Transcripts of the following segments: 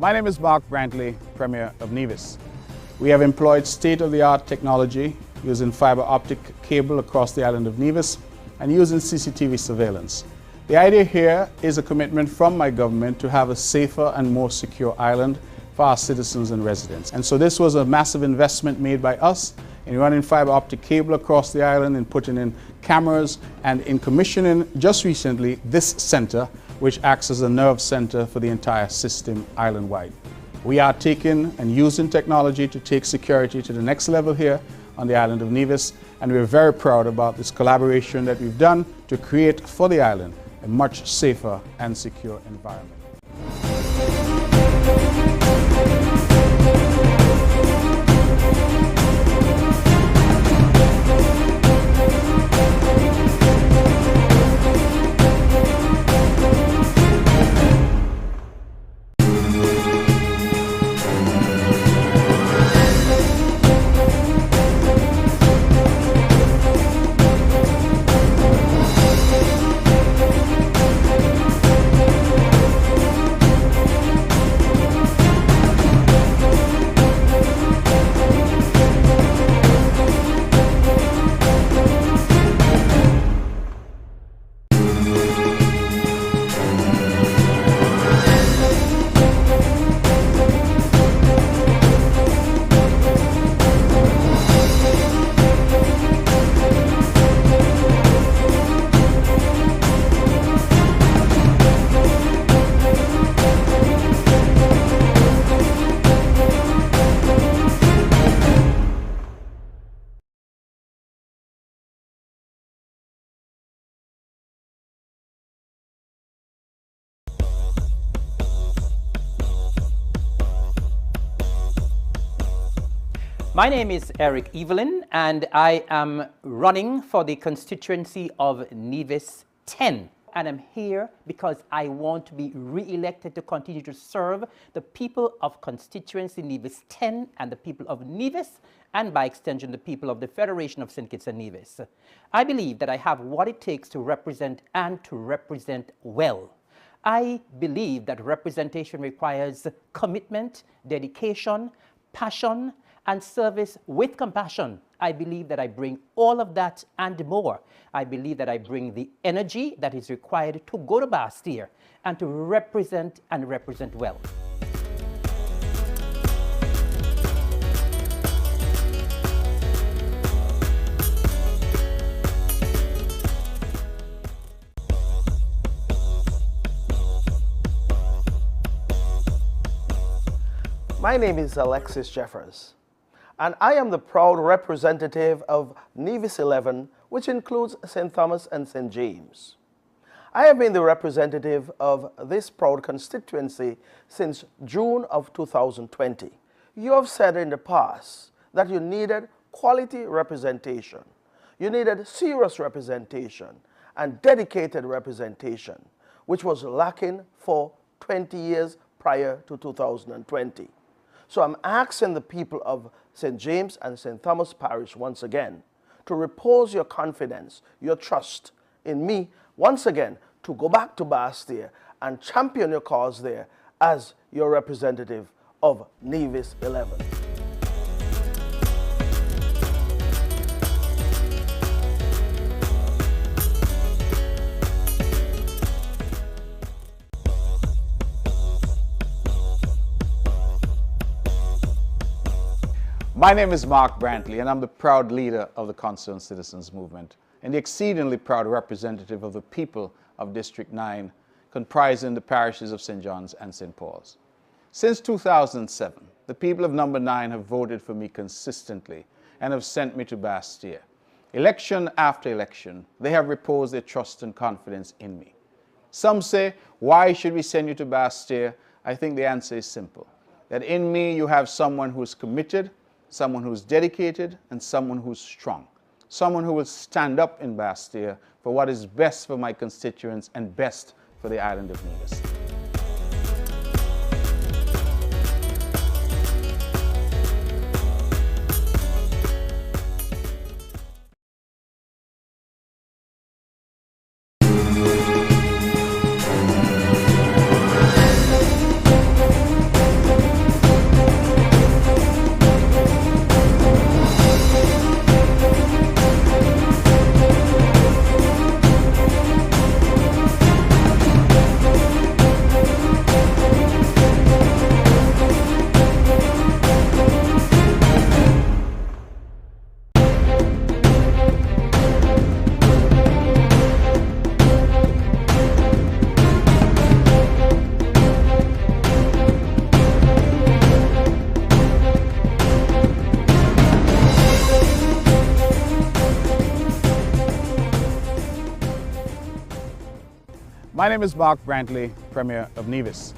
My name is Mark Brantley, Premier of Nevis. We have employed state-of-the-art technology using fiber optic cable across the island of Nevis and using CCTV surveillance. The idea here is a commitment from my government to have a safer and more secure island for our citizens and residents. And so this was a massive investment made by us in running fiber optic cable across the island and putting in cameras and in commissioning just recently this center, which acts as a nerve center for the entire system island-wide. We are taking and using technology to take security to the next level here on the island of Nevis, and we're very proud about this collaboration that we've done to create for the island a much safer and secure environment. My name is Eric Evelyn, and I am running for the constituency of Nevis 10. And I'm here because I want to be re-elected to continue to serve the people of constituency Nevis 10 and the people of Nevis, and by extension the people of the Federation of St. Kitts and Nevis. I believe that I have what it takes to represent and to represent well. I believe that representation requires commitment, dedication, passion, and service with compassion. I believe that I bring all of that and more. I believe that I bring the energy that is required to go to Bastille and to represent and represent well. My name is Alexis Jeffers, and I am the proud representative of Nevis 11, which includes St. Thomas and St. James. I have been the representative of this proud constituency since June of 2020. You have said in the past that you needed quality representation. You needed serious representation and dedicated representation, which was lacking for 20 years prior to 2020. So I'm asking the people of St. James and St. Thomas Parish once again to repose your confidence, your trust in me once again to go back to Bastille and champion your cause there as your representative of Nevis 11. My name is Mark Brantley, and I'm the proud leader of the Concerned Citizens Movement and the exceedingly proud representative of the people of District 9, comprising the parishes of St. John's and St. Paul's. Since 2007, the people of Number 9 have voted for me consistently and have sent me to Bastille. Election after election, they have reposed their trust and confidence in me. Some say, why should we send you to Bastille? I think the answer is simple, that in me you have someone who is committed, someone who's dedicated, and someone who's strong. Someone who will stand up in Bastille for what is best for my constituents and best for the island of Nevis. My name is Mark Brantley, Premier of Nevis.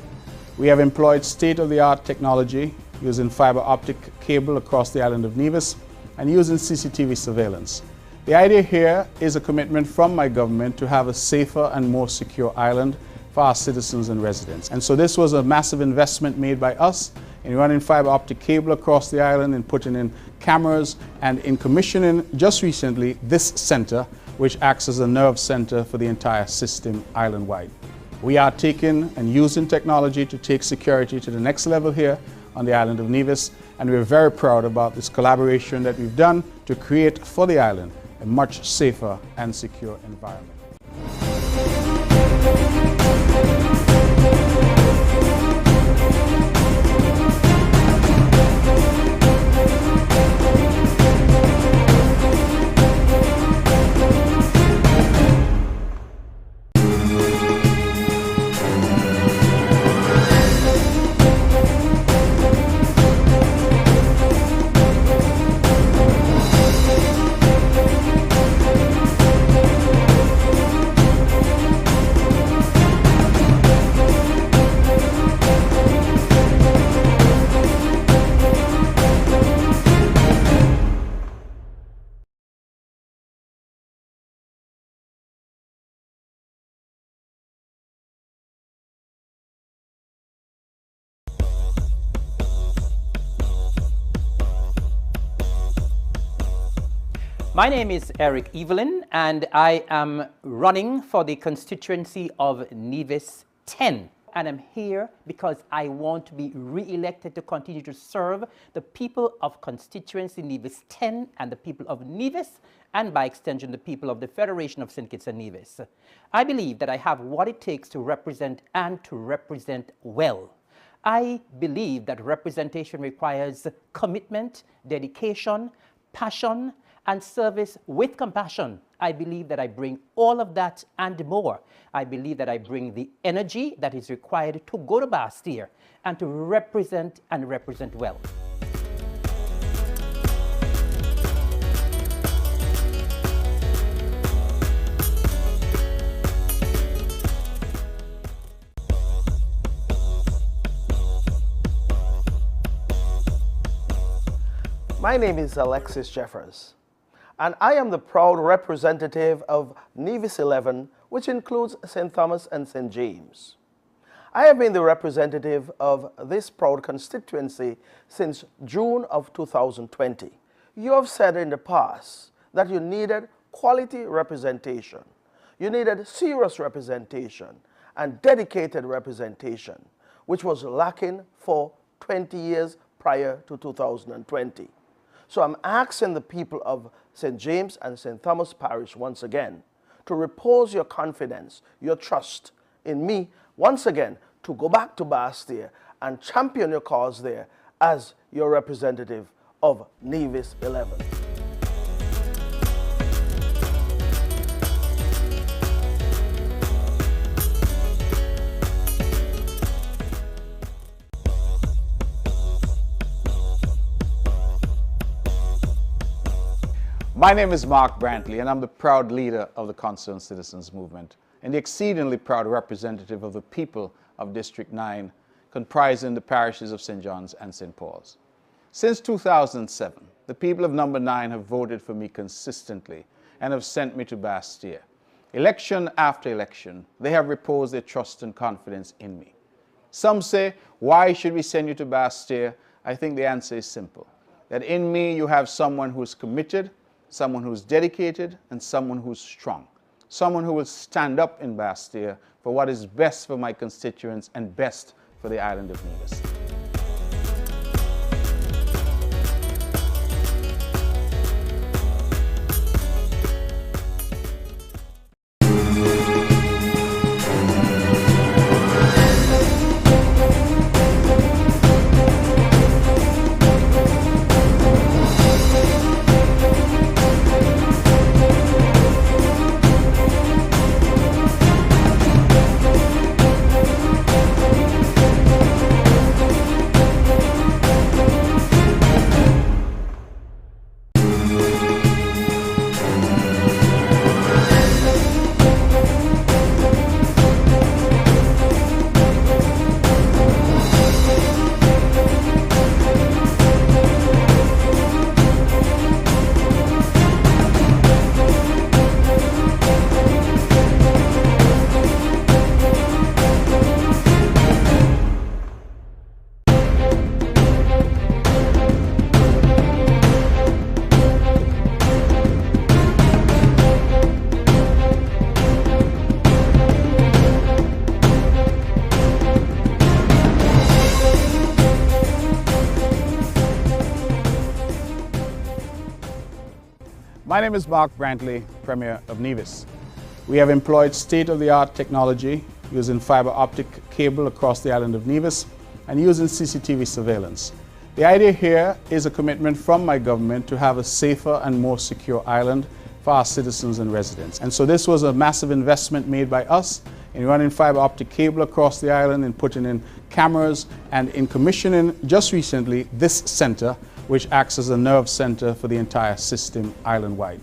We have employed state-of-the-art technology using fiber optic cable across the island of Nevis and using CCTV surveillance. The idea here is a commitment from my government to have a safer and more secure island for our citizens and residents. And so this was a massive investment made by us in running fiber optic cable across the island and putting in cameras and in commissioning just recently this center, which acts as a nerve center for the entire system island-wide. We are taking and using technology to take security to the next level here on the island of Nevis, and we're very proud about this collaboration that we've done to create for the island a much safer and secure environment. My name is Eric Evelyn, and I am running for the constituency of Nevis 10. And I'm here because I want to be re-elected to continue to serve the people of constituency Nevis 10 and the people of Nevis, and by extension the people of the Federation of St. Kitts and Nevis. I believe that I have what it takes to represent and to represent well. I believe that representation requires commitment, dedication, passion, and service with compassion. I believe that I bring all of that and more. I believe that I bring the energy that is required to go to Bastille and to represent and represent well. My name is Alexis Jeffers, and I am the proud representative of Nevis 11, which includes St. Thomas and St. James. I have been the representative of this proud constituency since June of 2020. You have said in the past that you needed quality representation, you needed serious representation and dedicated representation, which was lacking for 20 years prior to 2020. So I'm asking the people of St. James and St. Thomas Parish once again to repose your confidence, your trust in me once again to go back to Bastille and champion your cause there as your representative of Nevis 11. My name is Mark Brantley, and I'm the proud leader of the Concerned Citizens Movement and the exceedingly proud representative of the people of District 9, comprising the parishes of St. John's and St. Paul's. Since 2007, the people of Number 9 have voted for me consistently and have sent me to Bastille. Election after election, they have reposed their trust and confidence in me. Some say, why should we send you to Bastille? I think the answer is simple, that in me you have someone who is committed, someone who's dedicated, and someone who's strong. Someone who will stand up in Bastille for what is best for my constituents and best for the island of Nevis. My name is Mark Brantley, Premier of Nevis. We have employed state-of-the-art technology using fiber optic cable across the island of Nevis and using CCTV surveillance. The idea here is a commitment from my government to have a safer and more secure island for our citizens and residents. And so this was a massive investment made by us in running fiber optic cable across the island and putting in cameras and in commissioning just recently this center, which acts as a nerve center for the entire system island-wide.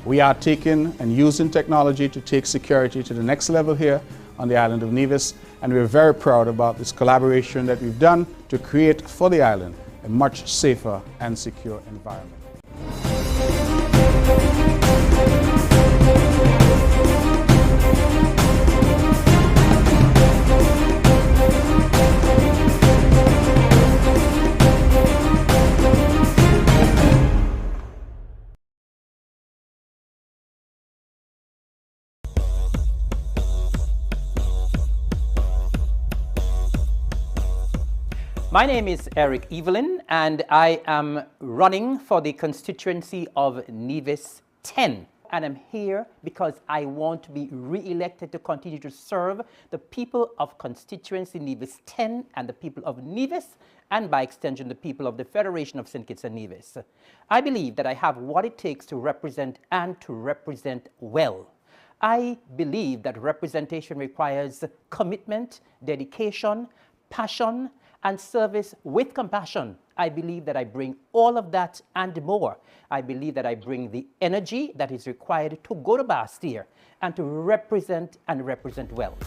We are taking and using technology to take security to the next level here on the island of Nevis, and we're very proud about this collaboration that we've done to create for the island a much safer and secure environment. My name is Eric Evelyn, and I am running for the constituency of Nevis 10. And I'm here because I want to be re-elected to continue to serve the people of constituency Nevis 10 and the people of Nevis, and by extension the people of the Federation of St. Kitts and Nevis. I believe that I have what it takes to represent and to represent well. I believe that representation requires commitment, dedication, passion, and service with compassion. I believe that I bring all of that and more. I believe that I bring the energy that is required to go to Bastille and to represent and represent well.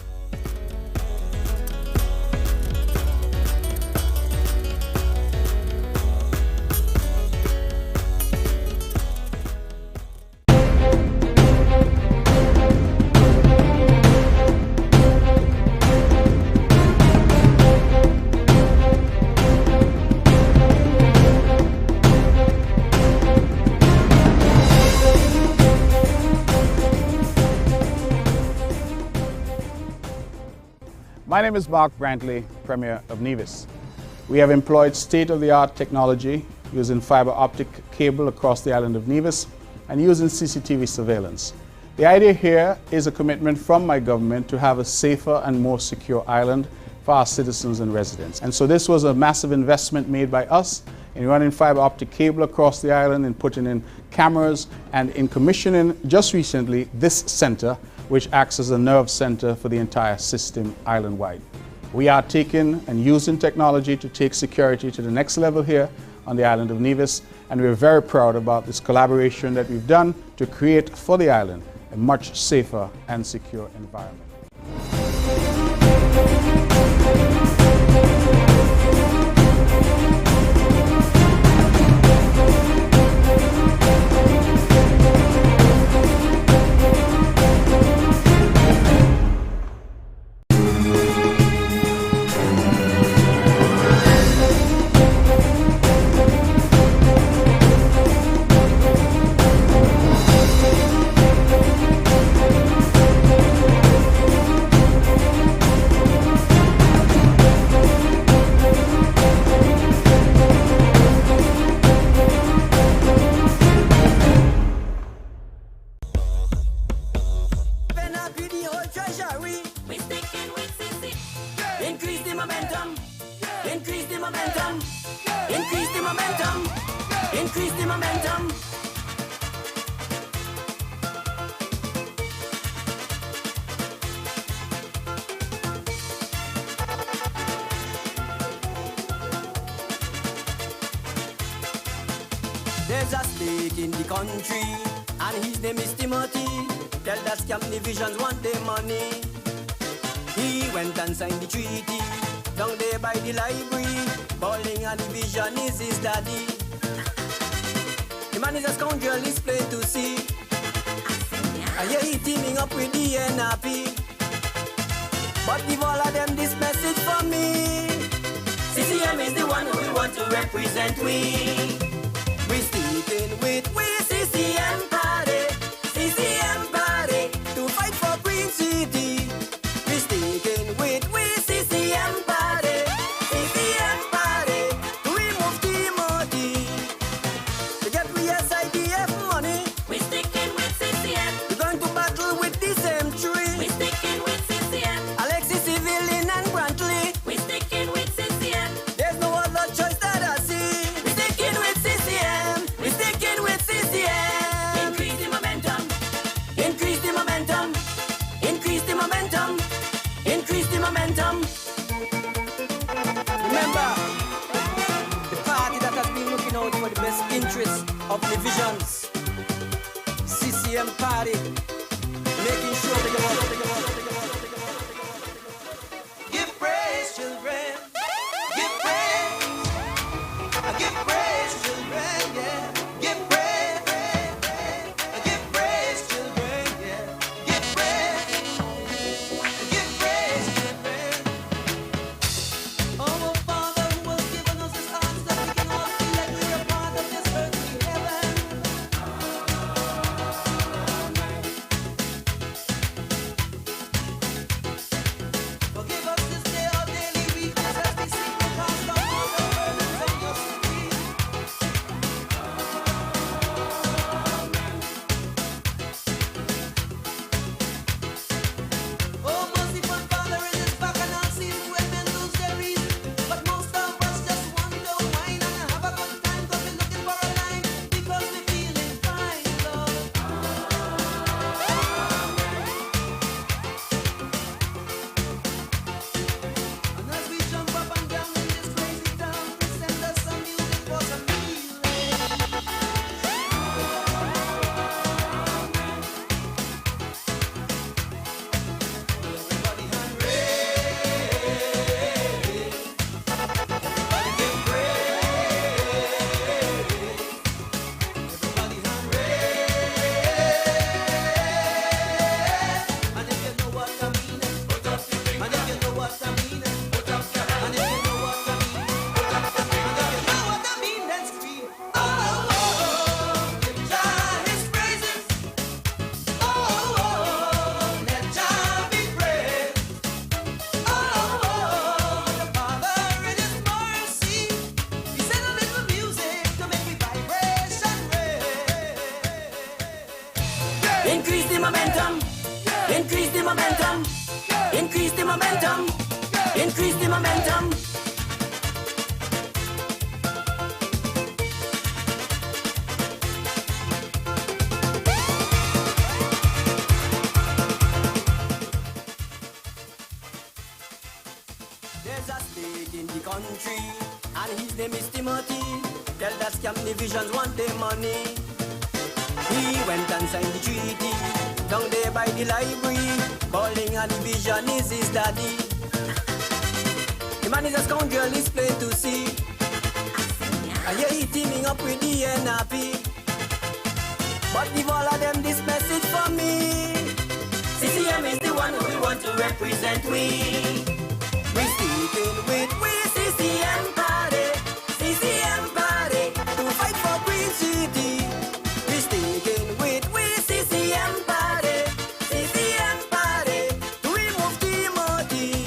My name is Mark Brantley, Premier of Nevis. We have employed state-of-the-art technology using fiber optic cable across the island of Nevis and using CCTV surveillance. The idea here is a commitment from my government to have a safer and more secure island for our citizens and residents. And so this was a massive investment made by us in running fiber optic cable across the island and putting in cameras and in commissioning just recently this center, which acts as a nerve center for the entire system island-wide. We are taking and using technology to take security to the next level here on the island of Nevis, and we're very proud about this collaboration that we've done to create for the island a much safer and secure environment. Increase the momentum, increase the momentum, increase the momentum, increase the momentum. There's a snake in the country, and his name is Timothy. Tell that scam divisions want their money. He went and signed the treaty down there by the library. Bowling and division is his daddy. The man is a scoundrel, it's plain to see. I hear he teaming up with the NRP. But give all of them this message from me. CCM is the one who we want to represent we. We sticking with we CCM party, CCM party, to fight for Green City. We sticking with we CCM party, CCM party, to remove Timothy, to get we SIDF money. We of divisions. CCM party, making sure they go up. Give praise, children. Give praise. Give praise, children. Yeah. Give praise. Give praise, children. Yeah. Give praise. Give praise, children. Our Father who has given us His arms that we can all feel like we're a part of this earthly heaven. Forgive us this day our daily weakness as we seek to cast down all the burdens of your city. Oh, merciful Father, it is bacchanal season when men lose their reason. But most of us just want to wine and have a good time 'cause we're looking for a line because we're feeling fine, Lord. And as we jump up and down in this crazy town, send us some music for some healing. Everybody hand raise. Everybody give praise. Everybody hand raise. And if you know what I mean, put up your finger. And if you know what I mean, put up your hand. And if you know what I mean, put up your finger. And if you know what I mean, then scream. Oh, oh, oh, give Jah His praises. Oh, oh, oh, let Jah be praised. Oh, oh, the Father in His mercy, He sent a little music to make me vibration raise. Increase the momentum. Increase the momentum. Increase the momentum. Increase the momentum. There's a snake in the country, and his name is Timothy. Tell that scam divisions want their money. He went and signed the treaty down there by the library. Calling a division is his daddy. The man is a scoundrel, it's plain to see. And yeah, he teaming up with the NRP. But give all of them this message for me. CCM is the one who we want to represent we. We sticking with we CCM party. CCM party to fight for Green City. We sticking with we CCM party. CCM party to remove Timothy.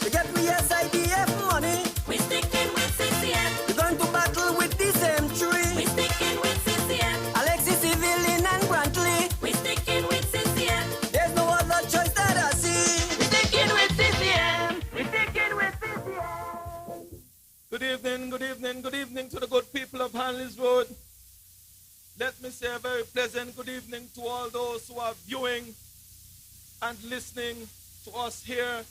To get we SIDF money. We sticking with CCM. We're going to battle with the century. We sticking with CCM. Alexis Civilian and Brantley. We sticking with CCM. There's no other choice that I see. We sticking with CCM. We sticking with CCM. Good evening, good evening, good evening to the good people of Hanleys Road. Let me say a very pleasant good evening to all those who are viewing and listening to us here.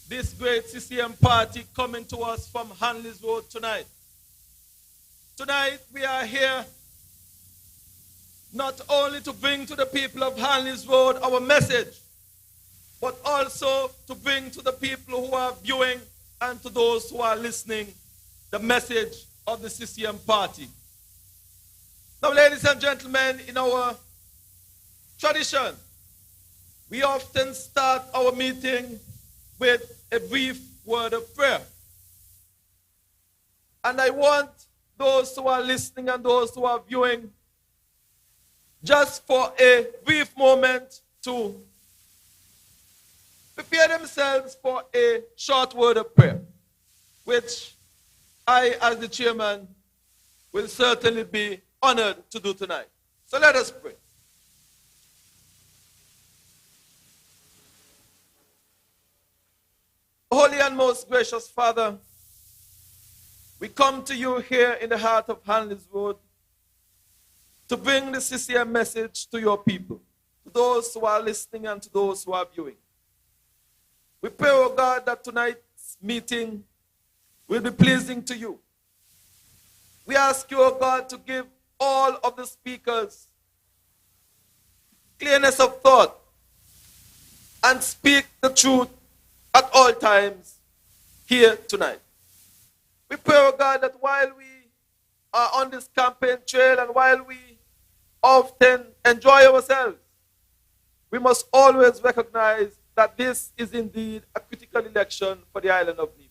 This great CCM party coming to us from Hanleys Road tonight. Tonight we are here not only to bring to the people of Hanleys Road our message, but also to bring to the people who are viewing and to those who are listening the message of the CCM party. Now, ladies and gentlemen, in our tradition, we often start our meeting with a brief word of prayer. And I want those who are listening and those who are viewing just for a brief moment to prepare themselves for a short word of prayer, which I, as the chairman, will certainly be honored to do tonight. So let us pray. Holy and most gracious Father, we come to you here in the heart of Hanleys Road to bring the CCM message to your people, to those who are listening and to those who are viewing. We pray, oh God, that tonight's meeting will be pleasing to you. We ask you, oh God, to give all of the speakers clearness of thought and speak the truth at all times here tonight. We pray, oh God, that while we are on this campaign trail and while we often enjoy ourselves, we must always recognize that this is indeed a critical election for the island of Nevis.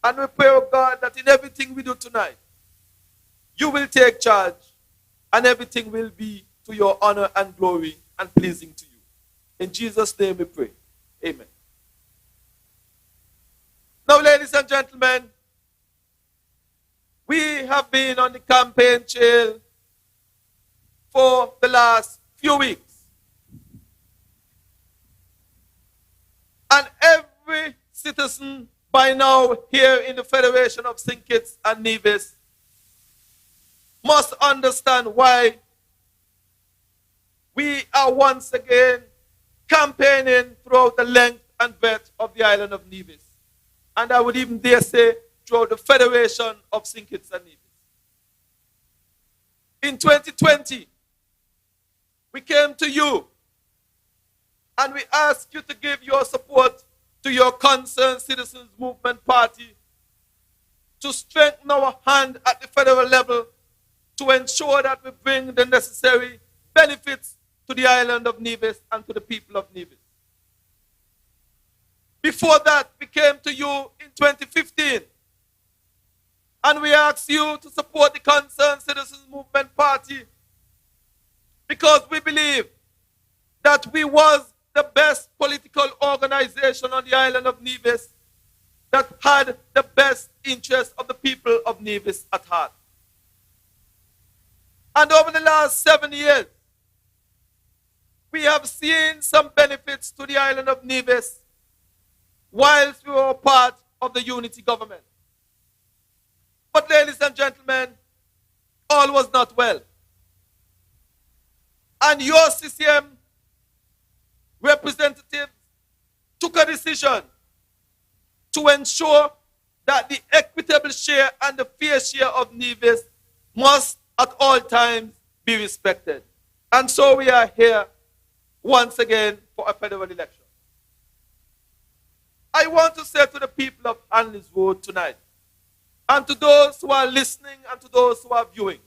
And we pray, oh God, that in everything we do tonight, you will take charge and everything will be to your honor and glory and pleasing to you. In Jesus' name we pray. Amen. Now, ladies and gentlemen, we have been on the campaign trail for the last few weeks. And every citizen by now here in the Federation of St. Kitts and Nevis must understand why we are once again campaigning throughout the length and breadth of the island of Nevis. And I would even dare say throughout the Federation of St. Kitts and Nevis. In 2020, we came to you and we asked you to give your support to your Concerned Citizens Movement Party to strengthen our hand at the federal level to ensure that we bring the necessary benefits to the island of Nevis and to the people of Nevis. Before that, we came to you in 2015 and we asked you to support the Concerned Citizens Movement Party because we believe that we was the best political organization on the island of Nevis that had the best interest of the people of Nevis at heart. And over the last 7 years, we have seen some benefits to the island of Nevis whilst we were part of the unity government. But ladies and gentlemen, all was not well. And your CCM representatives took a decision to ensure that the equitable share and the fair share of Nevis must at all times be respected. And so we are here once again for a federal election. I want to say to the people of Hanleys Road tonight, and to those who are listening and to those who are viewing,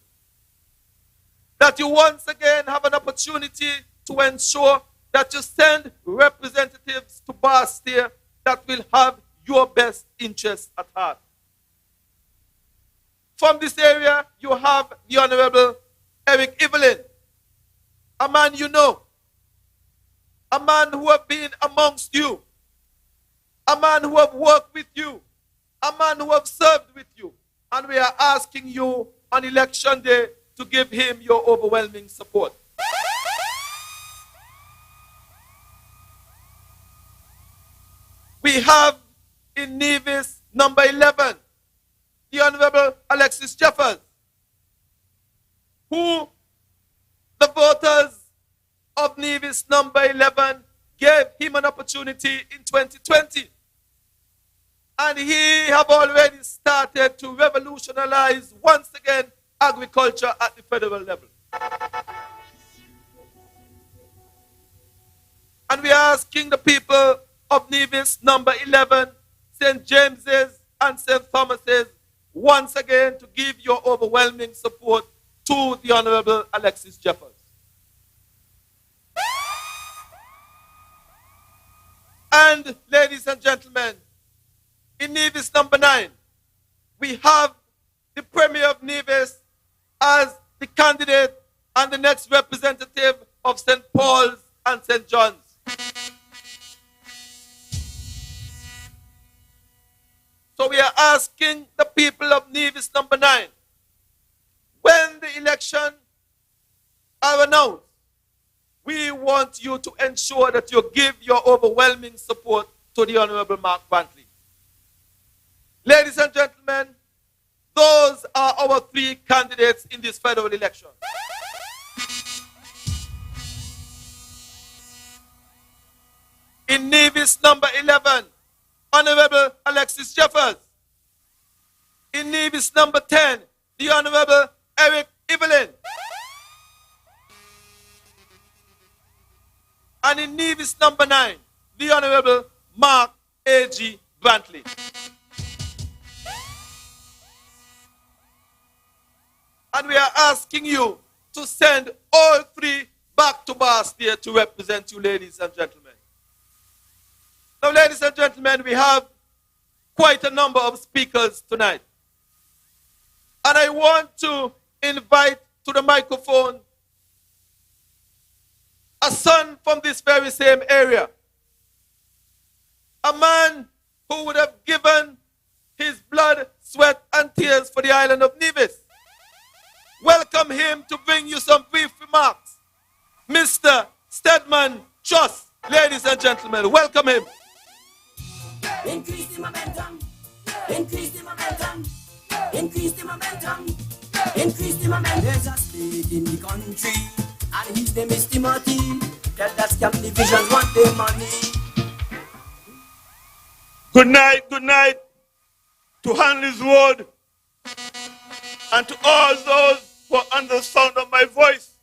that you once again have an opportunity to ensure that you send representatives to Bastille that will have your best interests at heart. From this area, you have the Honorable Eric Evelyn, a man you know, a man who have been amongst you, a man who have worked with you, a man who have served with you. And we are asking you on election day to give him your overwhelming support. We have in Nevis number 11, the Honorable Alexis Jeffers, who the voters of Nevis number 11 gave him an opportunity in 2020. And he have already started to revolutionize once again agriculture at the federal level. And we are asking the people of Nevis number 11, St. James's and St. Thomas's once again to give your overwhelming support to the Honorable Alexis Jeffers. And ladies and gentlemen, in Nevis number 9, we have the Premier of Nevis as the candidate and the next representative of St. Paul's and St. John's. So we are asking the people of Nevis number 9, when the election are announced, we want you to ensure that you give your overwhelming support to the Honorable Mark Brantley. Ladies and gentlemen, those are our 3 candidates in this federal election. In Nevis number 11, Honorable Alexis Jeffers. In Nevis number 10, the Honorable Eric Evelyn. And in Nevis number 9, the Honorable Mark A.G. Brantley. And we are asking you to send all 3 back to Bastia to represent you, ladies and gentlemen. Now, ladies and gentlemen, we have quite a number of speakers tonight. And I want to invite to the microphone a son from this very same area. A man who would have given his blood, sweat, and tears for the island of Nevis. Welcome him to bring you some brief remarks. Mr. Stedman Trust, ladies and gentlemen, welcome him. Increase the momentum. Increase the momentum. Increase the momentum. Increase the momentum. There's a state in the country, and his name is Timothy. Tell that scam divisions want their money. Good night to Hanleys Road and to all those who are under the sound of my voice.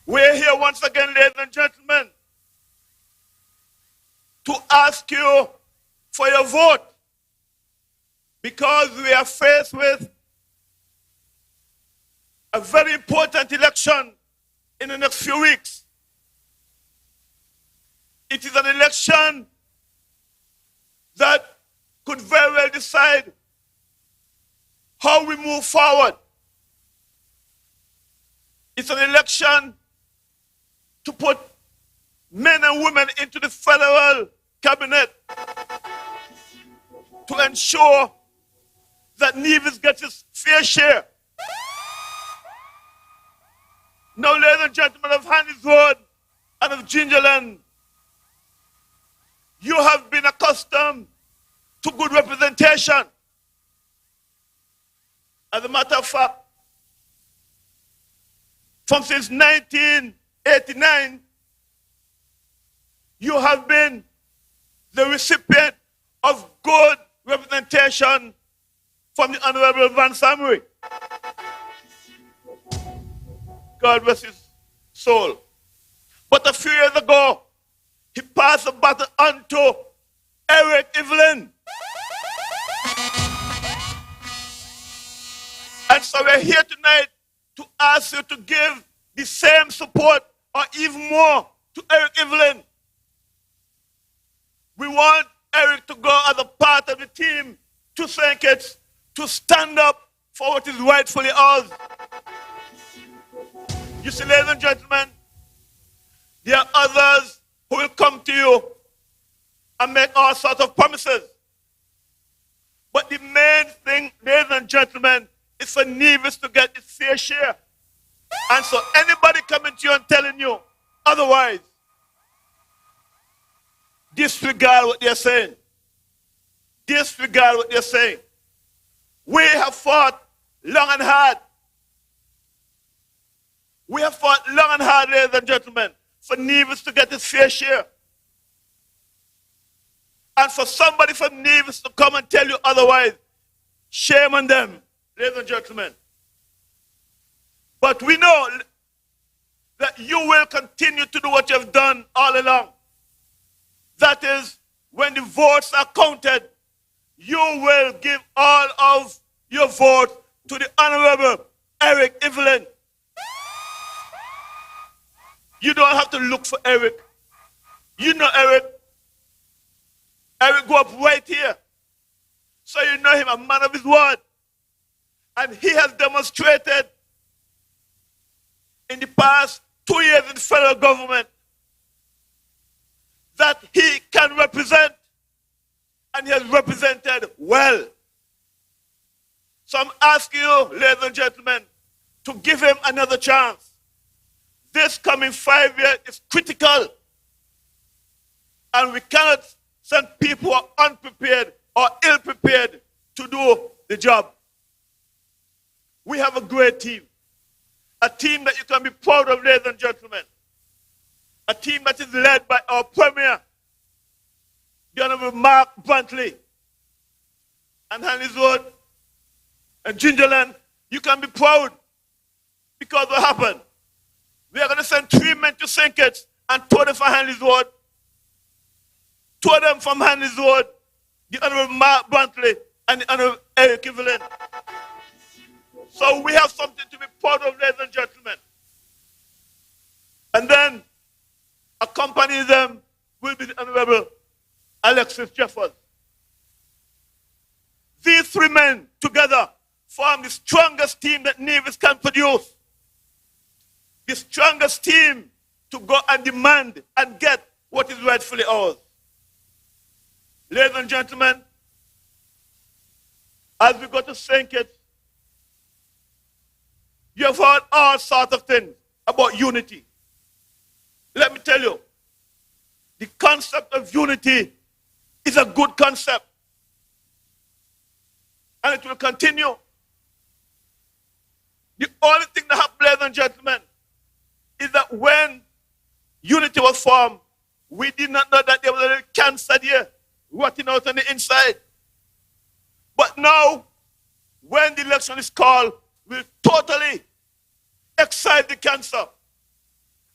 We're here once again, ladies and gentlemen, to ask you for your vote, because we are faced with a very important election in the next few weeks. It is an election that could very well decide how we move forward. It's an election to put men and women into the federal cabinet to ensure that Nevis gets its fair share. Now, ladies and gentlemen of Hanleys Road and of Gingerland, you have been accustomed to good representation. As a matter of fact, since 1989, you have been the recipient of good representation from the Honorable Van Samry. God bless his soul. But a few years ago, he passed the baton on to Eric Evelyn. And so we're here tonight to ask you to give the same support or even more to Eric Evelyn. We want Eric to go as a part of the team to St. Kitts, to stand up for what is rightfully ours. You see, ladies and gentlemen, there are others who will come to you and make all sorts of promises. But the main thing, ladies and gentlemen, is for Nevis to get its fair share. And so anybody coming to you and telling you otherwise, disregard what they're saying. Disregard what they're saying. We have fought long and hard. We have fought long and hard, ladies and gentlemen, for Nevis to get its fair share. And for somebody from Nevis to come and tell you otherwise, shame on them, ladies and gentlemen. But we know that you will continue to do what you have done all along. That is, when the votes are counted, you will give all of your vote to the Honorable Eric Evelyn. You don't have to look for Eric. You know Eric. Eric grew up right here. So you know him, a man of his word. And he has demonstrated in the past 2 years in the federal government that he can represent, and he has represented well. So I'm asking you, ladies and gentlemen, to give him another chance. This coming 5 years is critical, and we cannot send people who are unprepared or ill-prepared to do the job. We have a great team, a team that you can be proud of, ladies and gentlemen, a team that is led by our Premier, the Honorable Mark Brantley, and Hanleys Road and Gingerland You can be proud because what happened? We are going to send 3 men to St. Kitts and tow them from Hanleys Road. Tow them from Hanleys Road, the Honorable Mark Brantley and the Honorable Eric Evelyn. So we have something to be proud of, ladies and gentlemen. And then accompanying them will be the Honorable Alexis Jeffers. These 3 men together form the strongest team that Nevis can produce. The strongest team to go and demand and get what is rightfully ours. Ladies and gentlemen, as we go to St. Kitts, you have heard all sorts of things about unity. Let me tell you, the concept of unity is a good concept. And it will continue. The only thing that happened, ladies and gentlemen, is that when unity was formed, we did not know that there was a little cancer there rotting out on the inside. But now, when the election is called, we'll totally excite the cancer.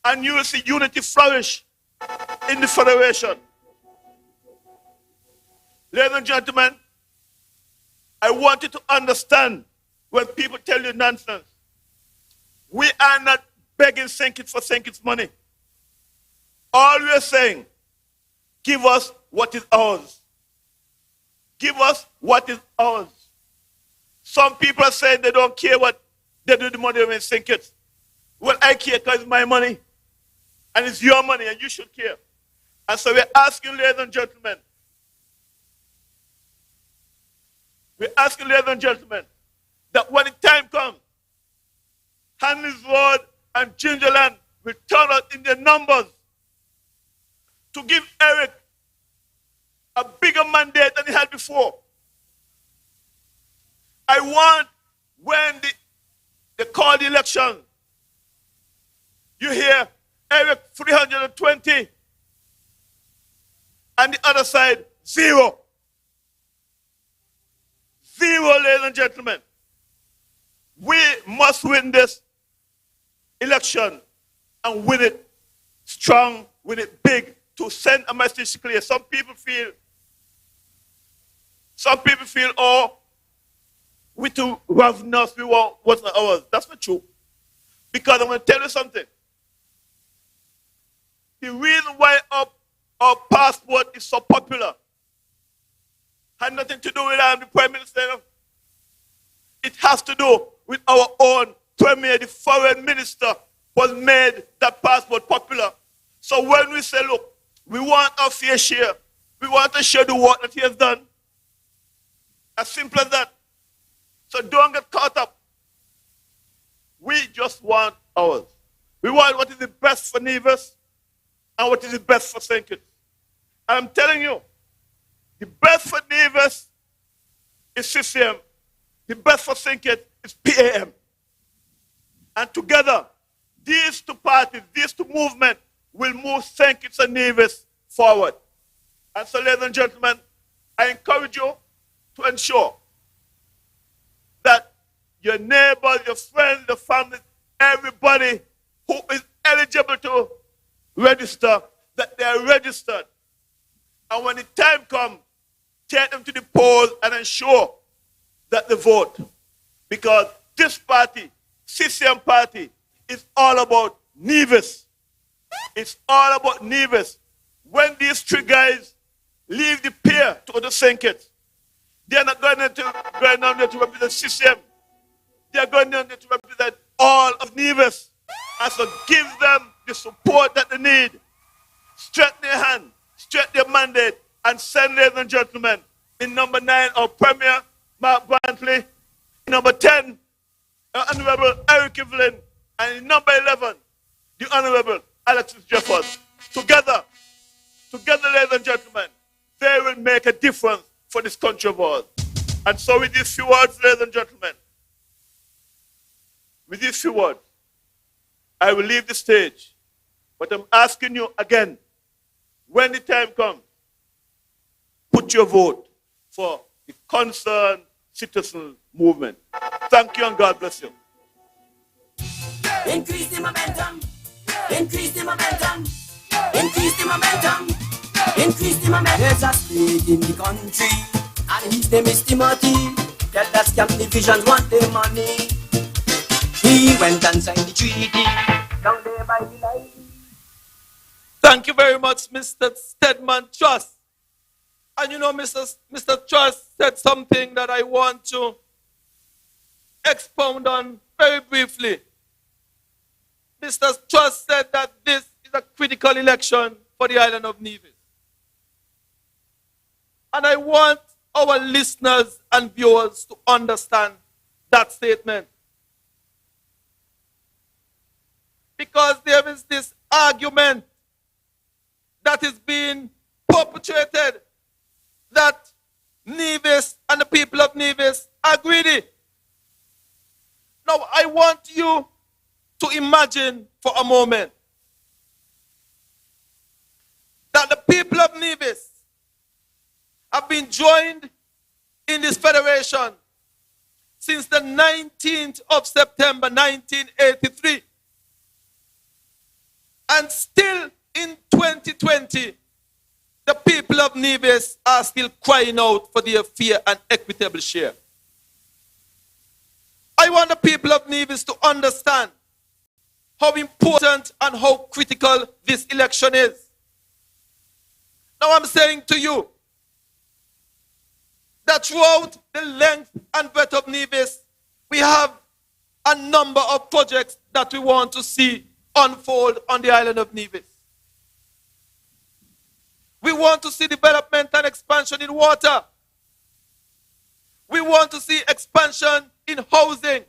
And you will see unity flourish in the federation. Ladies and gentlemen, I want you to understand when people tell you nonsense. We are not begging St. Kitts for St. Kitts money. All we are saying, give us what is ours. Give us what is ours. Some people are saying they don't care what they do with the money in St. Kitts. Well, I care because it's my money. And it's your money and you should care. And so we're asking, ladies and gentlemen, that when the time comes, Hanleys Road and Gingerland will turn out in their numbers to give Eric a bigger mandate than he had before. I want when they call the election, you hear Eric 320 and the other side 0. 0, ladies and gentlemen. We must win this election and win it strong, win it big, to send a message clear. Some people feel, oh, we too ravenous, we want what's not ours. That's not true. Because I'm going to tell you something. The reason why our passport is so popular had nothing to do with the Prime Minister. It has to do with our own Premier, the Foreign Minister, was made that passport popular. So when we say, look, we want our fair share, we want to share the work that he has done, as simple as that. So don't get caught up. We just want ours. We want what is the best for Nevis and what is the best for St. Kitts. I'm telling you, the best for Nevis is CCM. The best for St. Kitts is PAM. And together, these two parties, these two movements will move St. Kitts and Nevis forward. And so, ladies and gentlemen, I encourage you to ensure that your neighbors, your friends, your family, everybody who is eligible to register, that they are registered. And when the time comes, take them to the polls and ensure that they vote. Because this party, CCM party, is all about Nevis. It's all about Nevis. When these 3 guys leave the pier to go to St. Kitts, they are not going down there to represent CCM. They are going down there to represent all of Nevis. And so give them the support that they need. Straighten their hand, straighten their mandate, and send, ladies and gentlemen, in number 9, our Premier, Mark Brantley, in number 10, Honorable Eric Evelyn, and in number 11, the Honorable Alexis Jeffers. Together, ladies and gentlemen, they will make a difference for this country of ours. And so with these few words, ladies and gentlemen, I will leave the stage. But I'm asking you again, when the time comes, put your vote for the Concerned Citizen Movement. Thank you and God bless you. Increase the momentum. Increase the momentum. Increase the momentum. Increase the momentum. There's a state in the country, and his name is Timothy. Tell that scam divisions want their money. He went and signed the treaty down there by the light. Thank you very much, Mr. Stedman Trust. And you know, Mr. Trust said something that I want to expound on very briefly. Mr. Trust said that this is a critical election for the island of Nevis. And I want our listeners and viewers to understand that statement. Because there is this argument that is being perpetrated that Nevis and the people of Nevis are greedy. Now, I want you to imagine for a moment that the people of Nevis have been joined in this federation since the 19th of September 1983. And still in 2020, the people of Nevis are still crying out for their fair and equitable share. I want the people of Nevis to understand how important and how critical this election is. Now I'm saying to you that throughout the length and breadth of Nevis, we have a number of projects that we want to see unfold on the island of Nevis. We want to see development and expansion in water. We want to see expansion in housing,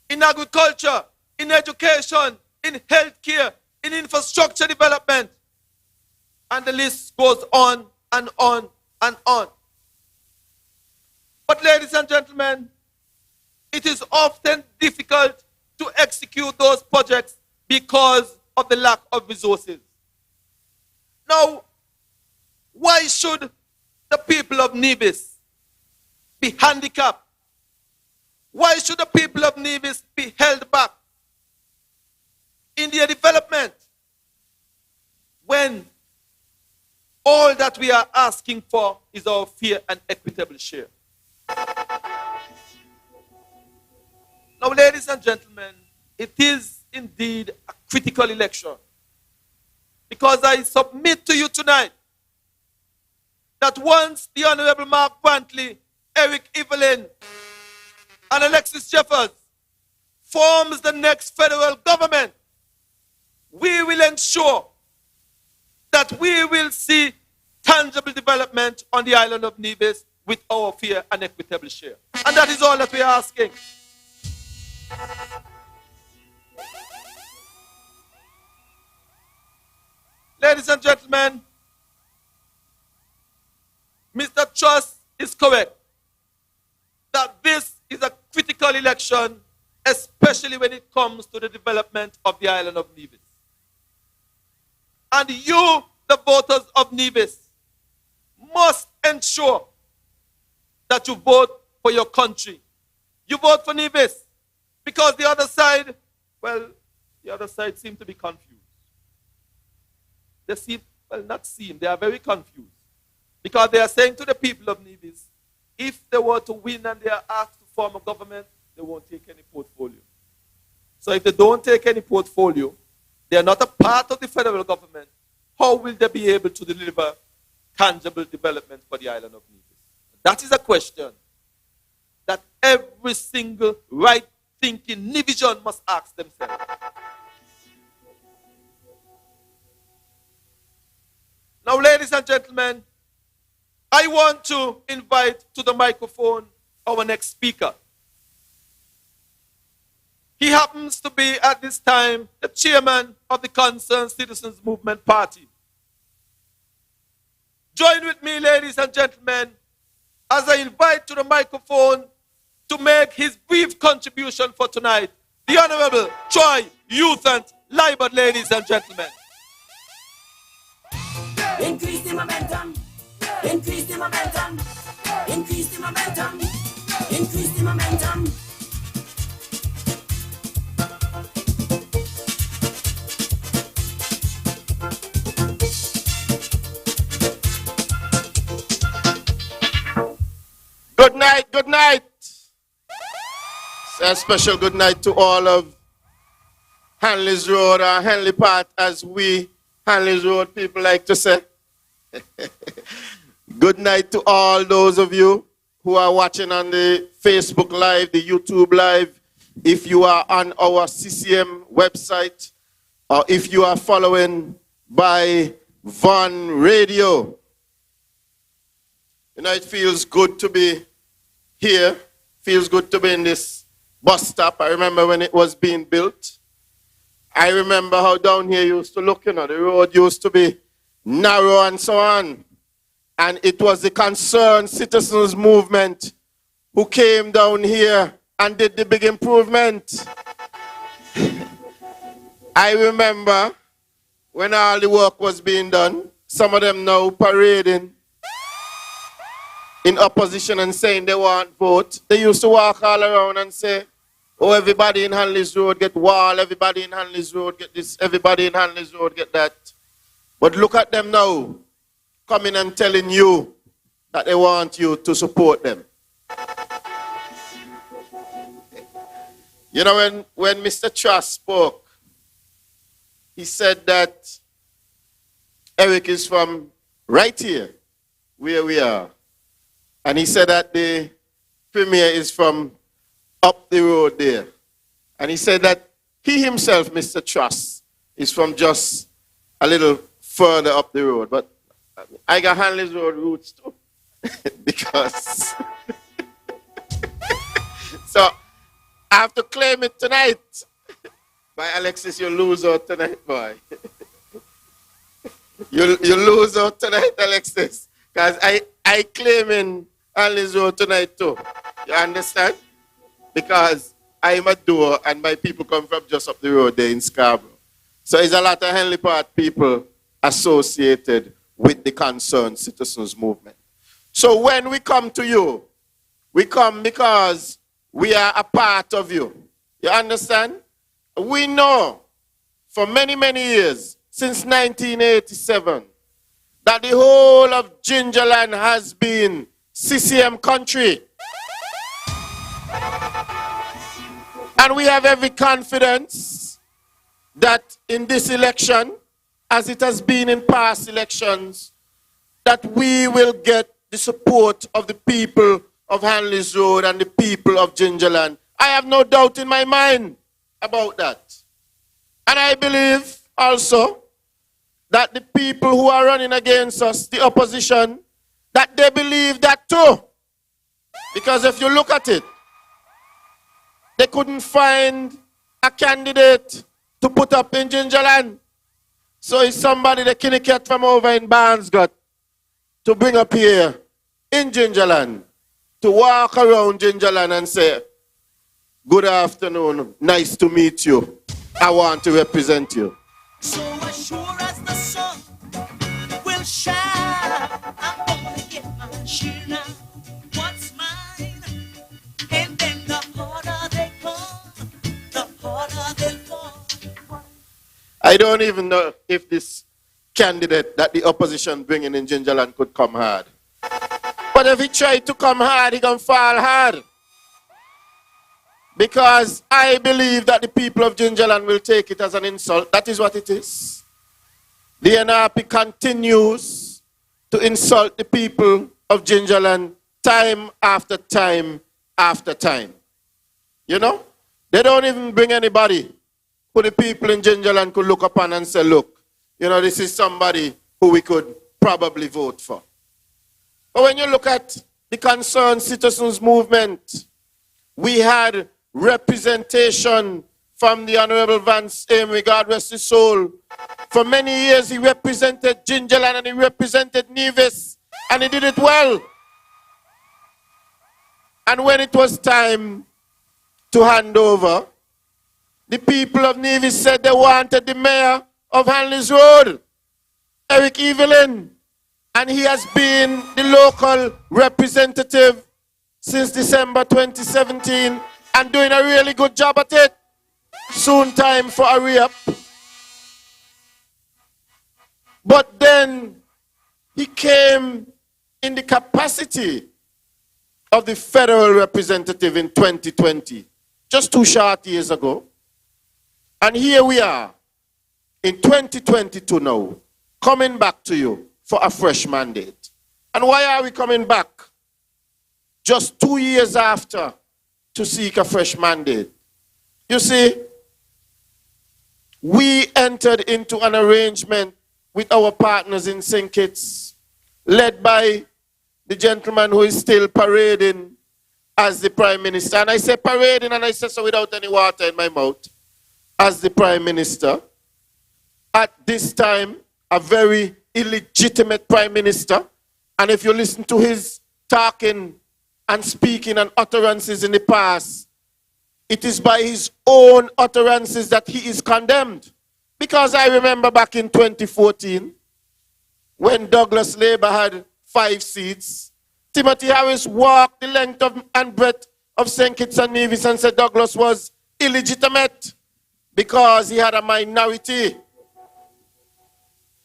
in agriculture, in education, in healthcare, in infrastructure development. And the list goes on and on and on. But ladies and gentlemen, it is often difficult to execute those projects because of the lack of resources. Now, why should the people of Nevis be handicapped? Why should the people of Nevis be held back in their development when all that we are asking for is our fair and equitable share? Now, ladies and gentlemen, it is indeed a critical election, because I submit to you tonight that once the Honorable Mark Brantley, Eric Evelyn, and Alexis Jeffers forms the next federal government, we will ensure that we will see tangible development on the island of Nevis with our fair and equitable share. And that is all that we are asking. Ladies and gentlemen, Mr. Trust is correct that this is a critical election, especially when it comes to the development of the island of Nevis. And you, the voters of Nevis, must ensure that you vote for your country. You vote for Nevis because the other side, well, the other side seem to be confused. They seem, well, not seem, they are very confused. Because they are saying to the people of Nevis, if they were to win and they are asked to form a government, they won't take any portfolio. So if they don't take any portfolio, they are not a part of the federal government, how will they be able to deliver tangible development for the island of Nevis? That is a question that every single right-thinking Nevisian must ask themselves. Now, ladies and gentlemen, I want to invite to the microphone our next speaker. He happens to be at this time the chairman of the Concerned Citizens Movement Party. Join with me, ladies and gentlemen, as I invite to the microphone to make his brief contribution for tonight, the Honorable Troy Youthant Libert, ladies and gentlemen. Increase the momentum. Increase the momentum. Increase the momentum. Increase the momentum. Good night, good night. A special good night to all of Hanleys Road, or Hanley Part, as we Hanleys Road people like to say. Good night to all those of you who are watching on the Facebook Live, the YouTube Live. If you are on our CCM website, or if you are following by Von Radio. You know, it feels good to be here. Feels good to be in this bus stop. I remember when it was being built. I remember how down here used to look, you know, the road used to be narrow and so on. And it was the concerned citizens movement who came down here and did the big improvement. I remember when all the work was being done, some of them now parading in opposition and saying they want vote. They used to walk all around and say, oh, everybody in Hanleys Road get wall, everybody in Hanleys Road get this, everybody in Hanleys Road get that. But look at them now, coming and telling you that they want you to support them. You know, when Mr. Truss spoke, he said that Eric is from right here, where we are. And he said that the Premier is from up the road there. And he said that he himself, Mr. Truss, is from just a little further up the road. But I got Hanleys Road roots too. Because so I have to claim it tonight. By Alexis, you lose out tonight, boy. you lose out tonight, Alexis. Because I claim in Hanleys Road tonight too. You understand? Because I'm a door and my people come from just up the road there in Scarborough. So there's a lot of Hanley Part people associated with the concerned citizens movement. So when we come to you, we come because we are a part of you. You understand? We know for many, many years, since 1987, that the whole of Gingerland has been CCM country. And we have every confidence that in this election, as it has been in past elections, that we will get the support of the people of Hanleys Road and the people of Gingerland. I have no doubt in my mind about that. And I believe also that the people who are running against us, the opposition, that they believe that too. Because if you look at it, they couldn't find a candidate to put up in Gingerland. So it's somebody they can get from over in Barnes got to bring up here in Gingerland, to walk around Gingerland and say, good afternoon, nice to meet you. I want to represent you. So as sure as the sun will shine, I'm gonna get my share now. What's mine? And then the harder they come, the harder they fall. I don't even know if this candidate that the opposition bringing in Gingerland could come hard. But if he tried to come hard, he gonna fall hard. Because I believe that the people of Gingerland will take it as an insult. That is what it is. The NRP continues to insult the people of Gingerland time after time after time. You know? They don't even bring anybody who the people in Gingerland could look upon and say, look, you know, this is somebody who we could probably vote for. But when you look at the concerned citizens movement, we had representation from the Honorable Vance Amory, God rest his soul. For many years he represented Gingerland and he represented Nevis, and he did it well. And when it was time to hand over, the people of Nevis said they wanted the mayor of Hanleys Road, Eric Evelyn. And he has been the local representative since December 2017 and doing a really good job at it. Soon time for a re-up. But then he came in the capacity of the federal representative in 2020, just 2 short years ago. And here we are in 2022 now, coming back to you for a fresh mandate. And why are we coming back just 2 years after to seek a fresh mandate? You see, we entered into an arrangement with our partners in St. Kitts, led by the gentleman who is still parading as the Prime Minister. And I say parading, and I say so without any water in my mouth, as the Prime Minister. At this time, a very illegitimate Prime Minister. And if you listen to his talking and speaking and utterances in the past, it is by his own utterances that he is condemned. Because I remember back in 2014, when Douglas Labour had 5 seats, Timothy Harris walked the length and breadth of St. Kitts and Nevis and said Douglas was illegitimate because he had a minority.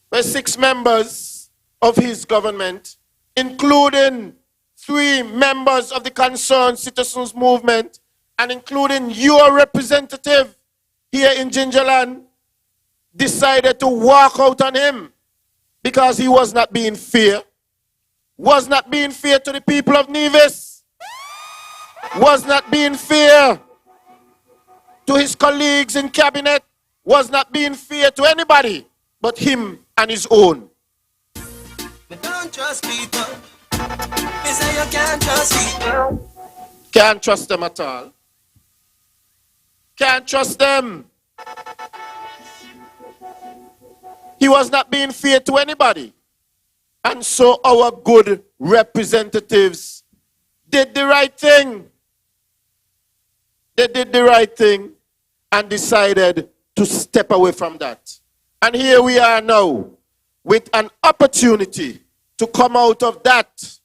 Where 6 members of his government, including 3 members of the Concerned Citizens Movement, and including your representative here in Gingerland, decided to walk out on him because he was not being fair. Was not being fair to the people of Nevis. Was not being fair to his colleagues in cabinet. Was not being fair to anybody but him and his own. Don't trust people. Me say you can't trust people. Can't trust them at all. Can't trust them. He was not being fair to anybody. And so our good representatives did the right thing. They did the right thing and decided to step away from that. And here we are now with an opportunity to come out of that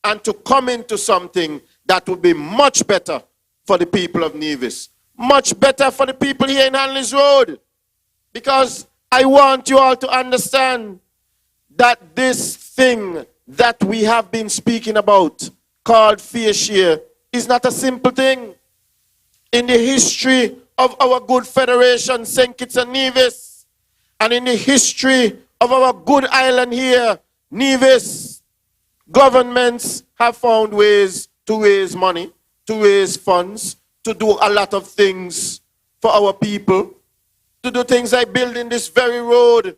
and to come into something that will be much better for the people of Nevis. Much better for the people here in Hanleys Road. Because I want you all to understand that this thing that we have been speaking about, called fair share, is not a simple thing. In the history of our good federation, St. Kitts and Nevis, and in the history of our good island here, Nevis, governments have found ways to raise money, to raise funds, to do a lot of things for our people, to do things like building this very road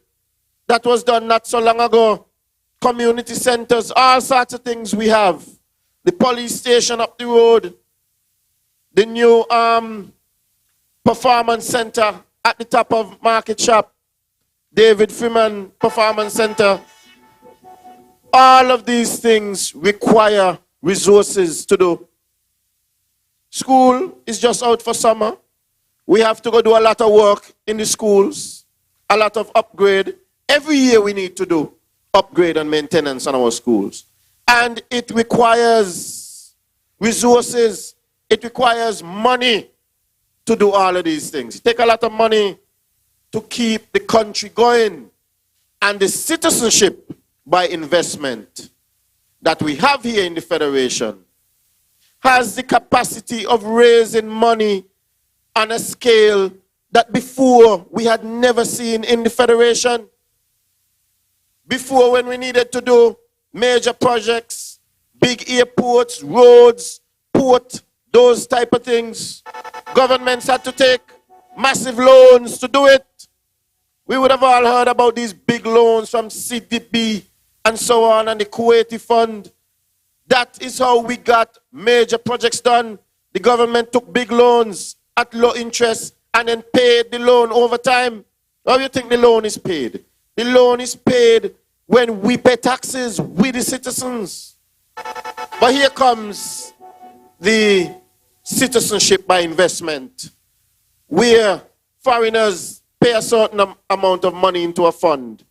that was done not so long ago, community centers, all sorts of things we have. The police station up the road, the new performance center at the top of Market Shop, David Freeman Performance Center. All of these things require resources to do. School is just out for summer. We have to go do a lot of work in the schools, a lot of upgrade. Every year we need to do upgrade and maintenance on our schools. And it requires resources. It requires money to do all of these things. It takes a lot of money to keep the country going. And the citizenship by investment that we have here in the Federation has the capacity of raising money on a scale that before we had never seen in the Federation. Before, when we needed to do major projects, big airports, roads, port, those type of things, governments had to take massive loans to do it. We would have all heard about these big loans from CDB and so on, and the Kuwaiti Fund. That is how we got major projects done. The government took big loans at low interest and then paid the loan over time. How do you think the loan is paid? The loan is paid when we pay taxes, we the citizens. But here comes the citizenship by investment, where foreigners pay a certain amount of money into a fund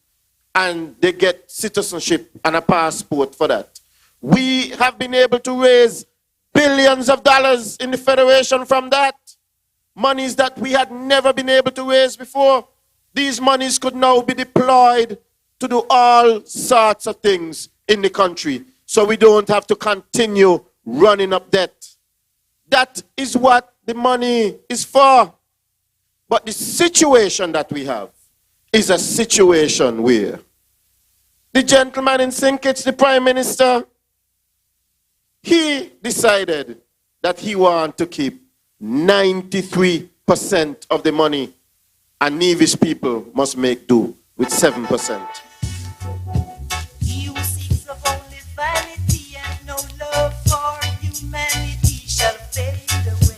and they get citizenship and a passport for that. We have been able to raise billions of dollars in the Federation from that. Monies that we had never been able to raise before. These monies could now be deployed to do all sorts of things in the country. So we don't have to continue running up debt. That is what the money is for. But the situation that we have is a situation where the gentleman in St. Kitts, the Prime Minister, he decided that he wanted to keep 93% of the money, and Nevis people must make do with 7%. He who seeks of only vanity and no love for humanity shall fade away.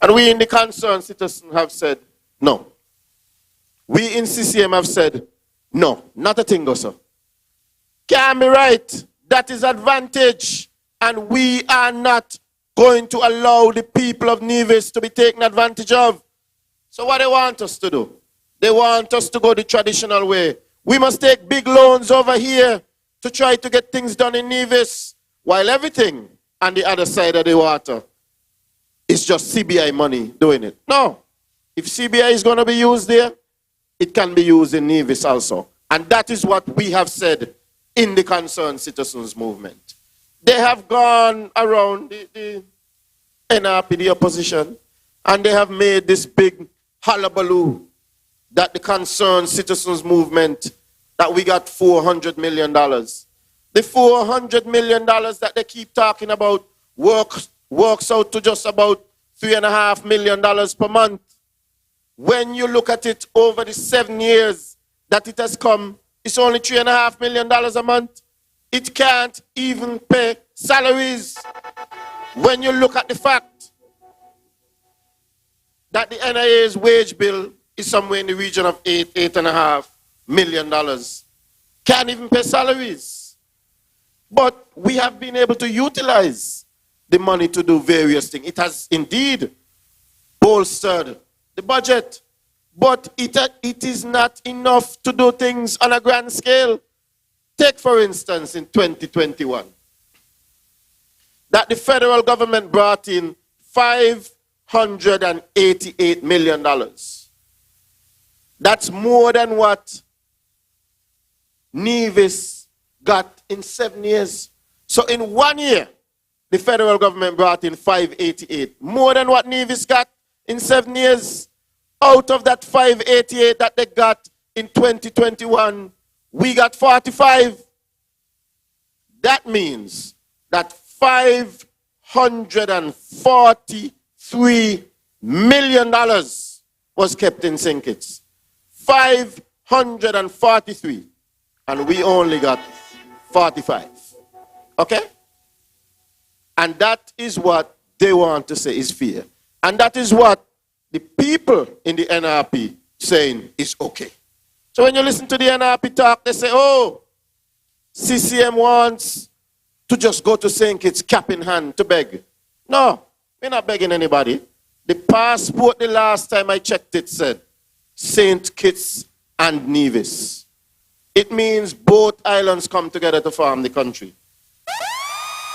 And we in the concerned citizen have said, no. We in CCM have said, no, not a thing, sir. Can't be right. That is advantage. And we are not going to allow the people of Nevis to be taken advantage of. So what they want us to do? They want us to go the traditional way. We must take big loans over here to try to get things done in Nevis, while everything on the other side of the water is just CBI money doing it. No. If CBI is going to be used there, it can be used in Nevis also. And that is what we have said in the Concerned Citizens Movement. They have gone around the NRP, the opposition, and they have made this big hullabaloo that the Concerned Citizens Movement, that we got $400 million. The $400 million that they keep talking about works out to just about $3.5 million per month. When you look at it over the 7 years that it has come, it's only $3.5 million a month. It can't even pay salaries. When you look at the fact that the NIA's wage bill is somewhere in the region of $8.5 million. Can't even pay salaries. But we have been able to utilize the money to do various things. It has indeed bolstered the budget, but it is not enough to do things on a grand scale. Take, for instance, in 2021, that the federal government brought in $588 million. That's more than what Nevis got in 7 years. So in 1 year, the federal government brought in 588, more than what Nevis got in 7 years. Out of that 588 that they got in 2021, we got 45. That means that $543 million was kept in St. Kitts. 543. And we only got 45. Okay? And that is what they want to say is fair. And that is what the people in the NRP saying is okay. So when you listen to the NRP talk, they say, oh, CCM wants to just go to St. Kitts cap in hand to beg. No, we're not begging anybody. The passport, the last time I checked it, said St. Kitts and Nevis. It means both islands come together to form the country.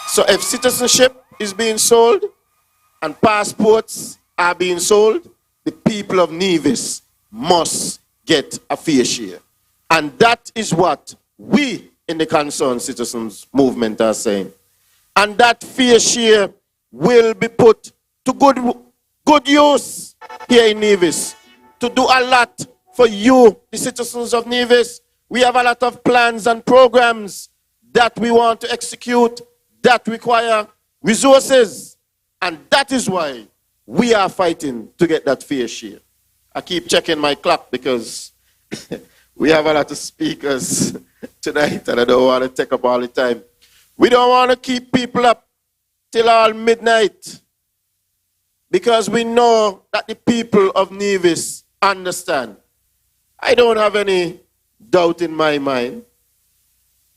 So if citizenship is being sold and passports are being sold, the people of Nevis must get a fair share. And that is what we in the Concerned Citizens Movement are saying. And that fair share will be put to good use here in Nevis to do a lot for you, the citizens of Nevis. We have a lot of plans and programs that we want to execute that require resources. And that is why we are fighting to get that fair share. I keep checking my clock because we have a lot of speakers tonight and I don't want to take up all the time. We don't want to keep people up till all midnight because we know that the people of Nevis understand. I don't have any doubt in my mind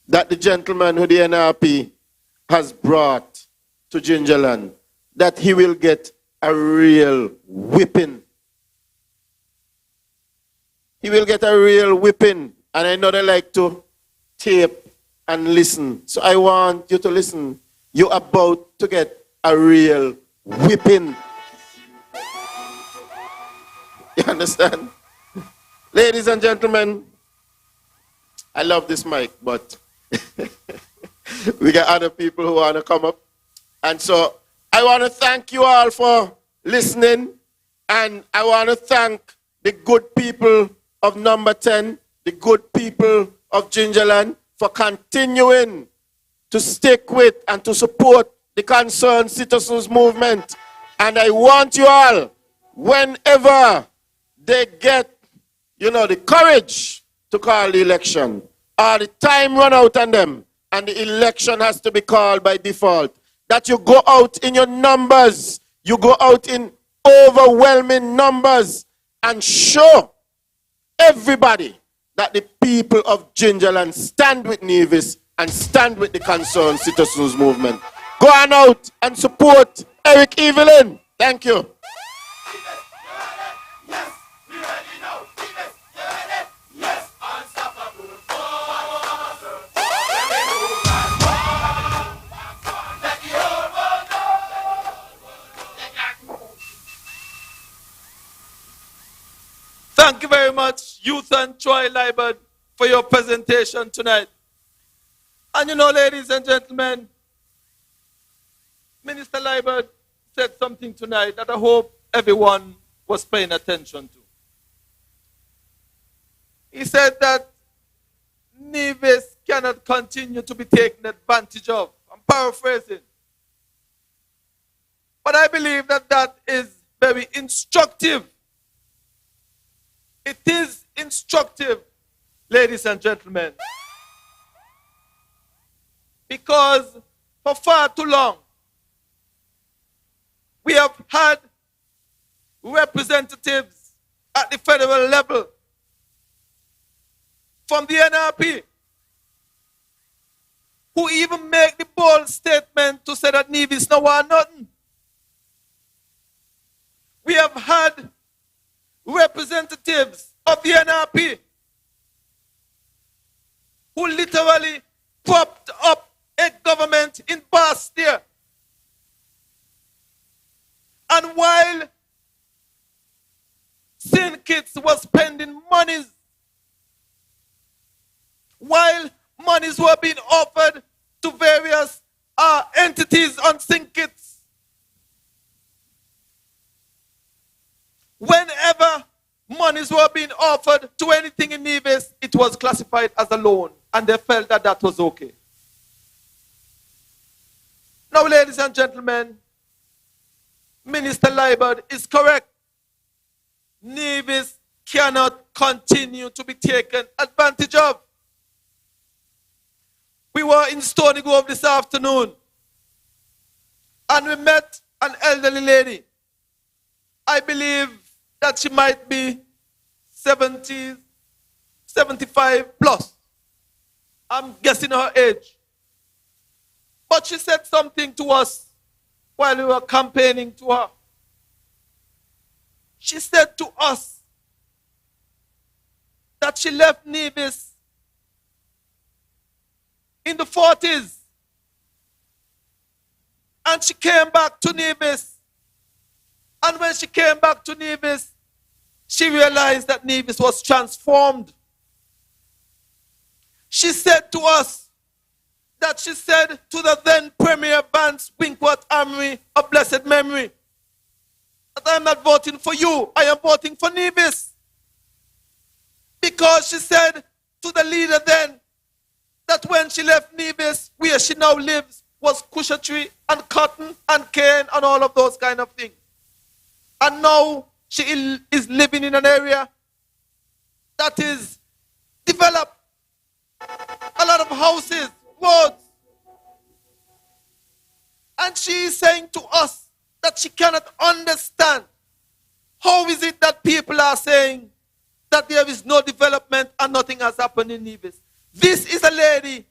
that the gentleman who the NRP has brought to Gingerland, that he will get a real whipping. He will get a real whipping. And I know they like to tape and listen. So I want you to listen. You're about to get a real whipping. You understand? Ladies and gentlemen, I love this mic, but We got other people who want to come up. And so I want to thank you all for listening. And I want to thank the good people of number 10, the good people of Gingerland for continuing to stick with and to support the Concerned Citizens Movement. And I want you all, whenever they get, the courage to call the election, or the time run out on them, and the election has to be called by default, that you go out in your numbers, you go out in overwhelming numbers, and show everybody that the people of Gingerland stand with Nevis and stand with the Concerned Citizens Movement. Go on out and support Eric Evelyn. Thank you. Thank you very much, Youth and Troy Libert, for your presentation tonight. And ladies and gentlemen, Minister Libert said something tonight that I hope everyone was paying attention to. He said that Nevis cannot continue to be taken advantage of. I'm paraphrasing. But I believe that that is very instructive. It is instructive, ladies and gentlemen, because for far too long, we have had representatives at the federal level from the NRP who even make the bold statement to say that Nevis no want nothing. We have had representatives of the NRP who literally propped up a government in Bastille. And while Sin Kitts was spending monies, while monies were being offered to various entities on Sin Kitts, whenever monies were being offered to anything in Nevis, it was classified as a loan, and they felt that that was okay. Now, ladies and gentlemen, Minister Libert is correct. Nevis cannot continue to be taken advantage of. We were in Stony Grove this afternoon, and we met an elderly lady. I believe that she might be 70, 75 plus. I'm guessing her age. But she said something to us while we were campaigning to her. She said to us that she left Nevis in the 40s, and she came back to Nevis. And when she came back to Nevis, she realized that Nevis was transformed. She said to us that she said to the then Premier Vance Winkworth Amory of blessed memory, that I am not voting for you, I am voting for Nevis. Because she said to the leader then that when she left Nevis, where she now lives was Cusha tree and cotton and cane and all of those kind of things. And now she is living in an area that is developed. A lot of houses, roads. And she is saying to us that she cannot understand how is it that people are saying that there is no development and nothing has happened in Nevis. This is a lady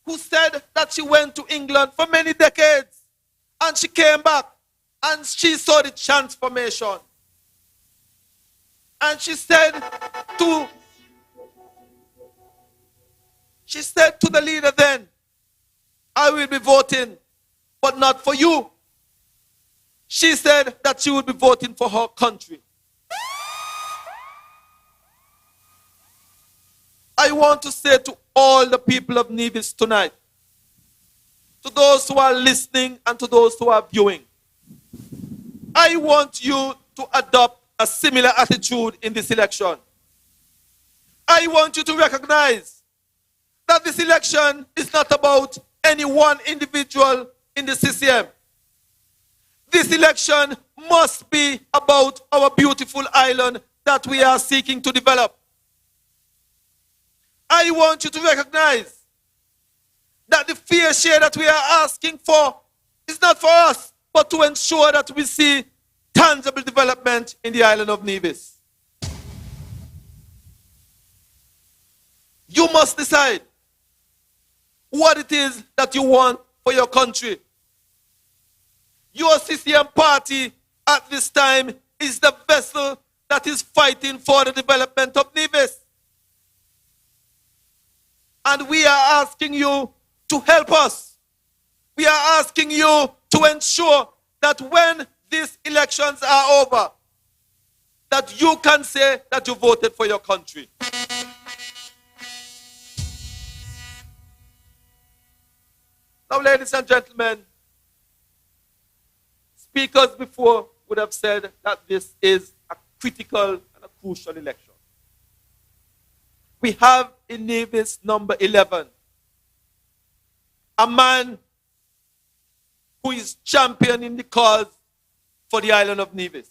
who said that she went to England for many decades and she came back and she saw the transformation. And she said to the leader then, I will be voting, but not for you. She said that she would be voting for her country. I want to say to all the people of Nevis tonight to those who are listening and to those who are viewing, I want you to adopt a similar attitude in this election. I want you to recognize that this election is not about any one individual in the CCM. This election must be about our beautiful island that we are seeking to develop. I want you to recognize that the fair share that we are asking for is not for us, but to ensure that we see tangible development in the island of Nevis. You must decide what it is that you want for your country. Your CCM party at this time is the vessel that is fighting for the development of Nevis. And we are asking you to help us. We are asking you to ensure that when these elections are over, that you can say that you voted for your country. Now, ladies and gentlemen, speakers before would have said that this is a critical and a crucial election. We have in Nevis number 11 a man who is championing the cause for the island of Nevis.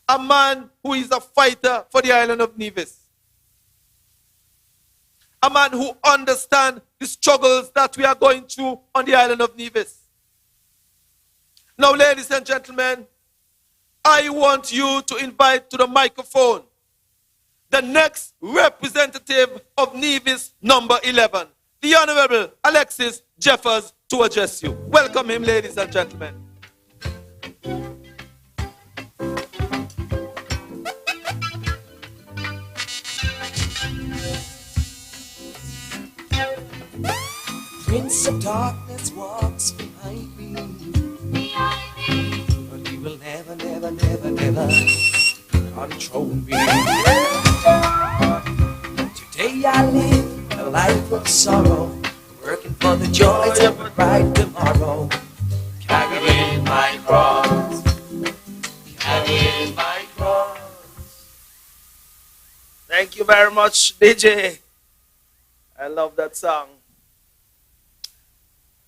A man who is a fighter for the island of Nevis. A man who understands the struggles that we are going through on the island of Nevis. Now, ladies and gentlemen, I want you to invite to the microphone the next representative of Nevis number 11, the Honorable Alexis Jeffers, to address you. Welcome him, ladies and gentlemen. Prince of darkness walks behind me, but he will never, never, never, never control me. Today I live a life of sorrow, working for the joys of a bright tomorrow. Carrying my cross, carrying my cross. Thank you very much, DJ. I love that song.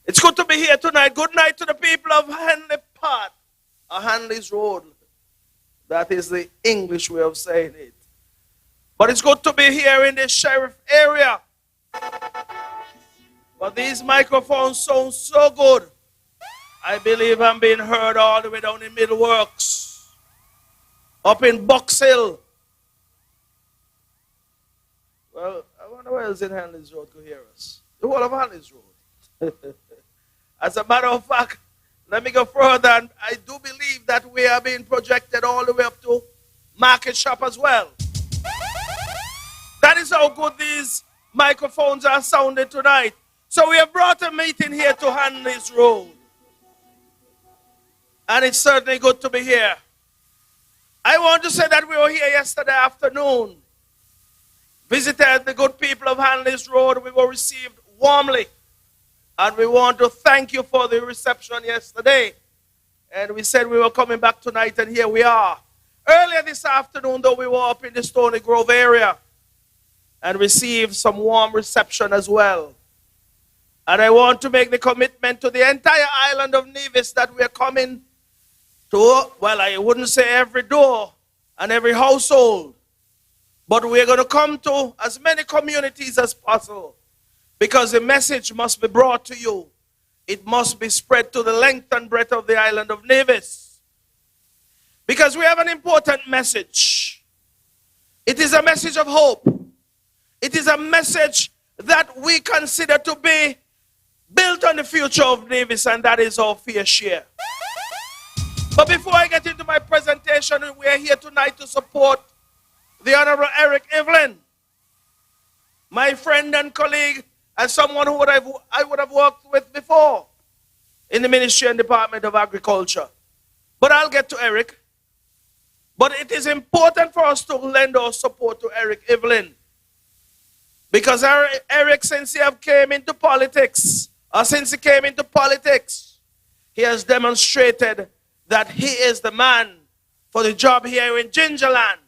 It's good to be here tonight. Good night to the people of Hanley Part, or Hanleys Road. That is the English way of saying it. But it's good to be here in the sheriff area. But these microphones sound so good. I believe I'm being heard all the way down in Middle Works, up in Box Hill. Well, I wonder where else in Hanleys Road could hear us. The whole of Hanleys Road. As a matter of fact, let me go further. And I do believe that we are being projected all the way up to Market Shop as well. That is how good these microphones are sounding tonight. So we have brought a meeting here to Hanleys Road. And it's certainly good to be here. I want to say that we were here yesterday afternoon. Visited the good people of Hanleys Road. We were received warmly. And we want to thank you for the reception yesterday. And we said we were coming back tonight, and here we are. Earlier this afternoon, though, we were up in the Stony Grove area and received some warm reception as well. And I want to make the commitment to the entire island of Nevis that we are coming to, well, I wouldn't say every door and every household, but we're going to come to as many communities as possible. Because the message must be brought to you. It must be spread to the length and breadth of the island of Nevis. Because we have an important message. It is a message of hope. It is a message that we consider to be built on the future of Nevis, and that is our fair share. But before I get into my presentation, we are here tonight to support the Honorable Eric Evelyn, my friend and colleague, and someone who I would have worked with before in the Ministry and Department of Agriculture. But I'll get to Eric. But it is important for us to lend our support to Eric Evelyn. Because Eric, since he have came into politics, or since he came into politics, he has demonstrated that he is the man for the job here in Gingerland.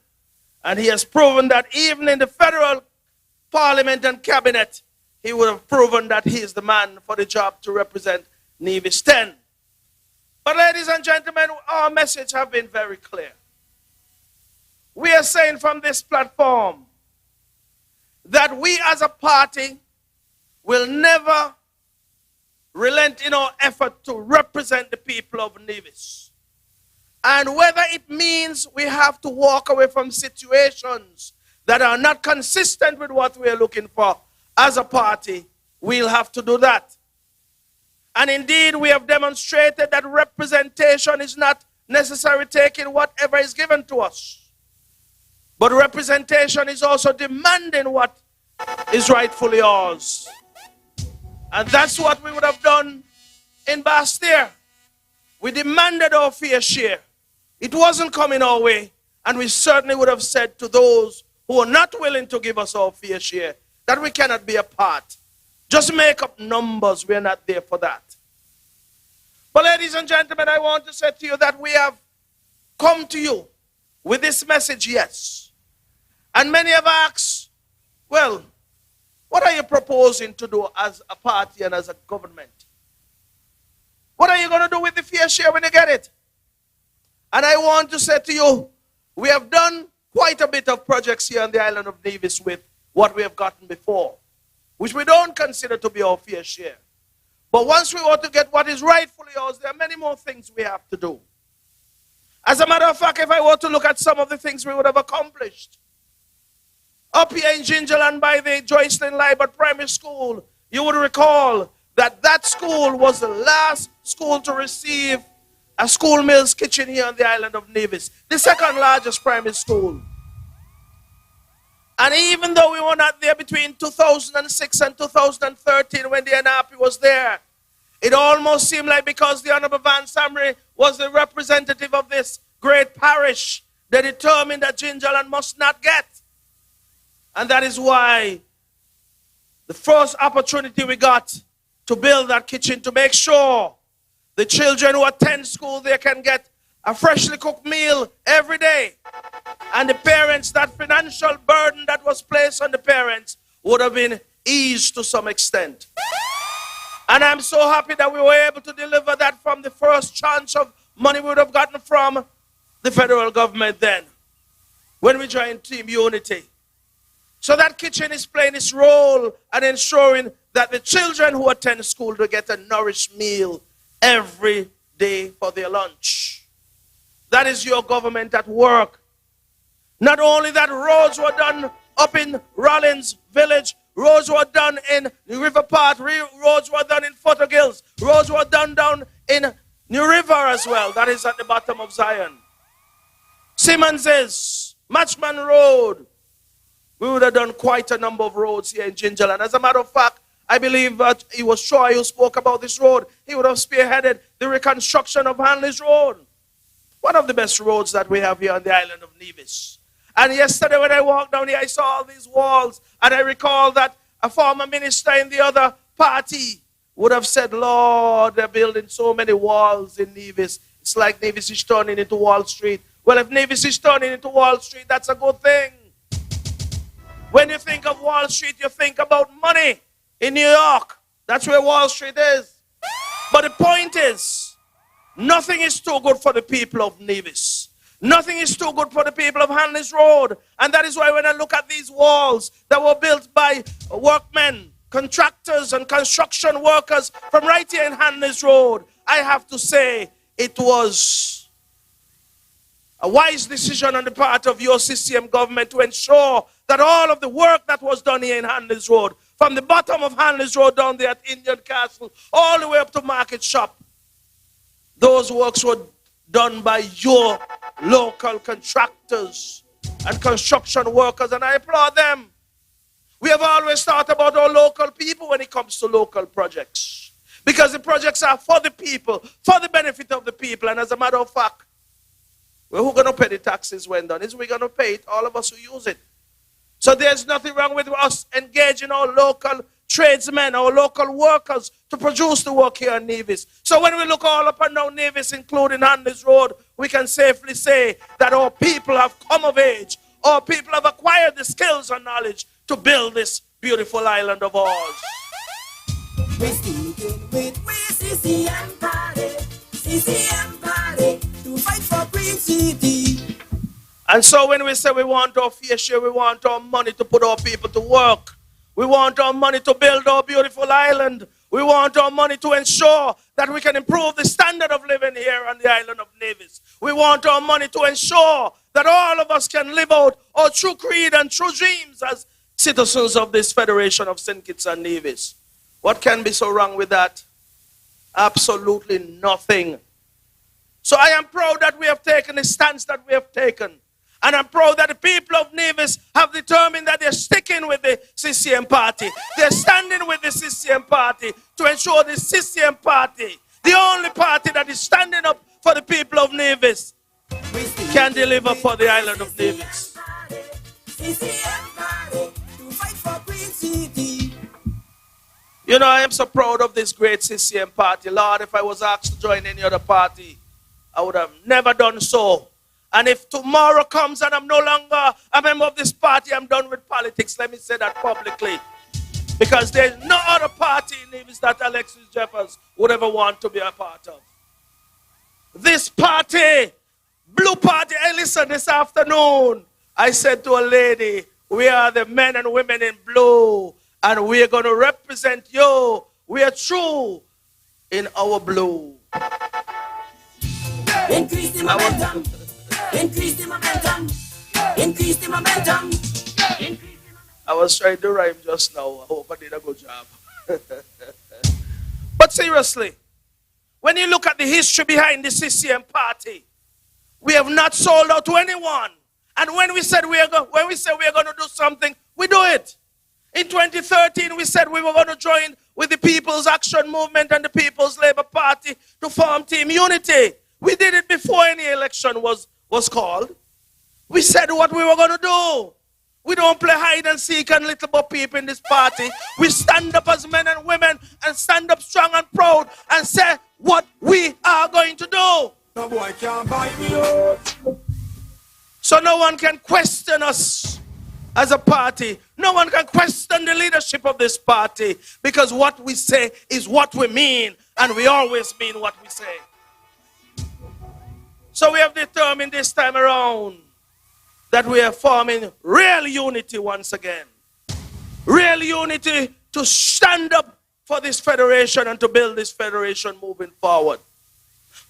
And he has proven that even in the federal parliament and cabinet, he would have proven that he is the man for the job to represent Nevis 10. But ladies and gentlemen, our message have been very clear. We are saying from this platform that we as a party will never relent in our effort to represent the people of Nevis. And whether it means we have to walk away from situations that are not consistent with what we are looking for as a party, we'll have to do that. And indeed, we have demonstrated that representation is not necessarily taking whatever is given to us. But representation is also demanding what is rightfully ours. And that's what we would have done in Bastille. We demanded our fair share. It wasn't coming our way. And we certainly would have said to those who are not willing to give us our fair share that we cannot be a part. Just make up numbers. We're not there for that. But ladies and gentlemen, I want to say to you that we have come to you with this message, yes. And many have asked, well, what are you proposing to do as a party and as a government? What are you going to do with the fair share when you get it? And I want to say to you, we have done quite a bit of projects here on the island of Nevis with what we have gotten before, which we don't consider to be our fair share. But once we want to get what is rightfully ours, there are many more things we have to do. As a matter of fact, if I were to look at some of the things we would have accomplished, up here in Gingerland by the Joycelyn Libert Primary School, you would recall that that school was the last school to receive a school meals kitchen here on the island of Nevis, the second largest primary school. And even though we were not there between 2006 and 2013 when the NRP was there, it almost seemed like because the Honorable Van Samry was the representative of this great parish, they determined that Gingerland must not get. And that is why the first opportunity we got to build that kitchen to make sure the children who attend school there can get a freshly cooked meal every day. And the parents, that financial burden that was placed on the parents would have been eased to some extent. And I'm so happy that we were able to deliver that from the first tranche of money we would have gotten from the federal government then, when we joined Team Unity. So that kitchen is playing its role and ensuring that the children who attend school will get a nourished meal every day for their lunch. That is your government at work. Not only that, roads were done up in Rollins Village, roads were done in River Park, roads were done in Fottergills, roads were done down in New River as well. That is at the bottom of Zion. Simmons's, Matchman Road. We would have done quite a number of roads here in Gingerland. As a matter of fact, I believe that it was Troy who spoke about this road. He would have spearheaded the reconstruction of Hanleys Road. One of the best roads that we have here on the island of Nevis. And yesterday when I walked down here, I saw all these walls. And I recall that a former minister in the other party would have said, Lord, they're building so many walls in Nevis. It's like Nevis is turning into Wall Street. Well, if Nevis is turning into Wall Street, that's a good thing. When you think of Wall Street, you think about money in New York. That's where Wall Street is. But the point is, nothing is too good for the people of Nevis. Nothing is too good for the people of Hanleys Road. And that is why when I look at these walls that were built by workmen, contractors, and construction workers from right here in Hanleys Road, I have to say it was a wise decision on the part of your CCM government to ensure that all of the work that was done here in Hanleys Road, from the bottom of Hanleys Road down there at Indian Castle, all the way up to Market Shop, those works were done by your local contractors and construction workers, and I applaud them. We have always thought about our local people when it comes to local projects, because the projects are for the people, for the benefit of the people, and as a matter of fact, well, who's going to pay the taxes when done? Is we going to pay it? All of us who use it. So there's nothing wrong with us engaging our local tradesmen, our local workers to produce the work here in Nevis. So when we look all up and down Nevis, including Hanleys Road, we can safely say that our people have come of age. Our people have acquired the skills and knowledge to build this beautiful island of ours. We sticking with CCM party, to fight for Green City. And so when we say we want our fair share, we want our money to put our people to work. We want our money to build our beautiful island. We want our money to ensure that we can improve the standard of living here on the island of Nevis. We want our money to ensure that all of us can live out our true creed and true dreams as citizens of this Federation of St. Kitts and Nevis. What can be so wrong with that? Absolutely nothing. So I am proud that we have taken the stance that we have taken. And I'm proud that the people of Nevis have determined that they're sticking with the CCM party. They're standing with the CCM party to ensure the CCM party, the only party that is standing up for the people of Nevis, can deliver for the island of Nevis. CCM party, to fight for Green City. You know, I am so proud of this great CCM party. Lord, if I was asked to join any other party, I would have never done so. And if tomorrow comes and I'm no longer a member of this party, I'm done with politics. Let me say that publicly. Because there's no other party in Nevis that Alexis Jeffers would ever want to be a part of. This party, Blue Party, hey, listen, this afternoon, I said to a lady, we are the men and women in blue, and we are going to represent you. We are true in our blue. Increase the momentum. Increase the momentum. Increase the momentum. I was trying to rhyme just now. I hope I did a good job. But seriously, when you look at the history behind the CCM party, we have not sold out to anyone. And when we said we are going to do something, we do it. In 2013, we said we were going to join with the People's Action Movement and the People's Labour Party to form Team Unity. We did it before any election was called. We said what we were going to do. We don't play hide and seek and little bo peep in this party. We stand up as men and women and stand up strong and proud and say what we are going to do. No boy can't buy me out. So no one can question us as a party. No one can question the leadership of this party, because what we say is what we mean, and we always mean what we say. So we have determined this time around that we are forming real unity once again. Real unity to stand up for this federation and to build this federation moving forward.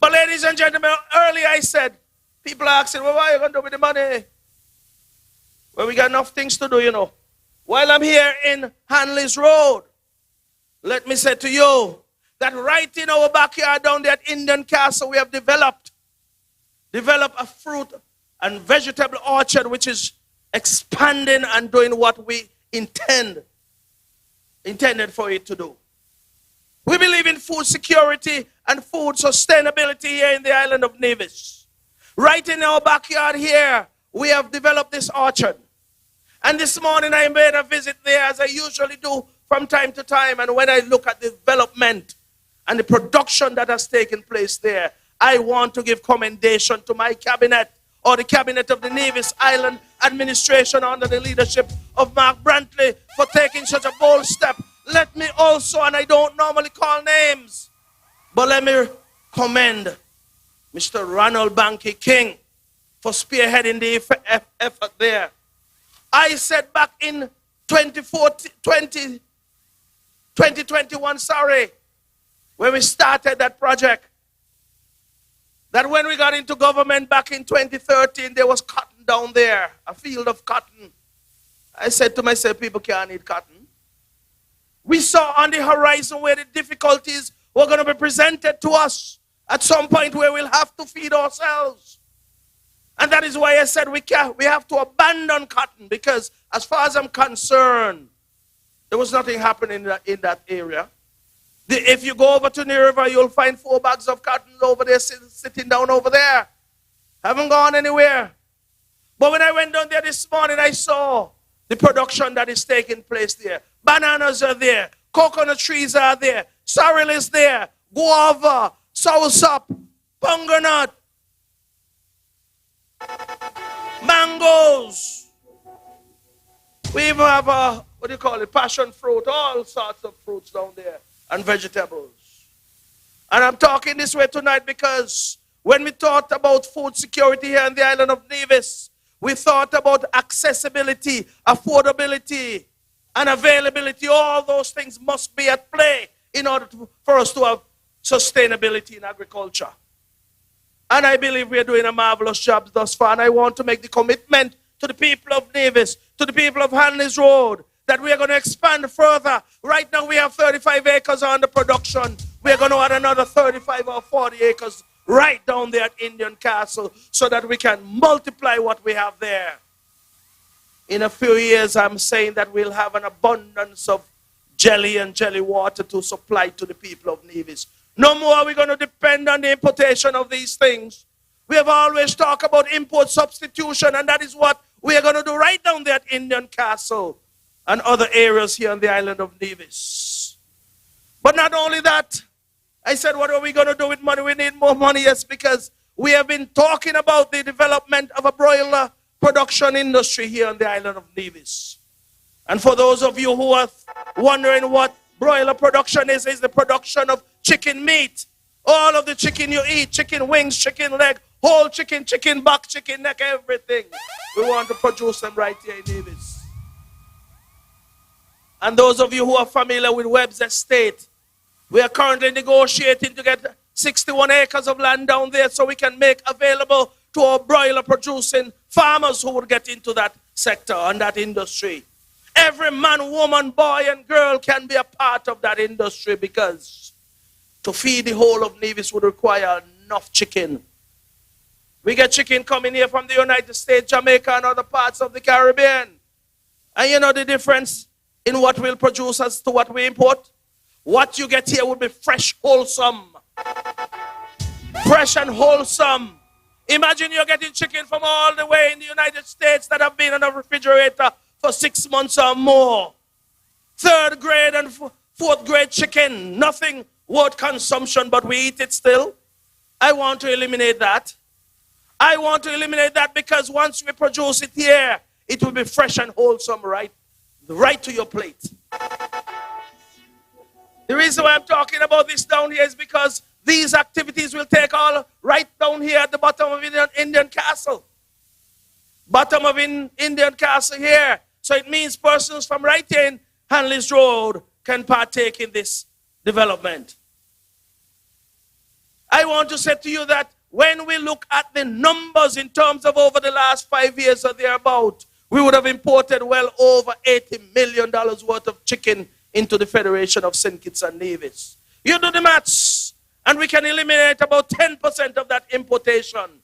But ladies and gentlemen, earlier I said, people are asking, well, what are you going to do with the money? Well, we got enough things to do, you know. While I'm here in Hanleys Road, let me say to you that right in our backyard down there at Indian Castle, we have developed a fruit and vegetable orchard which is expanding and doing what we intended for it to do. We believe in food security and food sustainability here in the island of Nevis. Right in our backyard here, we have developed this orchard. And this morning I made a visit there, as I usually do from time to time. And when I look at the development and the production that has taken place there, I want to give commendation to my cabinet, or the cabinet of the Nevis Island administration under the leadership of Mark Brantley, for taking such a bold step. Let me also, and I don't normally call names, but let me commend Mr. Ronald Banky King for spearheading the effort there. I said back in 2021, when we started that project, that when we got into government back in 2013, there was cotton down there, a field of cotton. I said to myself, people can't eat cotton. We saw on the horizon where the difficulties were going to be presented to us at some point where we'll have to feed ourselves. And that is why I said we have to abandon cotton, because as far as I'm concerned, there was nothing happening in that area. If you go over to the river, you'll find 4 bags of cotton over there, sitting down over there. Haven't gone anywhere. But when I went down there this morning, I saw the production that is taking place there. Bananas are there. Coconut trees are there. Sorrel is there. Guava, soursop, punganut, mangoes. We even have a, what do you call it, passion fruit, all sorts of fruits down there, and vegetables. And I'm talking this way tonight because when we thought about food security here on the island of Nevis, we thought about accessibility, affordability, and availability. All those things must be at play in order for us to have sustainability in agriculture. And I believe we're doing a marvelous job thus far. And I want to make the commitment to the people of Nevis, to the people of Hanleys Road, that we are going to expand further. Right now we have 35 acres under production. We're going to add another 35 or 40 acres right down there at Indian Castle so that we can multiply what we have there. In a few years, I'm saying that we'll have an abundance of jelly and jelly water to supply to the people of Nevis. No more are we going to depend on the importation of these things. We have always talked about import substitution, and that is what we are going to do right down there at Indian Castle and other areas here on the island of Nevis. But not only that, I said, what are we going to do with money? We need more money, yes, because we have been talking about the development of a broiler production industry here on the island of Nevis. And for those of you who are wondering what broiler production is the production of chicken meat. All of the chicken you eat, chicken wings, chicken leg, whole chicken, chicken back, chicken neck, everything. We want to produce them right here in Nevis. And those of you who are familiar with Webb's Estate, we are currently negotiating to get 61 acres of land down there so we can make available to our broiler producing farmers who would get into that sector and that industry. Every man, woman, boy, and girl can be a part of that industry because to feed the whole of Nevis would require enough chicken. We get chicken coming here from the United States, Jamaica, and other parts of the Caribbean. And you know the difference in what we'll produce as to what we import? What you get here will be fresh, wholesome. Fresh and wholesome. Imagine you're getting chicken from all the way in the United States that have been in a refrigerator for 6 months or more. Third grade and fourth grade chicken. Nothing worth consumption, but we eat it still. I want to eliminate that. I want to eliminate that because once we produce it here, it will be fresh and wholesome right to your plate. The reason why I'm talking about this down here is because these activities will take all right down here at the bottom of Indian Castle. Bottom of Indian Castle here. So it means persons from right here in Hanleys Road can partake in this development. I want to say to you that when we look at the numbers in terms of over the last 5 years or thereabout, we would have imported well over $80 million worth of chicken into the Federation of St. Kitts and Nevis. You do the maths, and we can eliminate about 10% of that importation.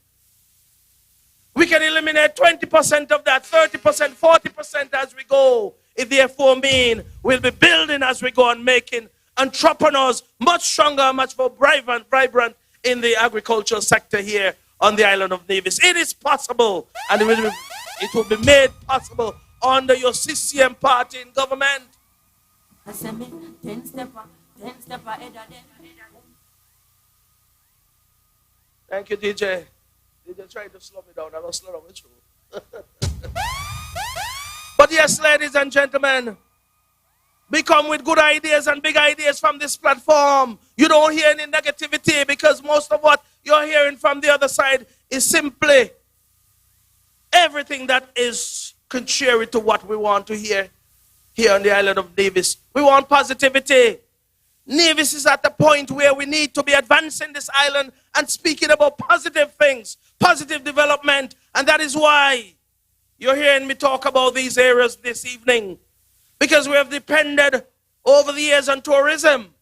We can eliminate 20% of that, 30%, 40% as we go. It therefore means we'll be building as we go and making entrepreneurs much stronger, much more vibrant in the agricultural sector here on the island of Nevis. It is possible, and it will be made possible under your CCM party in government. Thank you, DJ. DJ tried to slow me down. I was slow down with you. But yes, ladies and gentlemen, we come with good ideas and big ideas from this platform. You don't hear any negativity because most of what you're hearing from the other side is simply everything that is contrary to what we want to hear here on the island of Nevis. We want positivity. Nevis is at the point where we need to be advancing this island and speaking about positive things, positive development. And that is why you're hearing me talk about these areas this evening. Because we have depended over the years on tourism.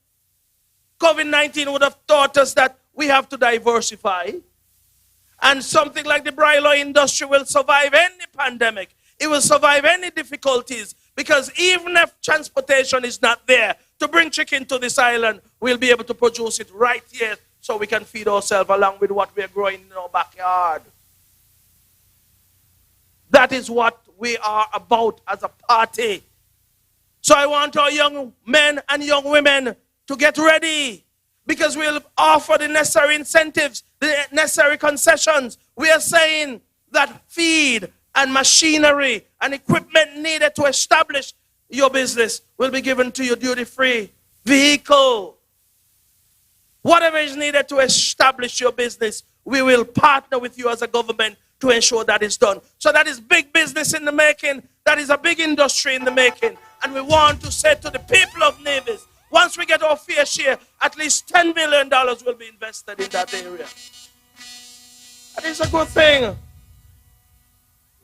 COVID-19 would have taught us that we have to diversify. And something like the broiler industry will survive any pandemic. It will survive any difficulties. Because even if transportation is not there to bring chicken to this island, we'll be able to produce it right here so we can feed ourselves along with what we're growing in our backyard. That is what we are about as a party. So I want our young men and young women to get ready, because we'll offer the necessary incentives, the necessary concessions. We are saying that feed and machinery and equipment needed to establish your business will be given to you duty-free. Vehicle, whatever is needed to establish your business, we will partner with you as a government to ensure that is done. So that is big business in the making. That is a big industry in the making. And we want to say to the people of Nevis, once we get our fair share, at least $10 million will be invested in that area. That is a good thing.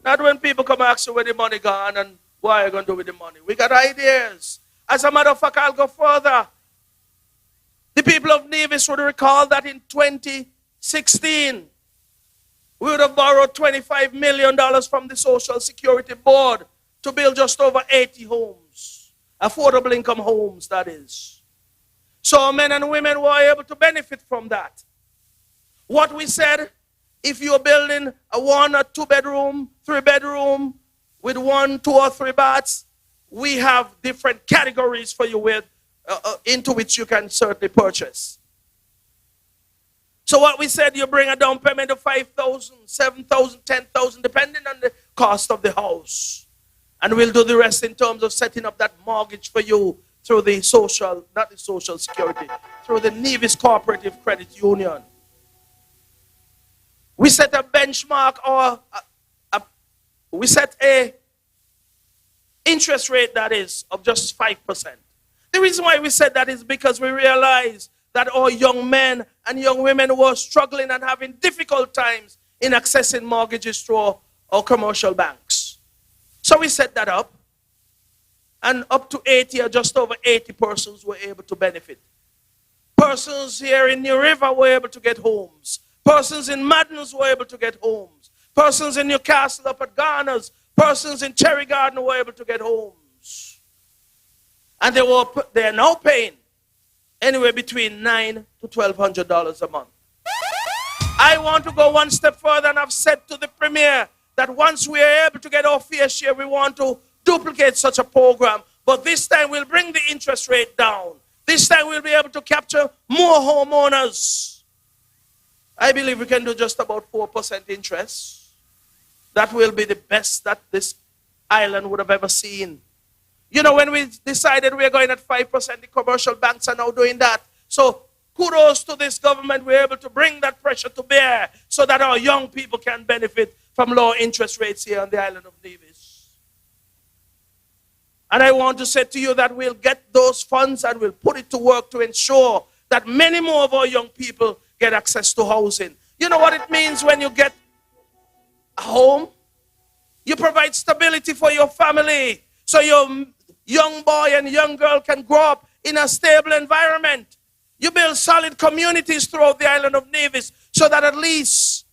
Not when people come ask you where the money gone and what are you going to do with the money. We got ideas. As a matter of fact, I'll go further. The people of Nevis would recall that in 2016, we would have borrowed $25 million from the Social Security Board to build just over 80 homes. Affordable income homes, that is. So men and women were able to benefit from that. What we said, if you're building a 1 or 2 bedroom, 3 bedroom with 1, 2 or 3 baths, we have different categories for you with, into which you can certainly purchase. So what we said, you bring a down payment of $5,000, $7,000, $10,000, depending on the cost of the house. And we'll do the rest in terms of setting up that mortgage for you through the social, not the Social Security, through the Nevis Cooperative Credit Union. We set a benchmark, or we set a interest rate, that is, of just 5%. The reason why we said that is because we realized that our young men and young women were struggling and having difficult times in accessing mortgages through our commercial banks. So we set that up, and up to 80 or just over 80 persons were able to benefit. Persons here in New River were able to get homes. Persons in Madden's were able to get homes. Persons in Newcastle up at Garner's, persons in Cherry Garden were able to get homes. And they are now paying anywhere between $900 to $1,200 a month. I want to go one step further, and I've said to the Premier that once we are able to get our fair share, we want to duplicate such a program. But this time we'll bring the interest rate down. This time we'll be able to capture more homeowners. I believe we can do just about 4% interest. That will be the best that this island would have ever seen. You know, when we decided we were going at 5%, the commercial banks are now doing that. So kudos to this government. We're able to bring that pressure to bear so that our young people can benefit from low interest rates here on the island of Nevis. And I want to say to you that we'll get those funds and we'll put it to work to ensure that many more of our young people get access to housing. You know what it means when you get a home? You provide stability for your family. So your young boy and young girl can grow up in a stable environment. You build solid communities throughout the island of Nevis so that at least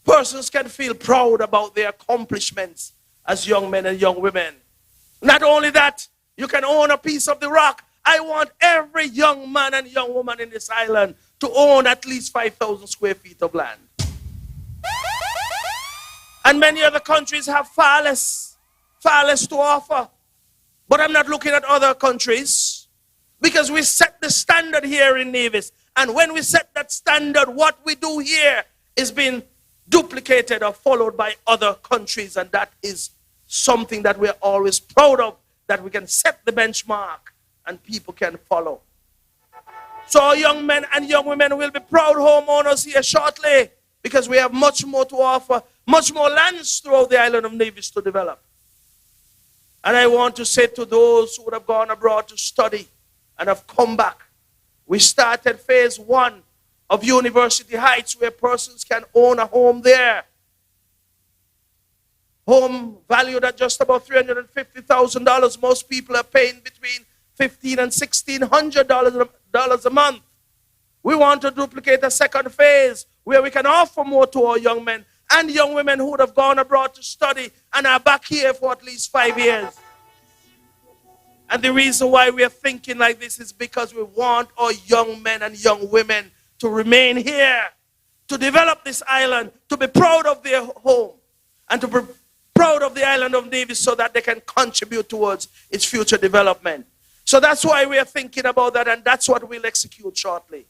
persons can feel proud about their accomplishments as young men and young women. Not only that, you can own a piece of the rock. I want every young man and young woman in this island to own at least 5,000 square feet of land. And many other countries have far less to offer. But I'm not looking at other countries, because we set the standard here in Nevis. And when we set that standard, what we do here is being duplicated or followed by other countries. And that is something that we're always proud of, that we can set the benchmark and people can follow. So our young men and young women will be proud homeowners here shortly, because we have much more to offer, much more lands throughout the island of Nevis to develop. And I want to say to those who would have gone abroad to study and have come back, we started phase 1 of University Heights, where persons can own a home there. Home valued at just about $350,000. Most people are paying between $1,500 and $1,600 a month. We want to duplicate a second phase where we can offer more to our young men and young women who would have gone abroad to study and are back here for at least 5 years. And the reason why we are thinking like this is because we want our young men and young women to remain here, to develop this island, to be proud of their home. and to be proud of the island of Nevis so that they can contribute towards its future development. So that's why we are thinking about that, and that's what we'll execute shortly.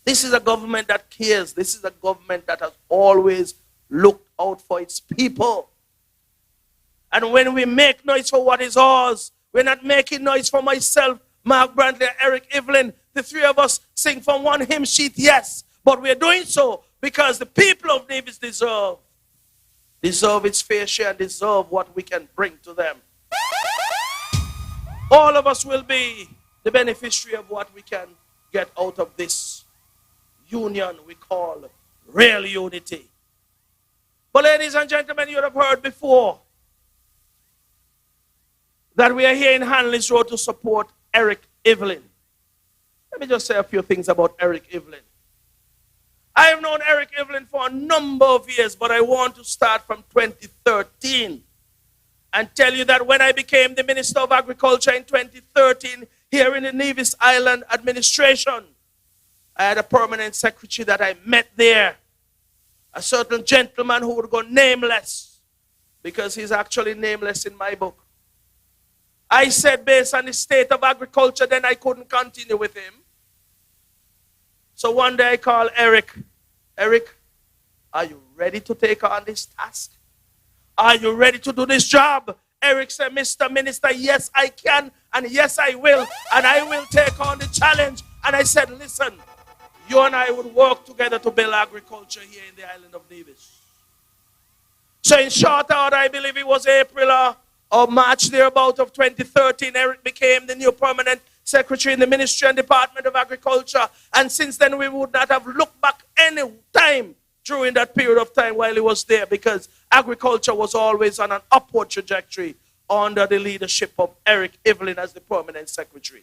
This is a government that cares. This is a government that has always looked out for its people. And when we make noise for what is ours, we're not making noise for myself, Mark Brantley, Eric Evelyn. The three of us sing from one hymn sheet, yes. But we're doing so because the people of Nevis deserve its fair share and deserve what we can bring to them. All of us will be the beneficiary of what we can get out of this union we call real unity. But ladies and gentlemen, you have heard before that we are here in Hanleys Road to support Eric Evelyn. Let me just say a few things about Eric Evelyn. I have known Eric Evelyn for a number of years, but I want to start from 2013 and tell you that when I became the Minister of Agriculture in 2013 here in the Nevis Island administration, I had a permanent secretary that I met there, a certain gentleman who would go nameless because he's actually nameless in my book. I said based on the state of agriculture, then I couldn't continue with him. So one day I called Eric. Eric, are you ready to take on this task? Are you ready to do this job? Eric said, Mr. Minister, yes, I can, and yes, I will, and I will take on the challenge. And I said, listen, you and I would work together to build agriculture here in the island of Nevis. So in short order, I believe it was April or March thereabout of 2013, Eric became the new permanent secretary in the Ministry and Department of Agriculture. And since then, we would not have looked back any time during that period of time while he was there, because agriculture was always on an upward trajectory under the leadership of Eric Evelyn as the permanent secretary.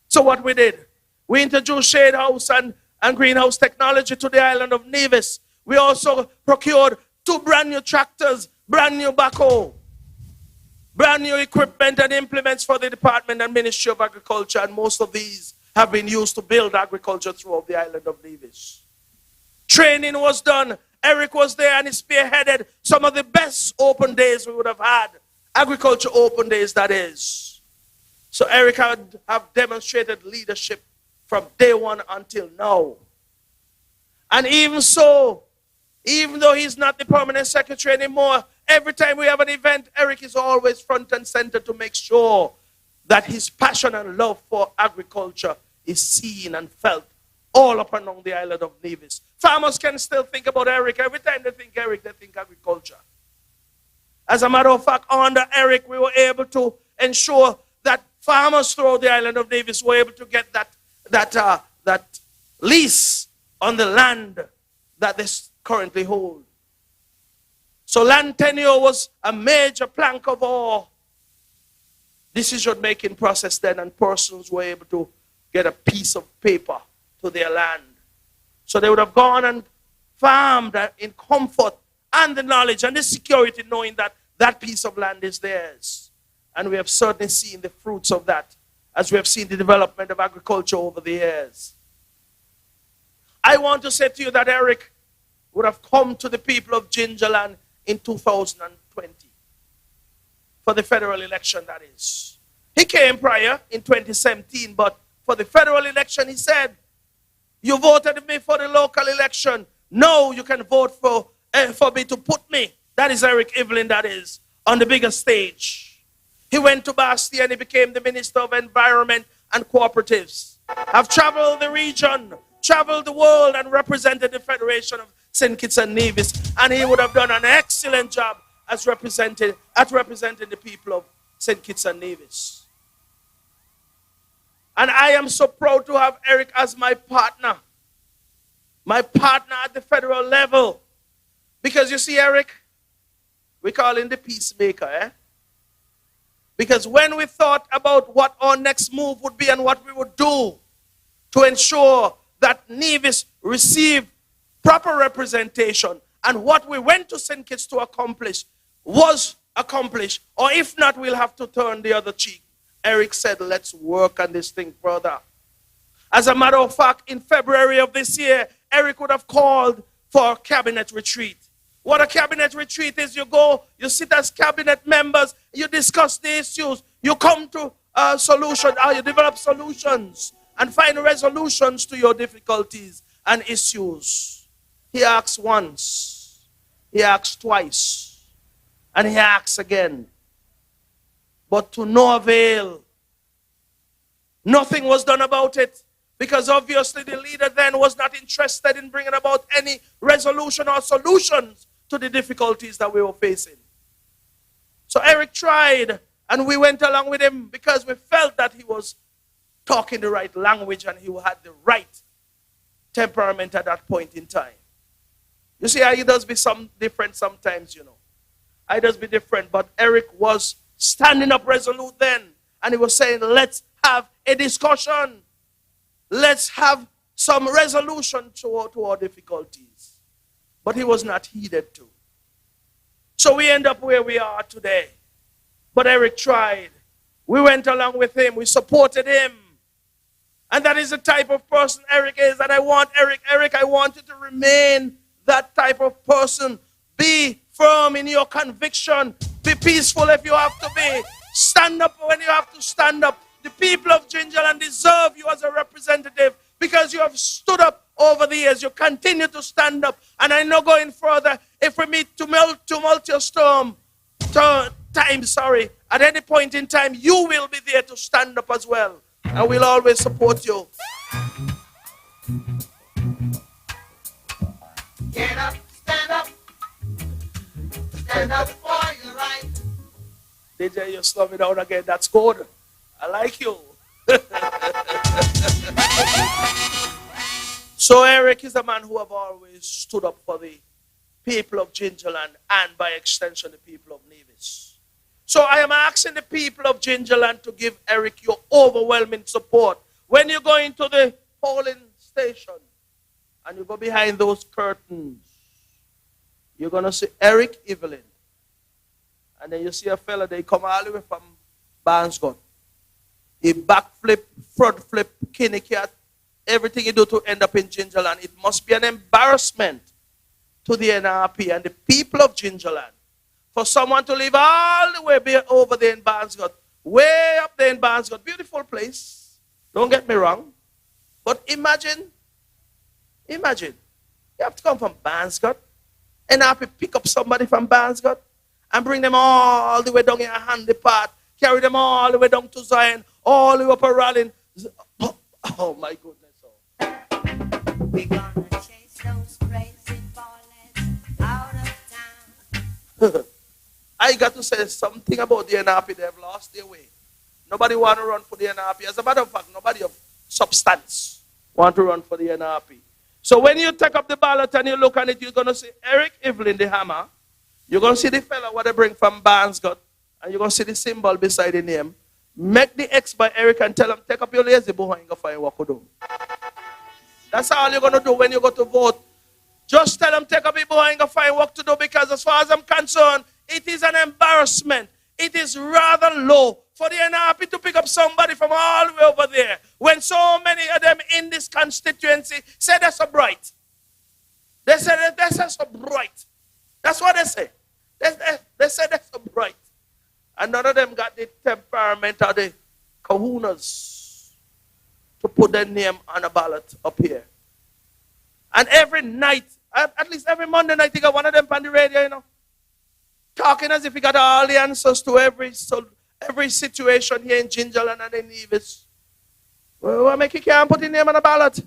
So what we did, we introduced shade house and greenhouse technology to the island of Nevis. We also procured 2 brand new tractors, brand new backhoe, brand new equipment and implements for the Department and Ministry of Agriculture, and most of these have been used to build agriculture throughout the island of Nevis. Training was done. Eric was there and he spearheaded some of the best open days we would have had. Agriculture open days, that is. So Eric had have demonstrated leadership from day one until now. And even so, even though he's not the permanent secretary anymore, every time we have an event, Eric is always front and center to make sure that his passion and love for agriculture is seen and felt all up and along the island of Nevis. Farmers can still think about Eric. Every time they think Eric, they think agriculture. As a matter of fact, under Eric, we were able to ensure that farmers throughout the island of Nevis were able to get that lease on the land that they currently hold. So land tenure was a major plank of our decision-making process then, and persons were able to get a piece of paper to their land. So they would have gone and farmed in comfort and the knowledge and the security, knowing that that piece of land is theirs. And we have certainly seen the fruits of that as we have seen the development of agriculture over the years. I want to say to you that Eric would have come to the people of Gingerland in 2020 for the federal election, that is. He came prior in 2017, but for the federal election, he said, you voted me for the local election. Now you can vote for me to put me, that is Eric Evelyn, that is, on the bigger stage. He went to Basti and he became the Minister of Environment and Cooperatives. I've traveled the region, traveled the world, and represented the Federation of St. Kitts and Nevis, and he would have done an excellent job as representing the people of St. Kitts and Nevis. And I am so proud to have Eric as my partner at the federal level. Because you see, Eric, we call him the peacemaker, eh? Because when we thought about what our next move would be and what we would do to ensure that Nevis received proper representation, and what we went to St. Kitts to accomplish was accomplished, or if not, we'll have to turn the other cheek. Eric said, let's work on this thing further. As a matter of fact, in February of this year, Eric would have called for a cabinet retreat. What a cabinet retreat is, you go, you sit as cabinet members, you discuss the issues, you come to a solution, or you develop solutions and find resolutions to your difficulties and issues. He asks once, he asks twice, and he asks again. But to no avail. Nothing was done about it, because obviously the leader then was not interested in bringing about any resolution or solutions to the difficulties that we were facing. So Eric tried, and we went along with him because we felt that he was talking the right language and he had the right temperament at that point in time. You see, it does be some different sometimes, you know. It does be different, but Eric was standing up resolute then, and he was saying, let's have a discussion. Let's have some resolution to our difficulties. But he was not heeded to. So we end up where we are today. But Eric tried. We went along with him. We supported him. And that is the type of person Eric is. And I want Eric, I want you to remain that type of person. Be firm in your conviction. Be peaceful if you have to be. Stand up when you have to stand up. The people of Gingerland deserve you as a representative, because you have stood up over the years. You continue to stand up. And I know going further, if we meet tumultuous times, at any point in time, you will be there to stand up as well. And we'll always support you. Get up, stand up. Stand up for your right. DJ, you slow me down again. That's good. I like you. So Eric is a man who have always stood up for the people of Gingerland and by extension the people of Nevis. So I am asking the people of Gingerland to give Eric your overwhelming support. When you go into the polling station and you go behind those curtains, you're going to see Eric Evelyn. And then you see a fella, they come all the way from Barnescott. He backflip, front flip, kinny cat, everything he do to end up in Gingerland. It must be an embarrassment to the NRP and the people of Gingerland for someone to live all the way over there in Barnescott, way up there in Barnescott. Beautiful place, don't get me wrong. But imagine, you have to come from Barnescott, NRP pick up somebody from Barnescott and bring them all the way down in a handy part, carry them all the way down to Zion, all the way up a rallying. Oh my goodness. Oh. We're gonna chase those crazy ballers out of town. I got to say something about the NRP. They've lost their way. Nobody want to run for the NRP. As a matter of fact, nobody of substance want to run for the NRP. So when you take up the ballot and you look at it, you're going to see Eric Evelyn, the hammer. You're going to see the fella what they bring from Barnescott. And you're going to see the symbol beside the name. Make the X by Eric and tell him, take up your lazy boy and go find what to do. That's all you're going to do when you go to vote. Just tell him, take up your boy and go find work to do, because as far as I'm concerned, it is an embarrassment. It is rather low for the NRP to pick up somebody from all the way over there when so many of them in this constituency say they're so bright. They say they're so bright. That's what they say. They say they're so bright. And none of them got the temperament or the kahunas to put their name on a ballot up here. And every night, at least every Monday night, you got one of them on the radio, you know, talking as if he got all the answers to every situation here in Gingerland and in Nevis. Well, what make you can't put his name on a ballot?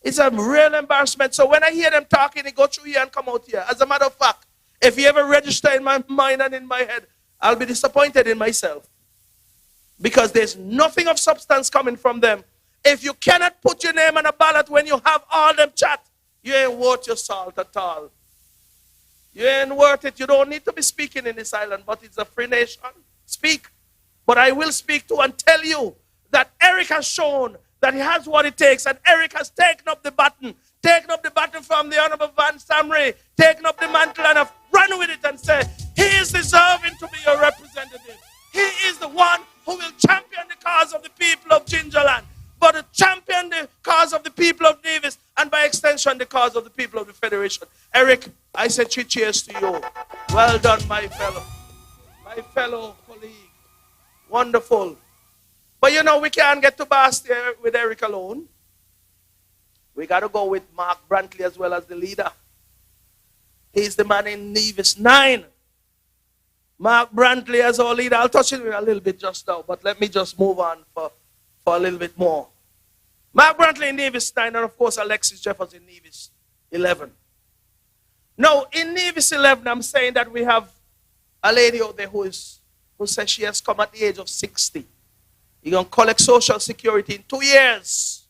It's a real embarrassment. So when I hear them talking, they go through here and come out here. As a matter of fact, if you ever register in my mind and in my head, I'll be disappointed in myself. Because there's nothing of substance coming from them. If you cannot put your name on a ballot when you have all them chat, you ain't worth your salt at all. You ain't worth it. You don't need to be speaking in this island, but it's a free nation. Speak. But I will speak to and tell you that Eric has shown that he has what it takes, and Eric has taken up the baton from the Honorable Van Samray, taken up the mantle and have run with it and said, he is deserving to be your representative. He is the one who will champion the cause of the people of Gingerland, but to champion the cause of the people of Nevis, and by extension the cause of the people of the Federation. Eric, I said three cheers to you. Well done, my fellow colleague. Wonderful. But you know, we can't get to Bastia with Eric alone. We got to go with Mark Brantley as well as the leader. He's the man in Nevis 9. Mark Brantley as our leader. I'll touch it a little bit just now, but let me just move on for a little bit more. Mark Brantley in Nevis 9, and of course Alexis Jeffers in Nevis 11. Now, in Nevis 11, I'm saying that we have a lady out there who says she has come at the age of 60. You're going to collect Social Security in 2 years.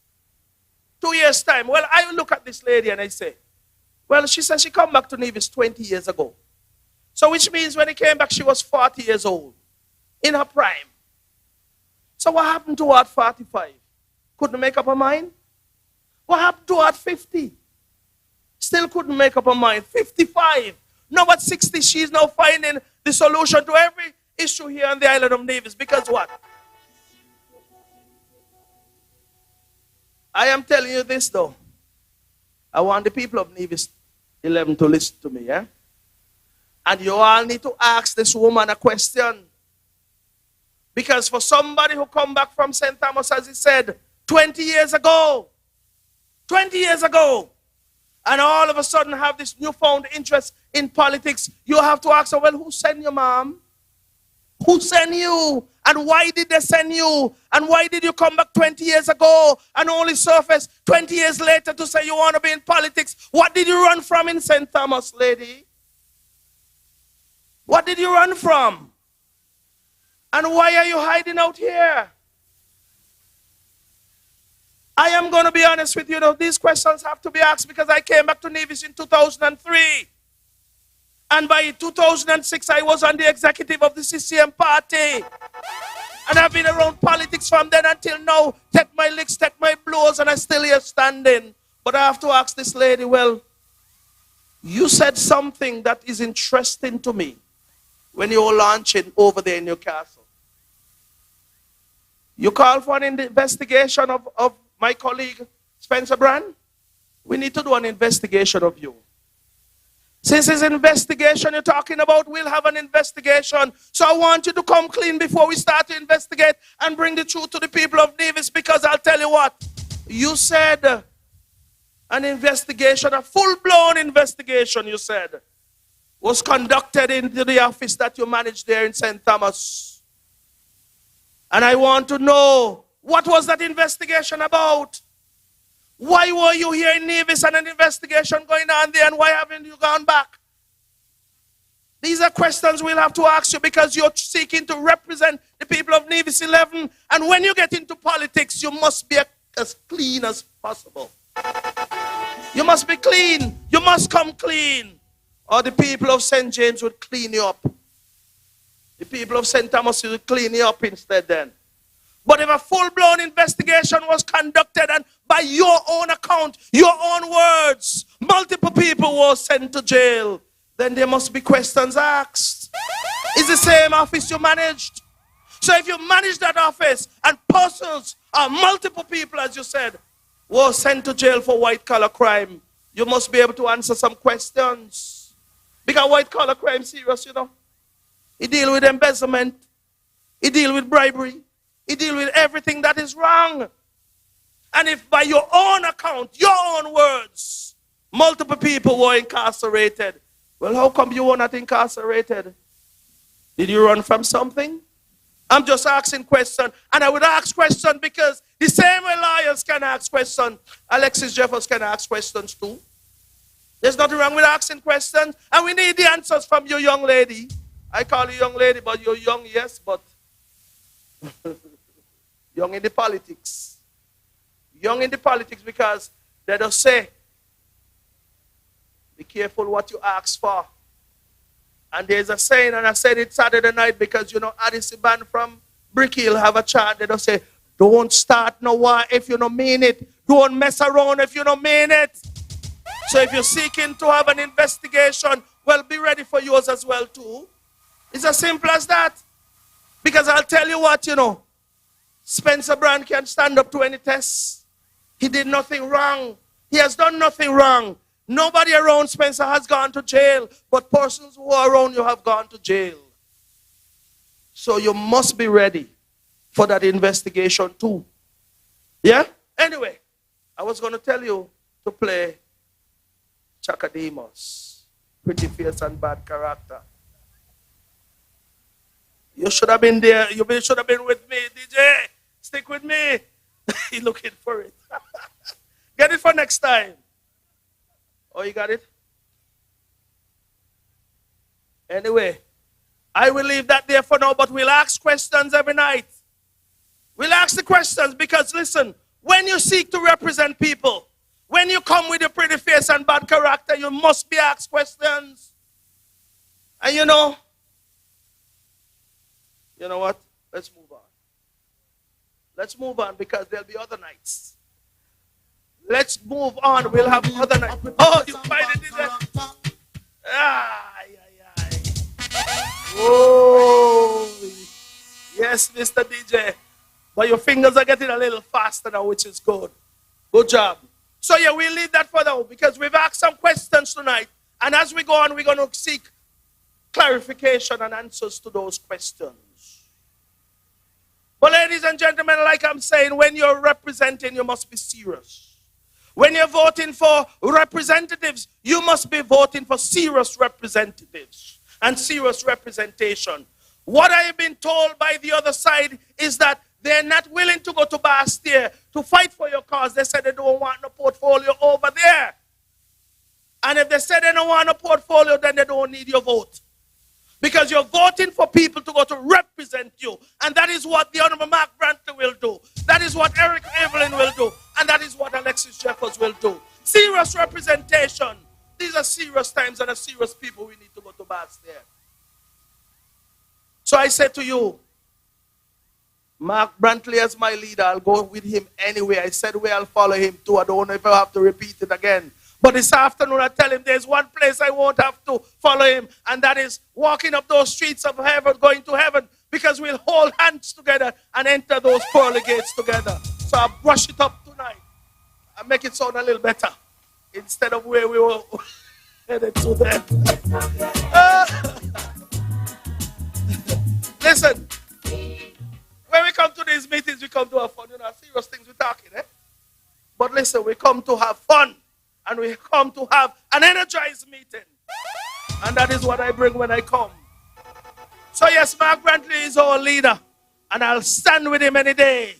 2 years' time. Well, I look at this lady and I say, well, she says she come back to Nevis 20 years ago. So which means when he came back, she was 40 years old, in her prime. So what happened to her at 45? Couldn't make up her mind? What happened to her at 50? Still couldn't make up her mind. 55. Now at 60, she's now finding the solution to every issue here on the island of Nevis. Because what? I am telling you this though. I want the people of Nevis 11 to listen to me, yeah? And you all need to ask this woman a question. Because for somebody who come back from St. Thomas, as he said, 20 years ago, and all of a sudden have this newfound interest in politics, you have to ask her, well, who sent you, ma'am? Who sent you? And why did they send you? And why did you come back 20 years ago and only surface 20 years later to say you want to be in politics? What did you run from in St. Thomas, lady? What did you run from? And why are you hiding out here? I am going to be honest with you, though. These questions have to be asked because I came back to Nevis in 2003. And by 2006, I was on the executive of the CCM party. And I've been around politics from then until now. Take my licks, take my blows, and I'm still here standing. But I have to ask this lady, well, you said something that is interesting to me when you were launching over there in Newcastle. You called for an investigation of my colleague, Spencer Brand. We need to do an investigation of you. Since it's an investigation you're talking about, we'll have an investigation. So I want you to come clean before we start to investigate and bring the truth to the people of Nevis, because I'll tell you what, you said an investigation, a full-blown investigation, you said, was conducted into the office that you managed there in St. Thomas. And I want to know, what was that investigation about? Why were you here in Nevis and an investigation going on there, and why haven't you gone back? These are questions we'll have to ask you, because you're seeking to represent the people of Nevis 11. And when you get into politics, you must be as clean as possible. You must be clean. You must come clean. Or the people of St. James would clean you up. The people of St. Thomas would clean you up instead then. But if a full-blown investigation was conducted and by your own account, your own words, multiple people were sent to jail, then there must be questions asked. It's the same office you managed. So if you manage that office and persons or multiple people, as you said, were sent to jail for white-collar crime, you must be able to answer some questions. Because white-collar crime is serious, you know. It deals with embezzlement. It deals with bribery. It deals with everything that is wrong. And if by your own account, your own words, multiple people were incarcerated, well, how come you were not incarcerated? Did you run from something? I'm just asking questions. And I would ask questions because the same way lawyers can ask questions, Alexis Jeffers can ask questions too. There's nothing wrong with asking questions. And we need the answers from you, young lady. I call you young lady, but you're young, yes, but young in the politics. Young in the politics because they just say, be careful what you ask for. And there's a saying, and I said it Saturday night because, you know, Addis Band from Brick Hill have a chant. They just say, don't start no war if you don't mean it. Don't mess around if you don't mean it. So if you're seeking to have an investigation, well, be ready for yours as well too. It's as simple as that. Because I'll tell you what, you know, Spencer Brand can stand up to any test. He did nothing wrong. He has done nothing wrong. Nobody around Spencer has gone to jail, but persons who are around you have gone to jail. So you must be ready for that investigation too. Yeah? Anyway, I was going to tell you to play Chakademus, Pretty Fierce and Bad Character. You should have been there. You should have been with me, DJ. Stick with me. He's looking for it. Get it for next time. Oh, you got it? Anyway, I will leave that there for now, but we'll ask questions every night. We'll ask the questions because, listen, when you seek to represent people, when you come with your pretty face and bad character, you must be asked questions. And you know what? Let's move on. Let's move on because there'll be other nights. Let's move on. We'll have other nights. Oh, you find it in there? Oh, yes, Mr. DJ. But your fingers are getting a little faster now, which is good. Good job. So yeah, we'll leave that for now because we've asked some questions tonight. And as we go on, we're going to seek clarification and answers to those questions. But ladies and gentlemen, like I'm saying, when you're representing, you must be serious. When you're voting for representatives, you must be voting for serious representatives and serious representation. What I have been told by the other side is that they're not willing to go to Bastille to fight for your cause. They said they don't want no portfolio over there. And if they said they don't want no portfolio, then they don't need your vote. Because you're voting for people to go to represent you. And that is what the Honorable Mark Brantley will do. That is what Eric Evelyn will do. And that is what Alexis Jeffers will do. Serious representation. These are serious times and are serious people we need to go to Bastille. So I say to you, Mark Brantley as my leader, I'll go with him anyway. I said where I'll follow him too. I don't know if I'll have to repeat it again. But this afternoon I tell him there's one place I won't have to follow him, and that is walking up those streets of heaven, going to heaven, because we'll hold hands together and enter those pearly gates together. So I'll brush it up tonight and make it sound a little better instead of where we were headed to then. Listen, when we come to these meetings, we come to have fun. You know, serious things we're talking, eh? But listen, we come to have fun. And we come to have an energized meeting. And that is what I bring when I come. So yes, Mark Brantley is our leader. And I'll stand with him any day.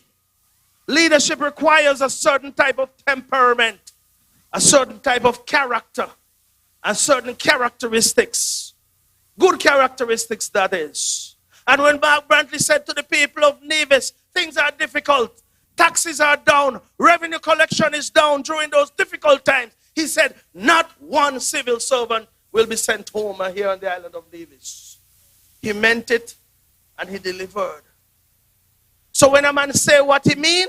Leadership requires a certain type of temperament. A certain type of character. And certain characteristics. Good characteristics, that is. And when Mark Brantley said to the people of Nevis, things are difficult. Taxes are down. Revenue collection is down during those difficult times. He said, not one civil servant will be sent home here on the island of Nevis. He meant it and he delivered. So when a man say what he mean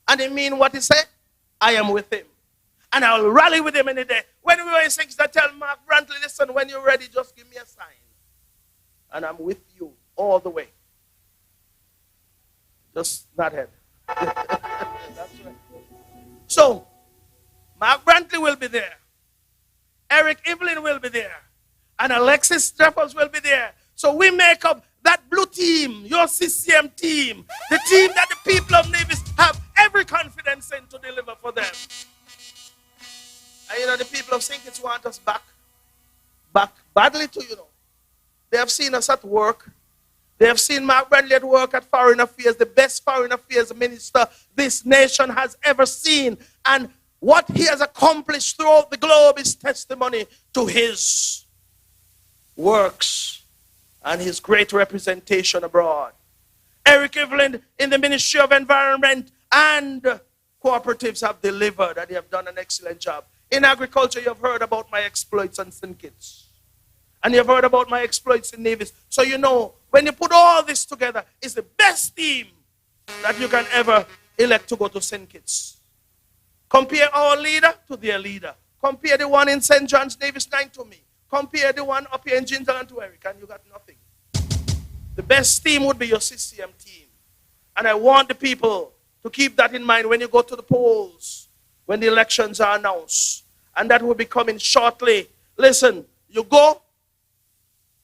and he mean what he said, I am with him. And I'll rally with him any day. When we were in Six, I tell Mark Brantley, listen, when you're ready, just give me a sign. And I'm with you all the way. Just not head. That's right. So, Mark Brantley will be there. Eric Evelyn will be there. And Alexis Jeffers will be there. So we make up that blue team, your CCM team, the team that the people of Nevis have every confidence in to deliver for them. And you know, the people of St. Kitts want us back badly too, you know. They have seen us at work. They have seen Mark Brantley at work at Foreign Affairs, the best Foreign Affairs minister this nation has ever seen. And what he has accomplished throughout the globe is testimony to his works and his great representation abroad. Eric Evelyn in the Ministry of Environment and cooperatives have delivered, and they have done an excellent job. In agriculture, you have heard about my exploits on St. Kitts. And you've heard about my exploits in Nevis. So you know, when you put all this together, it's the best team that you can ever elect to go to St. Kitts. Compare our leader to their leader. Compare the one in St. John's, Nevis 9 to me. Compare the one up here in Gingerland to Eric, and you got nothing. The best team would be your CCM team. And I want the people to keep that in mind when you go to the polls, when the elections are announced. and that will be coming shortly. Listen, you go,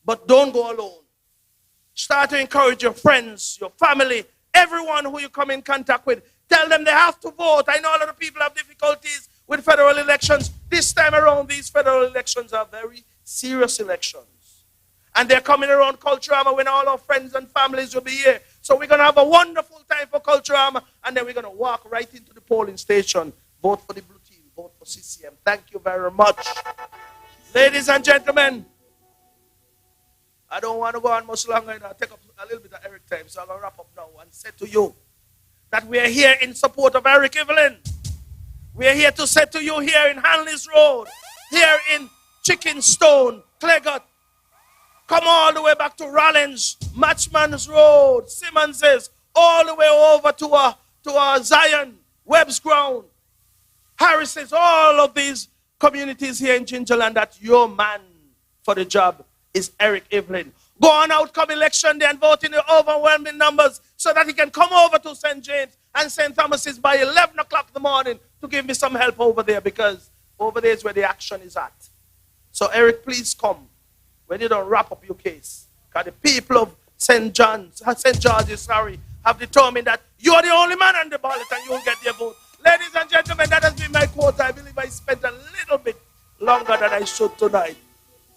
but don't go alone. Start to encourage your friends, your family, everyone who you come in contact with. Tell them they have to vote. I know a lot of people have difficulties with federal elections. This time around, these federal elections are very serious elections. And they're coming around Culturama when all our friends and families will be here. So we're going to have a wonderful time for Culturama, and then we're going to walk right into the polling station. Vote for the blue team. Vote for CCM. Thank you very much. Ladies and gentlemen, I don't want to go on much longer. I'll take up a little bit of Eric time, so I'm going to wrap up now and say to you that we are here in support of Eric Evelyn. We are here to say to you here in Hanleys Road, here in Chickenstone, Clegot. Come all the way back to Rollins, Matchman's Road, Simmons's, all the way over to Zion, Webb's Ground, Harris's, all of these communities here in Gingerland, that your man for the job is Eric Evelyn. Go on out come election day and vote in the overwhelming numbers so that he can come over to St. James and St. Thomas's by 11 o'clock in the morning to give me some help over there, because over there is where the action is at. So Eric, please come when you don't wrap up your case. Because the people of St. George's, have determined that you are the only man on the ballot and you will get their vote. Ladies and gentlemen, that has been my quote. I believe I spent a little bit longer than I should tonight.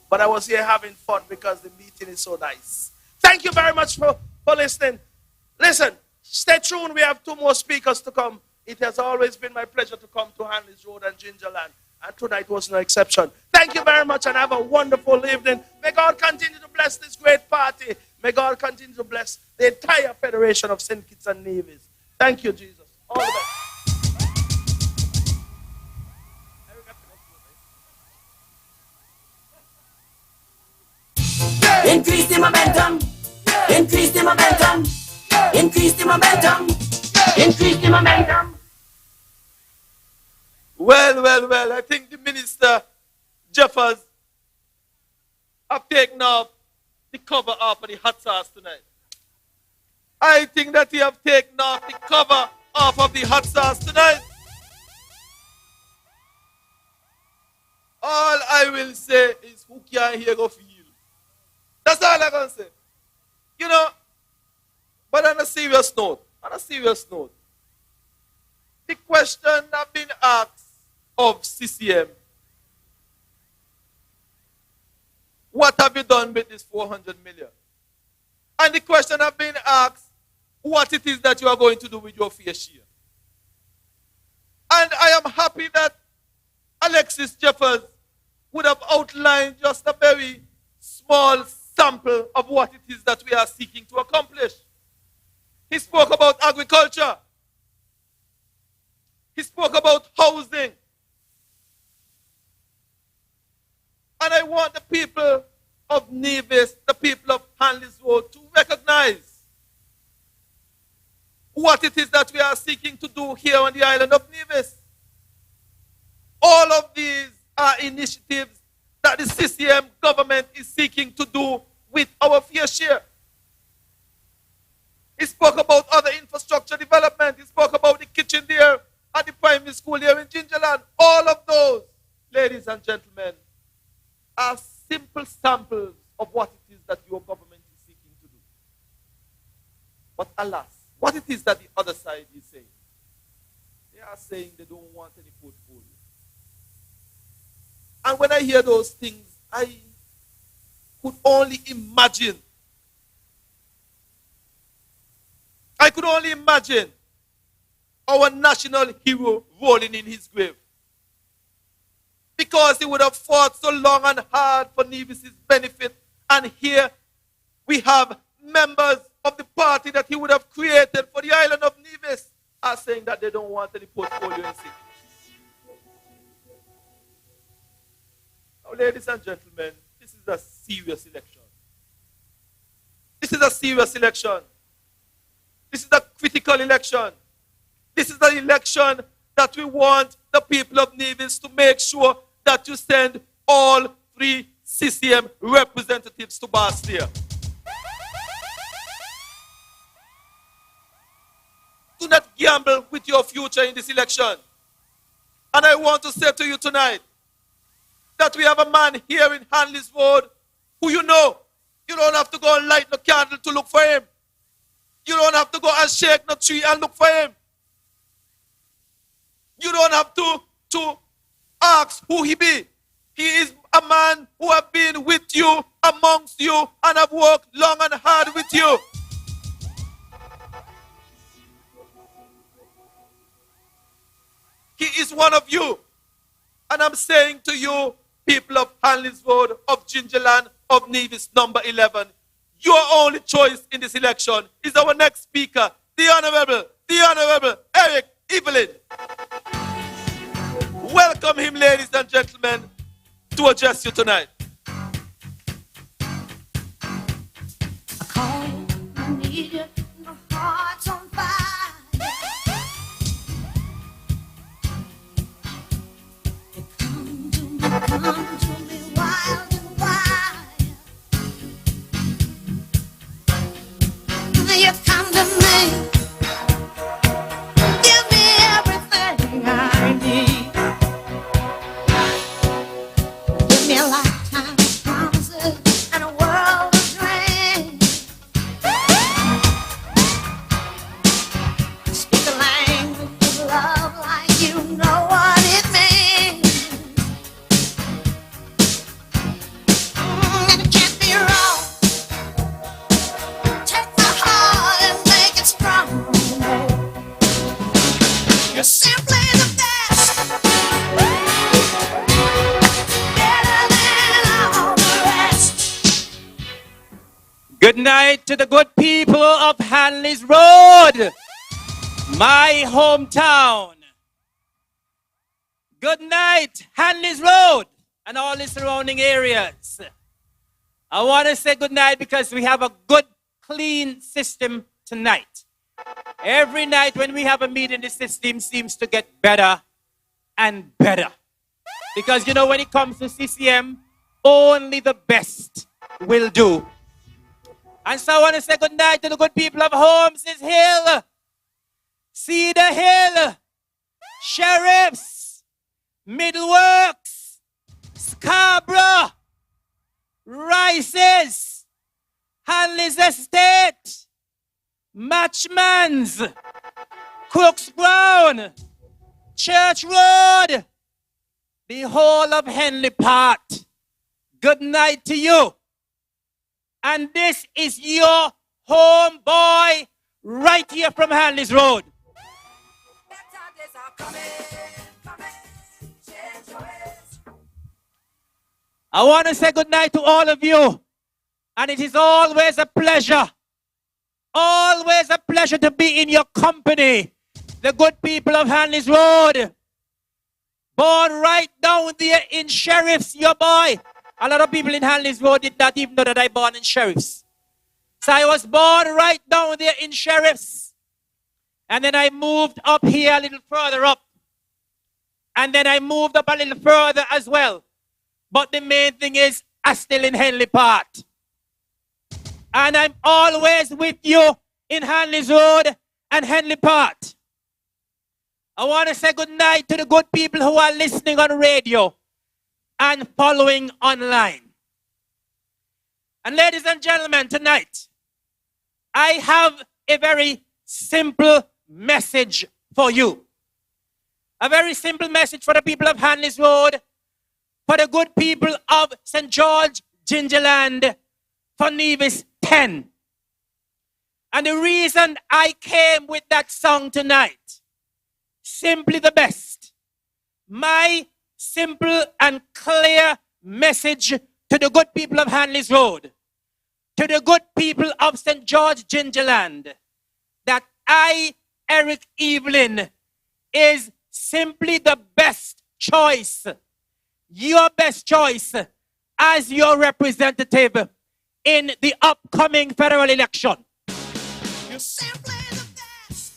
But I was here having fun because the meeting is so nice. Thank you very much for listening. Listen, stay tuned. We have 2 more speakers to come. It has always been my pleasure to come to Hanleys Road and Gingerland. And tonight was no exception. Thank you very much and have a wonderful evening. May God continue to bless this great party. May God continue to bless the entire Federation of St. Kitts and Nevis. Thank you, Jesus. All the best. Increase the momentum. Increase the momentum. Increase the momentum. Increase the momentum. Well, I think the Minister Jeffers have taken off the cover off of the hot sauce tonight. I think that he have taken off the cover off of the hot sauce tonight. All I will say is, who can hear go feel? That's all I can say. You know, but on a serious note, the question have been asked of CCM, what have you done with this 400 million? And the question have been asked, what it is that you are going to do with your fair share. And I am happy that Alexis Jeffers would have outlined just a very small sample of what it is that we are seeking to accomplish. He spoke about agriculture. He spoke about housing. And I want the people of Nevis, the people of Hanleys Road, to recognize what it is that we are seeking to do here on the island of Nevis. All of these are initiatives that the CCM government is seeking to do with our fair share. He spoke about other infrastructure development. He spoke about the kitchen there at the primary school here in Gingerland. All of those, ladies and gentlemen, are simple samples of what it is that your government is seeking to do. But alas, what it is that the other side is saying? They are saying they don't want any portfolio. And when I hear those things, I could only imagine. I could only imagine our national hero rolling in his grave. Because he would have fought so long and hard for Nevis' benefit. And here we have members of the party that he would have created for the island of Nevis are saying that they don't want any portfolio in city. Now, ladies and gentlemen, this is a serious election. This is a serious election. This is a critical election. This is the election that we want the people of Nevis to make sure that you send all 3 CCM representatives to Bastia. Do not gamble with your future in this election. And I want to say to you tonight that we have a man here in Hanleys Road who you know. You don't have to go and light no candle to look for him. You don't have to go and shake no tree and look for him. You don't have to ask who he be. He is a man who have been with you, amongst you, and have worked long and hard with you. He is one of you. And I'm saying to you, people of Hanleys Road, of Gingerland, of Nevis number 11, your only choice in this election is our next speaker, the Honorable Eric Evelyn. Welcome him, ladies and gentlemen, to address you tonight. I call you, I need you, my heart's on fire. You come to me wild and wild. You come to me, give me everything I need. Give me a lifetime of promises and a world of dreams. Speak the language of love like you know what it means. And it can't be wrong. Take my heart and make it strong. You're simply the best. Better than all the rest. Good night to the good people of Hanleys Road, my hometown. Good night, Hanleys Road and all the surrounding areas. I want to say good night because we have a good, clean system tonight. Every night when we have a meeting, the system seems to get better and better. Because you know, when it comes to CCM, only the best will do. And so I want to say good night to the good people of Holmes' Hill, Cedar Hill, Sheriffs, Middleworks, Scarborough, Rices, Hanley's Estate, Matchmans, Crooks Brown, Church Road, the whole of Henley Park. Good night to you. And this is your homeboy right here from Hanleys Road. I want to say good night to all of you. And it is always a pleasure to be in your company. The good people of Hanleys Road. Born right down there in Sheriffs, your boy. A lot of people in Hanleys Road did not even know that I born in Sheriffs. So I was born right down there in Sheriffs. And then I moved up here a little further up. And then I moved up a little further as well. But the main thing is, I'm still in Henley Park. And I'm always with you in Hanleys Road and Henley Park. I want to say good night to the good people who are listening on radio and following online. And ladies and gentlemen, tonight, I have a very simple message for you. A very simple message for the people of Hanleys Road, for the good people of St. George, Gingerland, for Nevis 10. And the reason I came with that song tonight, simply the best. My simple and clear message to the good people of Hanleys Road, to the good people of St. George, Gingerland, that I, Eric Evelyn, is simply the best choice, your best choice as your representative in the upcoming federal election. You're simply the best.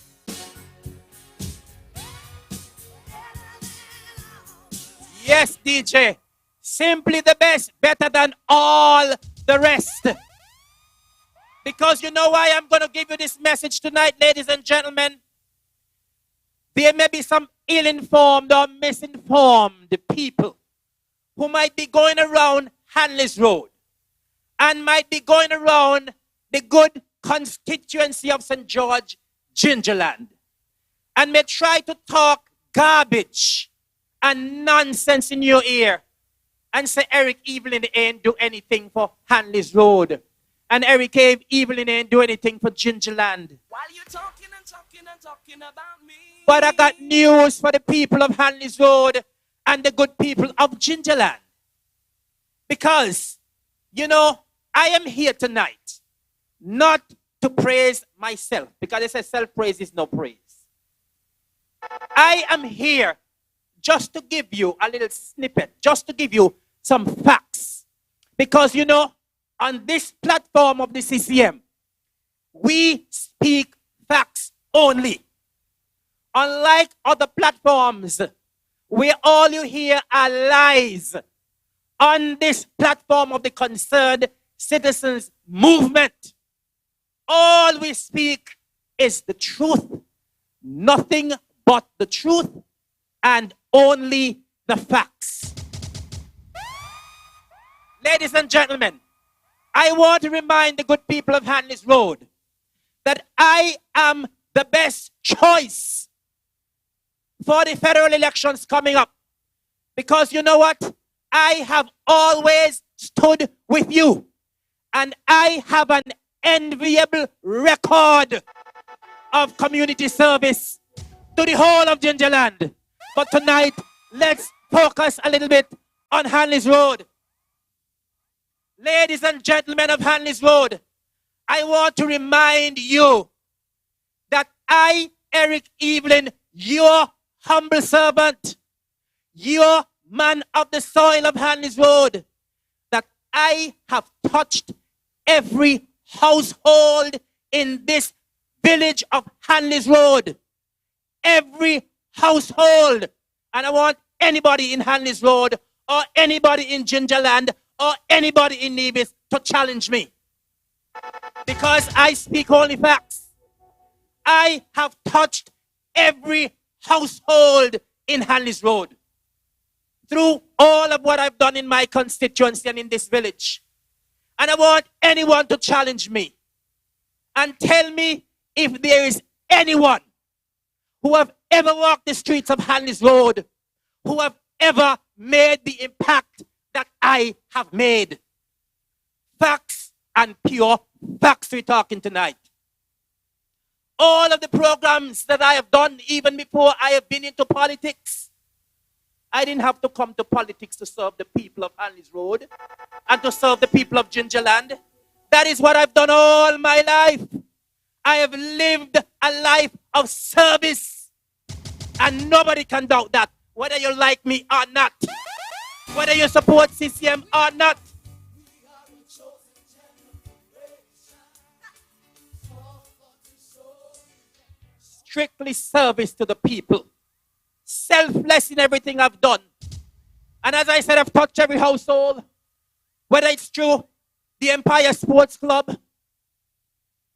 Yes, DJ, simply the best, better than all the rest. Because you know why I'm going to give you this message tonight, ladies and gentlemen? There may be some ill-informed or misinformed people who might be going around Hanleys Road and might be going around the good constituency of St. George, Gingerland, and may try to talk garbage and nonsense in your ear and say Eric Evelyn ain't do anything for Hanleys Road, and Eric Evelyn ain't do anything for Gingerland. While you're talking and talking and talking about me. But I got news for the people of Hanleys Road and the good people of Gingerland. Because, you know, I am here tonight not to praise myself, because they say self-praise is no praise. I am here just to give you a little snippet, just to give you some facts. Because, you know, on this platform of the CCM, we speak facts only. Unlike other platforms, where all you hear are lies, on this platform of the Concerned Citizens Movement, all we speak is the truth, nothing but the truth, and only the facts. Ladies and gentlemen, I want to remind the good people of Hanleys Road that I am the best choice for the federal elections coming up. Because you know what? I have always stood with you. And I have an enviable record of community service to the whole of Gingerland. But tonight, let's focus a little bit on Hanleys Road. Ladies and gentlemen of Hanleys Road, I want to remind you that I, Eric Evelyn, your humble servant, your man of the soil of Hanleys Road, that I have touched every household in this village of Hanleys Road. Every household. And I want anybody in Hanleys Road or anybody in Gingerland or anybody in Nevis to challenge me. Because I speak only facts. I have touched every household in Hanleys Road through all of what I've done in my constituency and in this village. And I want anyone to challenge me and tell me if there is anyone who have ever walked the streets of Hanleys Road, who have ever made the impact that I have made. Facts and pure facts we're talking tonight. All of the programs that I have done, even before I have been into politics, I didn't have to come to politics to serve the people of Hanleys Road and to serve the people of Gingerland. That is what I've done all my life. I have lived a life of service. And nobody can doubt that, whether you like me or not, whether you support CCM or not. Strictly service to the people. Selfless in everything I've done. And as I said, I've touched every household, whether it's through the Empire Sports Club,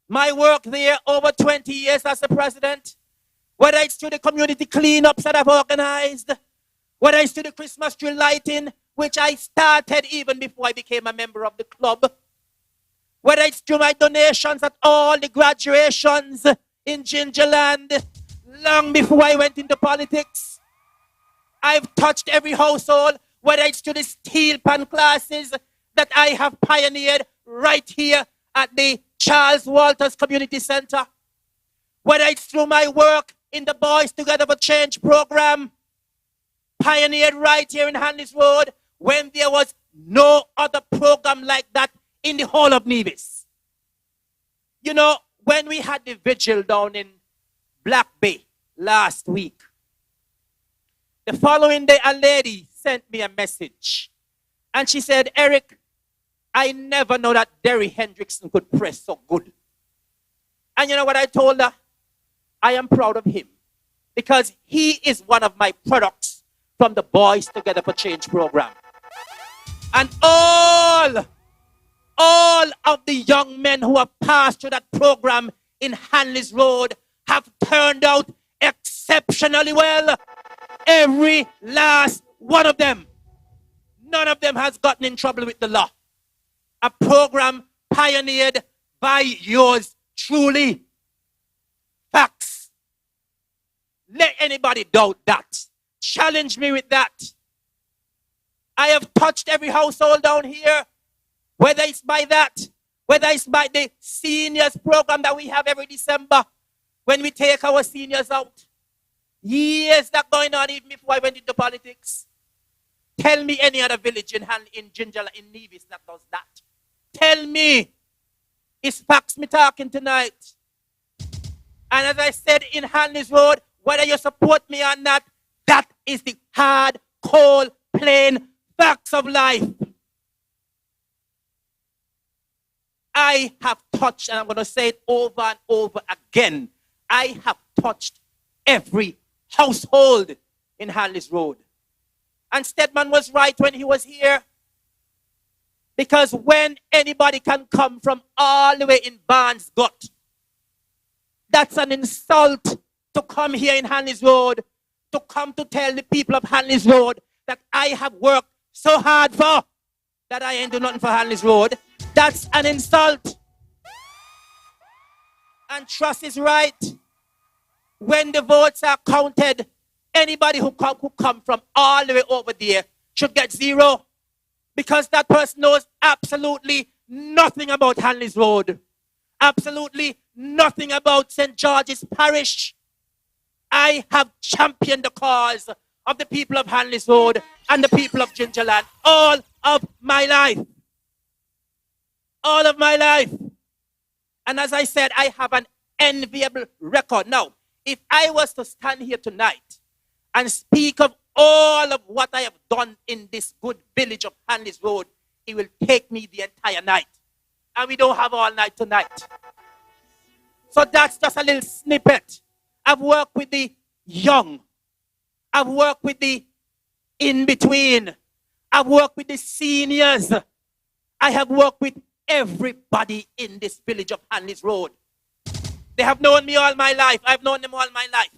my work there over 20 years as the president, whether it's through the community cleanups that I've organized, whether it's through the Christmas tree lighting, which I started even before I became a member of the club, whether it's through my donations at all the graduations in Gingerland, long before I went into politics. I've touched every household, whether it's through the steel pan classes that I have pioneered right here at the Charles Walters Community Center, whether it's through my work in the Boys Together for Change program, pioneered right here in Hanleys Road, when there was no other program like that in the whole of Nevis. You know, when we had the vigil down in Black Bay last week, the following day a lady sent me a message. And she said, Eric, I never know that Derry Hendrickson could press so good. And you know what I told her? I am proud of him, because he is one of my products from the Boys Together for Change program. And all of the young men who have passed through that program in Hanleys Road have turned out exceptionally well. Every last one of them. None of them has gotten in trouble with the law. A program pioneered by yours truly. Facts. Let anybody doubt that. Challenge me with that. I have touched every household down here, whether it's by that, whether it's by the seniors program that we have every December when we take our seniors out. Years that going on even before I went into politics. Tell me any other village in Ginger, in Nevis that does that. Tell me. It's facts me talking tonight. And as I said in Hanleys Road, whether you support me or not, that is the hard, cold, plain facts of life. I have touched, and I'm going to say it over and over again, I have touched every household in Hanleys Road. And Stedman was right when he was here. Because when anybody can come from all the way in Barnes Gut, that's an insult to come here in Hanleys Road, to come to tell the people of Hanleys Road that I have worked so hard for, that I ain't do nothing for Hanleys Road. That's an insult. And trust is right. When the votes are counted, anybody who come from all the way over there should get 0. Because that person knows absolutely nothing about Hanleys Road. Absolutely nothing about St. George's Parish. I have championed the cause of the people of Hanleys Road and the people of Gingerland all of my life. All of my life. And as I said, I have an enviable record. Now, if I was to stand here tonight and speak of all of what I have done in this good village of Hanleys Road, it will take me the entire night. And we don't have all night tonight. So that's just a little snippet. I've worked with the young. I've worked with the in-between. I've worked with the seniors. I have worked with everybody in this village of Hanleys Road. They have known me all my life. I've known them all my life.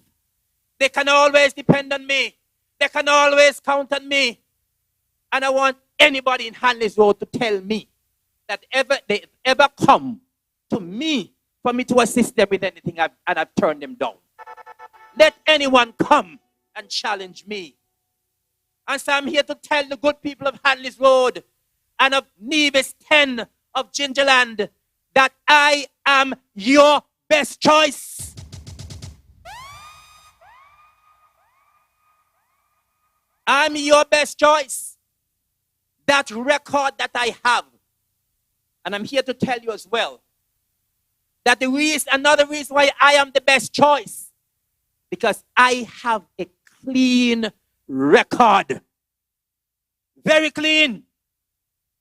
They can always depend on me. They can always count on me. And I want anybody in Hanleys Road to tell me that they ever come to me for me to assist them with anything and I've turned them down. Let anyone come and challenge me. And so I'm here to tell the good people of Hanleys Road and of Nevis 10 of Gingerland that I am your best choice. I'm your best choice. That record that I have, and I'm here to tell you as well, that another reason why I am the best choice, because I have a clean record. Very clean.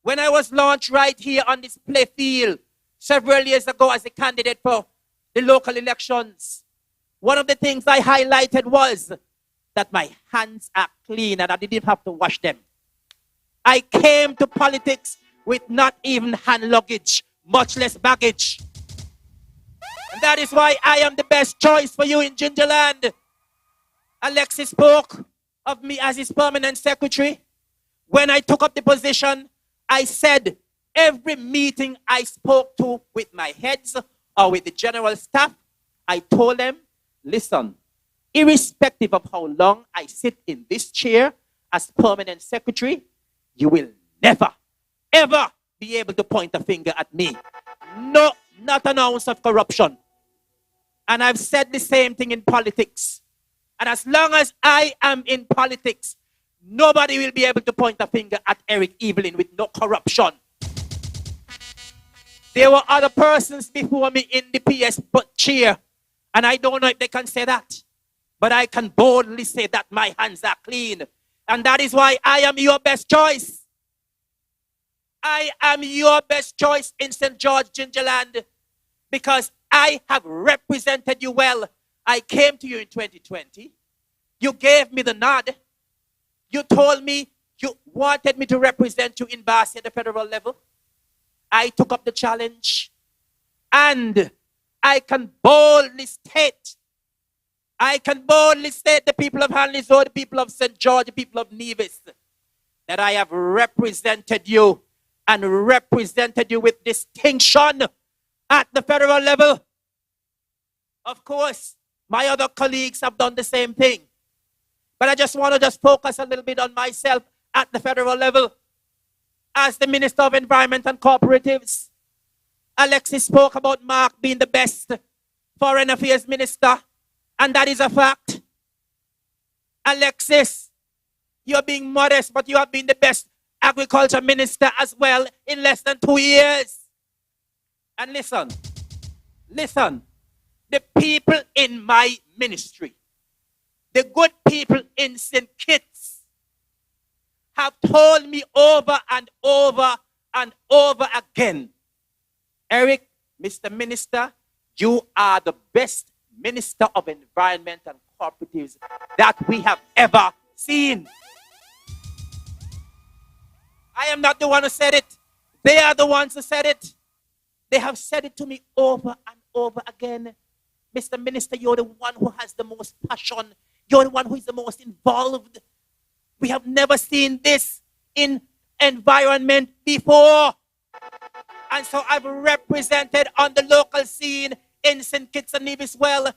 When I was launched right here on this play field several years ago as a candidate for the local elections, one of the things I highlighted was that my hands are clean and I didn't have to wash them. I came to politics with not even hand luggage, much less baggage. And that is why I am the best choice for you in Gingerland. Alexis spoke of me as his permanent secretary. When I took up the position, I said every meeting I spoke to with my heads or with the general staff, I told them, listen, irrespective of how long I sit in this chair as permanent secretary, you will never, ever be able to point a finger at me. No, not an ounce of corruption. And I've said the same thing in politics. And as long as I am in politics, nobody will be able to point a finger at Eric Evelyn with no corruption. There were other persons before me in the PS chair, and I don't know if they can say that. But I can boldly say that my hands are clean. And that is why I am your best choice. I am your best choice in St. George, Gingerland, because I have represented you well. I came to you in 2020. You gave me the nod. You told me you wanted me to represent you in Bassi at the federal level. I took up the challenge. And I can boldly state the people of Hanleys Road, the people of St. George, the people of Nevis, that I have represented you and represented you with distinction at the federal level. Of course, my other colleagues have done the same thing. But I just want to focus a little bit on myself at the federal level. As the Minister of Environment and Cooperatives, Alexis spoke about Mark being the best Foreign Affairs Minister, and that is a fact. Alexis, you're being modest, but you have been the best Agriculture Minister as well in less than 2 years. And listen, the people in my ministry, the good people in St. Kitts, have told me over and over and over again, Eric, Mr. Minister, you are the best Minister of Environment and Cooperatives that we have ever seen. I am not the one who said it. They are the ones who said it. They have said it to me over and over again. Mr. Minister, you're the one who has the most passion. You're the one who is the most involved. We have never seen this in environment before. And so I've represented on the local scene in St. Kitts and Nevis well.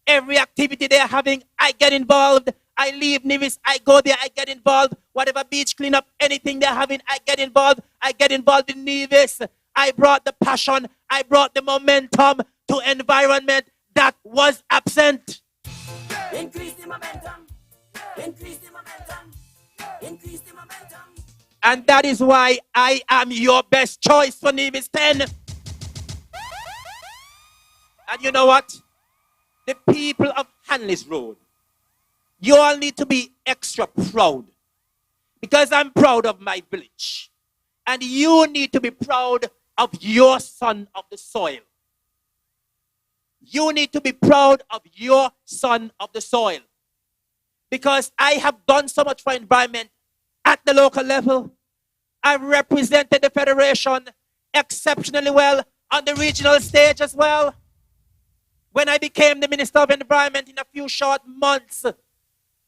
Every activity they're having, I get involved. I leave Nevis, I go there, I get involved. Whatever beach cleanup, anything they're having, I get involved. I get involved in Nevis. I brought the passion, I brought the momentum to environment that was absent. Increase the momentum. Increase the momentum. Increase the momentum. And that is why I am your best choice for Nevis 10. And you know what? The people of Hanleys Road, you all need to be extra proud. Because I'm proud of my village. And you need to be proud of your son of the soil. You need to be proud of your son of the soil. Because I have done so much for environment at the local level. I've represented the Federation exceptionally well on the regional stage as well. When I became the Minister of Environment in a few short months,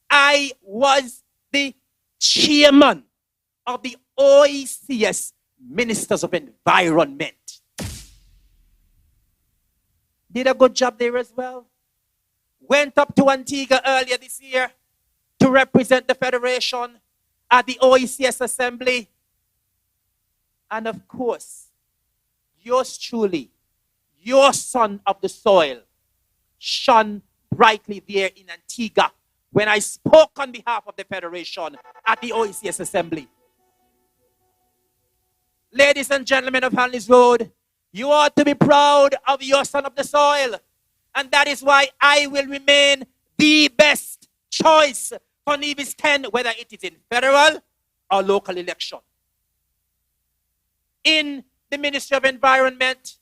I was the chairman of the OECS Ministers of Environment. Did a good job there as well. Went up to Antigua earlier this year to represent the Federation at the OECS Assembly. And of course, yours truly, your son of the soil, shone brightly there in Antigua when I spoke on behalf of the Federation at the OECS Assembly. Ladies and gentlemen of Hanleys Road, you ought to be proud of your son of the soil. And that is why I will remain the best choice for Nevis 10, whether it is in federal or local election. In the Ministry of Environment,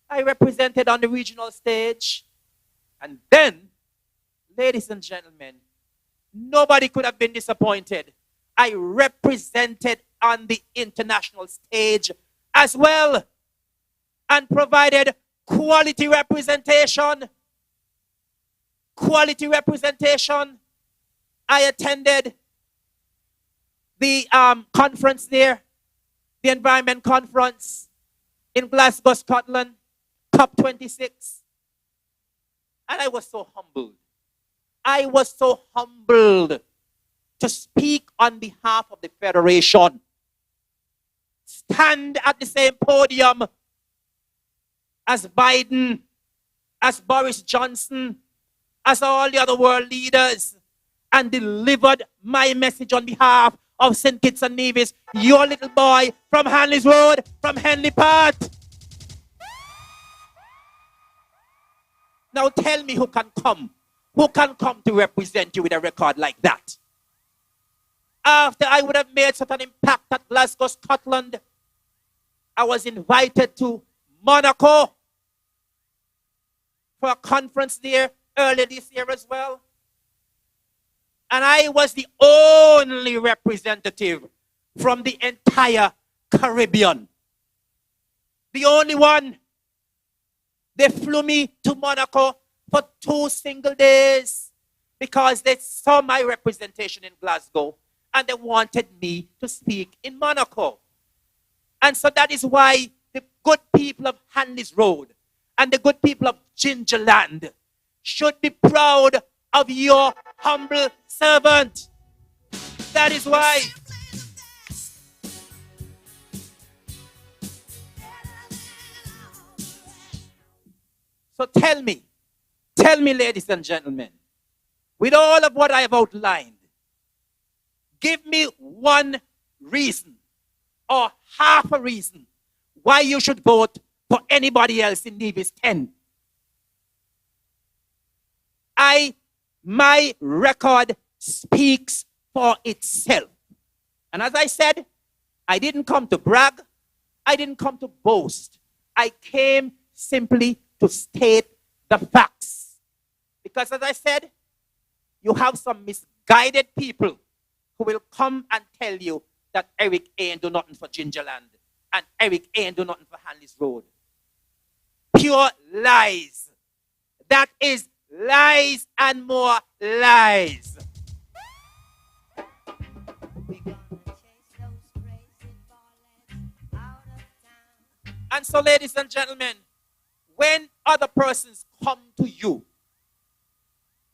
I represented on the regional stage. And then, ladies and gentlemen, nobody could have been disappointed. I represented on the international stage as well and provided quality representation. Quality representation. I attended the conference there, the Environment Conference in Glasgow, Scotland, COP26. And I was so humbled. I was so humbled to speak on behalf of the Federation. Stand at the same podium as Biden, as Boris Johnson, as all the other world leaders, and delivered my message on behalf of St. Kitts and Nevis, your little boy from Hanleys Road, from Henley Part. Now tell me who can come to represent you with a record like that. After I would have made such an impact at Glasgow, Scotland, I was invited to Monaco for a conference there earlier this year as well. And I was the only representative from the entire Caribbean. The only one. They flew me to Monaco for 2 single days because they saw my representation in Glasgow and they wanted me to speak in Monaco. And so that is why the good people of Hanleys Road and the good people of Gingerland should be proud of your humble servant. That is why. So tell me, ladies and gentlemen, with all of what I have outlined, give me one reason or half a reason why you should vote for anybody else in Nevis 10. My record speaks for itself. And as I said, I didn't come to brag. I didn't come to boast. I came simply to state the facts. Because as I said, you have some misguided people who will come and tell you that Eric ain't do nothing for Gingerland and Eric ain't do nothing for Hanleys Road. Pure lies. That is lies and more lies. And so, ladies and gentlemen, when other persons come to you,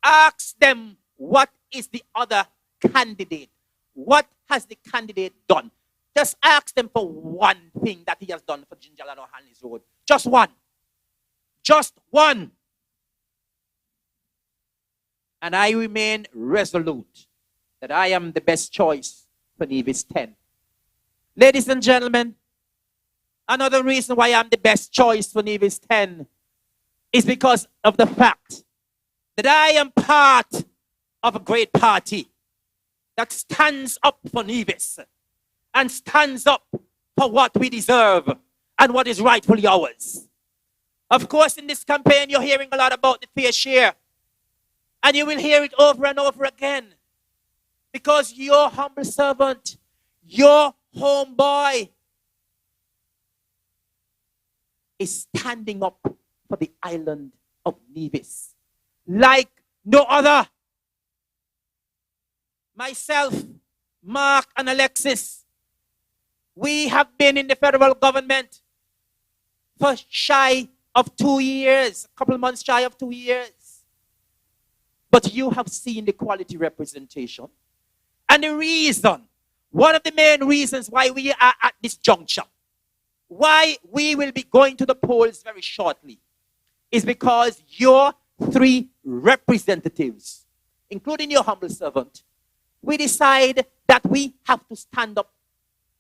ask them what is the other candidate. What has the candidate done? Just ask them for one thing that he has done for Gingerland or Hanleys Road. Just one. Just one. And I remain resolute that I am the best choice for Nevis 10. Ladies and gentlemen, another reason why I'm the best choice for Nevis 10 is because of the fact that I am part of a great party that stands up for Nevis and stands up for what we deserve and what is rightfully ours. Of course, in this campaign, you're hearing a lot about the fair share. And you will hear it over and over again. Because your humble servant, your homeboy, is standing up for the island of Nevis like no other. Myself, Mark, and Alexis, we have been in the federal government for shy of 2 years, a couple of months shy of 2 years. But you have seen the quality representation. And the reason, one of the main reasons why we are at this juncture, why we will be going to the polls very shortly, is because your 3 representatives, including your humble servant, we decide that we have to stand up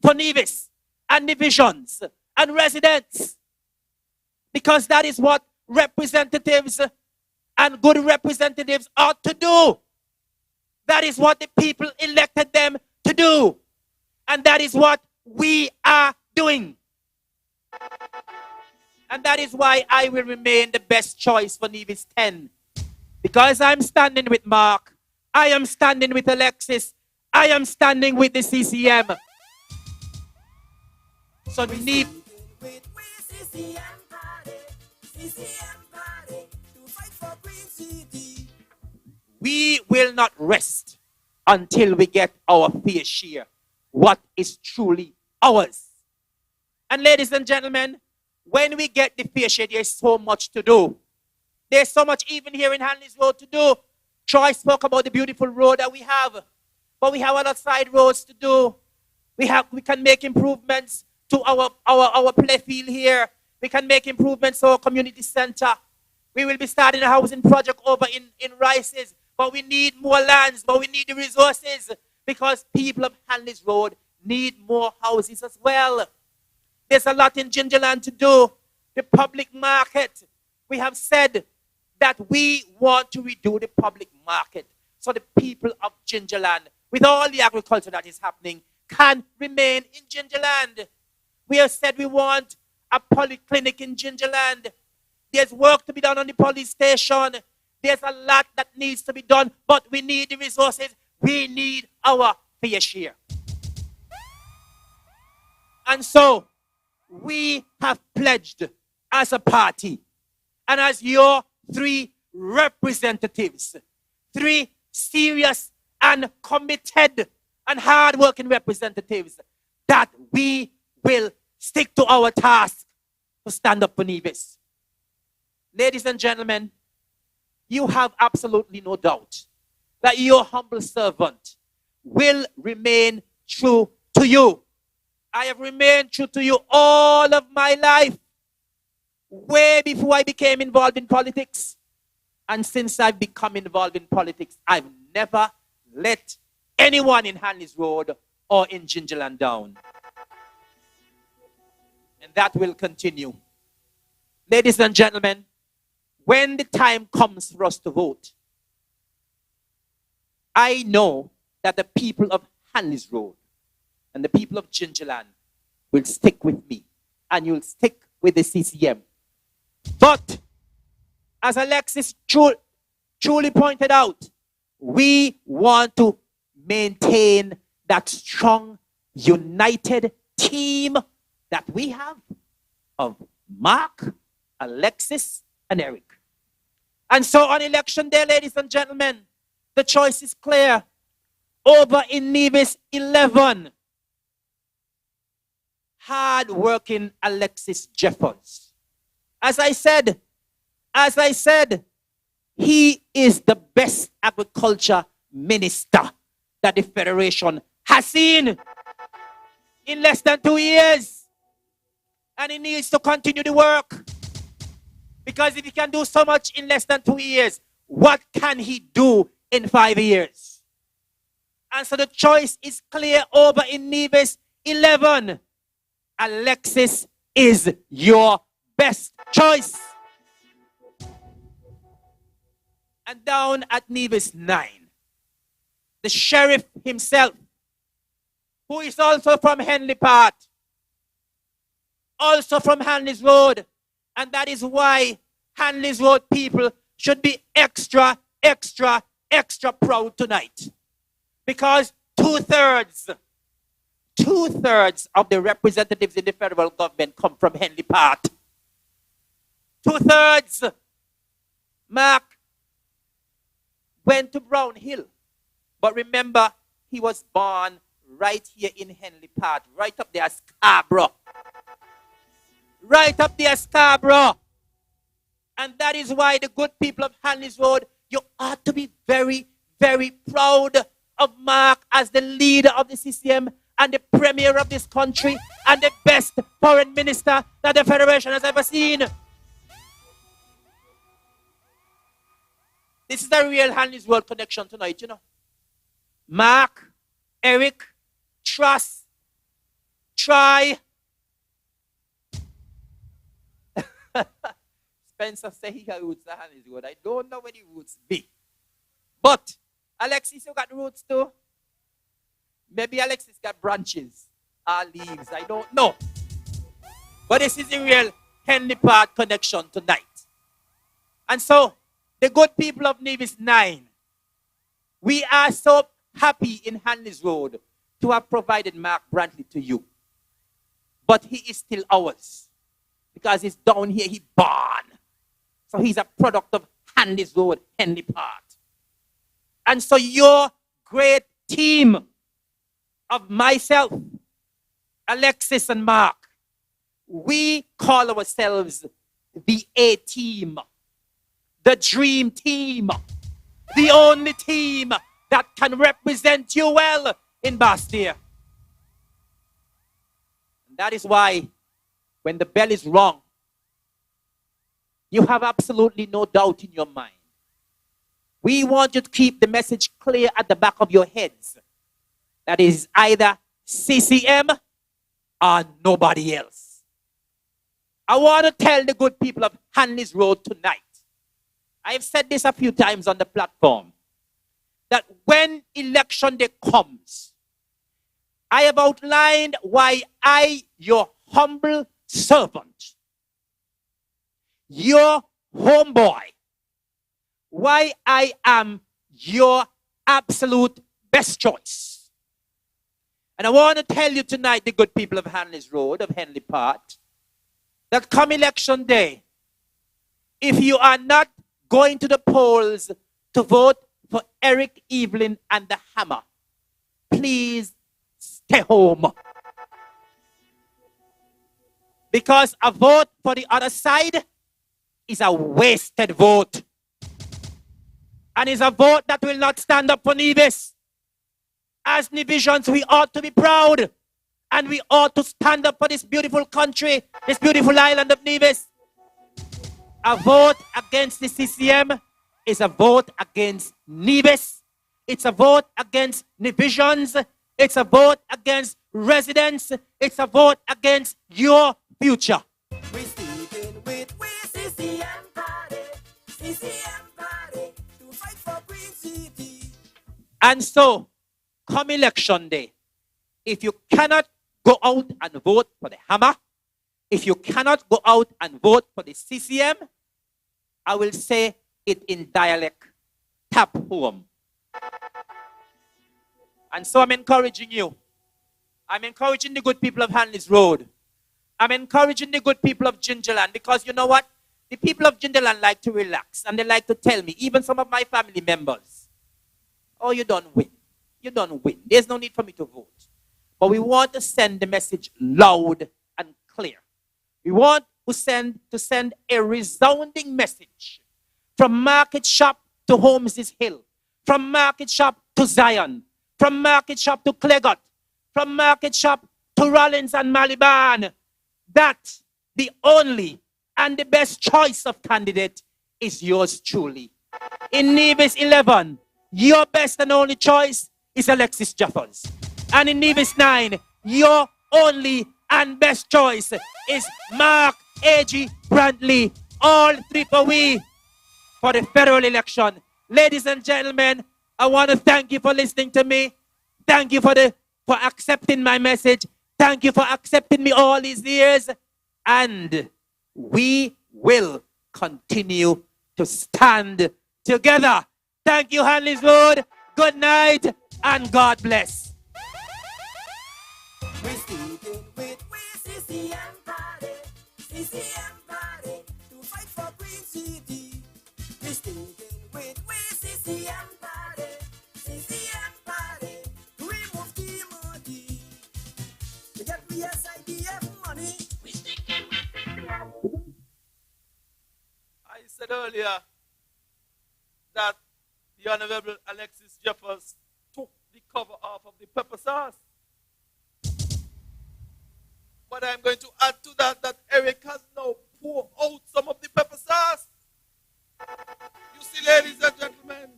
for Nevis and divisions and residents. Because that is what representatives and good representatives ought to do. That is what the people elected them to do. And that is what we are doing. And that is why I will remain the best choice for Nevis 10. Because I'm standing with Mark. I am standing with Alexis. I am standing with the CCM. So Nevis... We will not rest until we get our fair share, what is truly ours. And ladies and gentlemen, when we get the fair share, there's so much to do. There's so much even here in Hanleys Road to do. Troy spoke about the beautiful road that we have, but we have other side roads to do. We can make improvements to our play field here. We can make improvements to our community center. We will be starting a housing project over in Rice's. But we need more lands, but we need the resources because people of Hanleys Road need more houses as well. There's a lot in Gingerland to do. The public market. We have said that we want to redo the public market so the people of Gingerland, with all the agriculture that is happening, can remain in Gingerland. We have said we want a polyclinic in Gingerland. There's work to be done on the police station. There's a lot that needs to be done, but we need the resources. We need our fair share. And so, we have pledged as a party and as your 3 representatives, 3 serious and committed and hard-working representatives that we will stick to our task to stand up for Nevis. Ladies and gentlemen, you have absolutely no doubt that your humble servant will remain true to you. I have remained true to you all of my life, way before I became involved in politics. And since I've become involved in politics, I've never let anyone in Hanleys Road or in Gingerland down. And that will continue. Ladies and gentlemen, when the time comes for us to vote, I know that the people of Hanleys Road and the people of Gingerland will stick with me, and you'll stick with the CCM. But, as Alexis truly pointed out, we want to maintain that strong, united team that we have of Mark, Alexis, and Eric. And so on election day, ladies and gentlemen, the choice is clear. Over in Nevis 11, hard-working Alexis Jeffers. As I said, he is the best agriculture minister that the Federation has seen in less than 2 years. And he needs to continue the work. Because if he can do so much in less than 2 years, what can he do in 5 years? And so the choice is clear over in Nevis 11. Alexis is your best choice. And down at Nevis 9, the sheriff himself, who is also from Henley Part, also from Hanleys Road, and that is why Hanleys Road people should be extra proud tonight. Because two-thirds of the representatives in the federal government come from Henley Part. Two-thirds. Mark went to Brown Hill. But remember, he was born right here in Henley Part, right up there, Scarborough. Right up there, Scarborough. And that is why the good people of Hanleys Road, you ought to be very proud of Mark as the leader of the CCM and the premier of this country and the best foreign minister that the Federation has ever seen. This is a real Hanleys Road connection tonight, you know. Mark, Eric, trust, try. Spencer said he got roots to Hanleys Road. I don't know where the roots be. But Alexis, you got roots too? Maybe Alexis got branches or leaves. I don't know. But this is a real Henley Park connection tonight. And so, the good people of Nevis 9, we are so happy in Hanleys Road to have provided Mark Brantley to you. But he is still ours. Because he's down here, he born. So he's a product of Hanleys Road, Henley Park. And so your great team of myself, Alexis and Mark, we call ourselves the A-team, the dream team, the only team that can represent you well in Bastia. And that is why when the bell is rung, you have absolutely no doubt in your mind. We want you to keep the message clear at the back of your heads. That is either CCM or nobody else. I want to tell the good people of Hanleys Road tonight, I've said this a few times on the platform, that when election day comes, I have outlined why I, your humble servant, your homeboy, why I am your absolute best choice. And I want to tell you tonight, the good people of Hanleys Road, of Henley Part, that come election day, if you are not going to the polls to vote for Eric Evelyn and the Hammer, please stay home. Because a vote for the other side is a wasted vote. And is a vote that will not stand up for Nevis. As Nevisians, we ought to be proud. And we ought to stand up for this beautiful country, this beautiful island of Nevis. A vote against the CCM is a vote against Nevis. It's a vote against Nevisians. It's a vote against residents. It's a vote against your future. We sticking with we CCM party, CCM party, to fight for Green City. And so, come election day, if you cannot go out and vote for the Hammer, if you cannot go out and vote for the CCM, I will say it in dialect, tap home. And so I'm encouraging you. I'm encouraging the good people of Hanleys Road. I'm encouraging the good people of Gingerland, because you know what? The people of Gingerland like to relax, and they like to tell me, even some of my family members, oh, you don't win. You don't win. There's no need for me to vote. But we want to send the message loud and clear. We want to send a resounding message from Market Shop to Holmes's Hill, from Market Shop to Zion, from Market Shop to Clegot, from Market Shop to Rollins and Maliban, that the only and the best choice of candidate is yours truly. In Nevis 11, your best and only choice is Alexis Jeffers. And in Nevis 9, your only and best choice is Mark A.G. Brantley. All three for we for the federal election. Ladies and gentlemen, I want to thank you for listening to me. Thank you for accepting my message. Thank you for accepting me all these years. And we will continue to stand together. Thank you, Hanleys Road. Good night and God bless. We sticking with we CCM party, CCM party, to fight for Green City. We sticking with we CCM party, CCM party, to remove Timothy. To get the SIDF money. We sticking with CCM. I said earlier that the Honorable Alexis Jeffers took the cover off of the pepper sauce. But I'm going to add to that Eric has now poured out some of the pepper sauce. You see, ladies and gentlemen,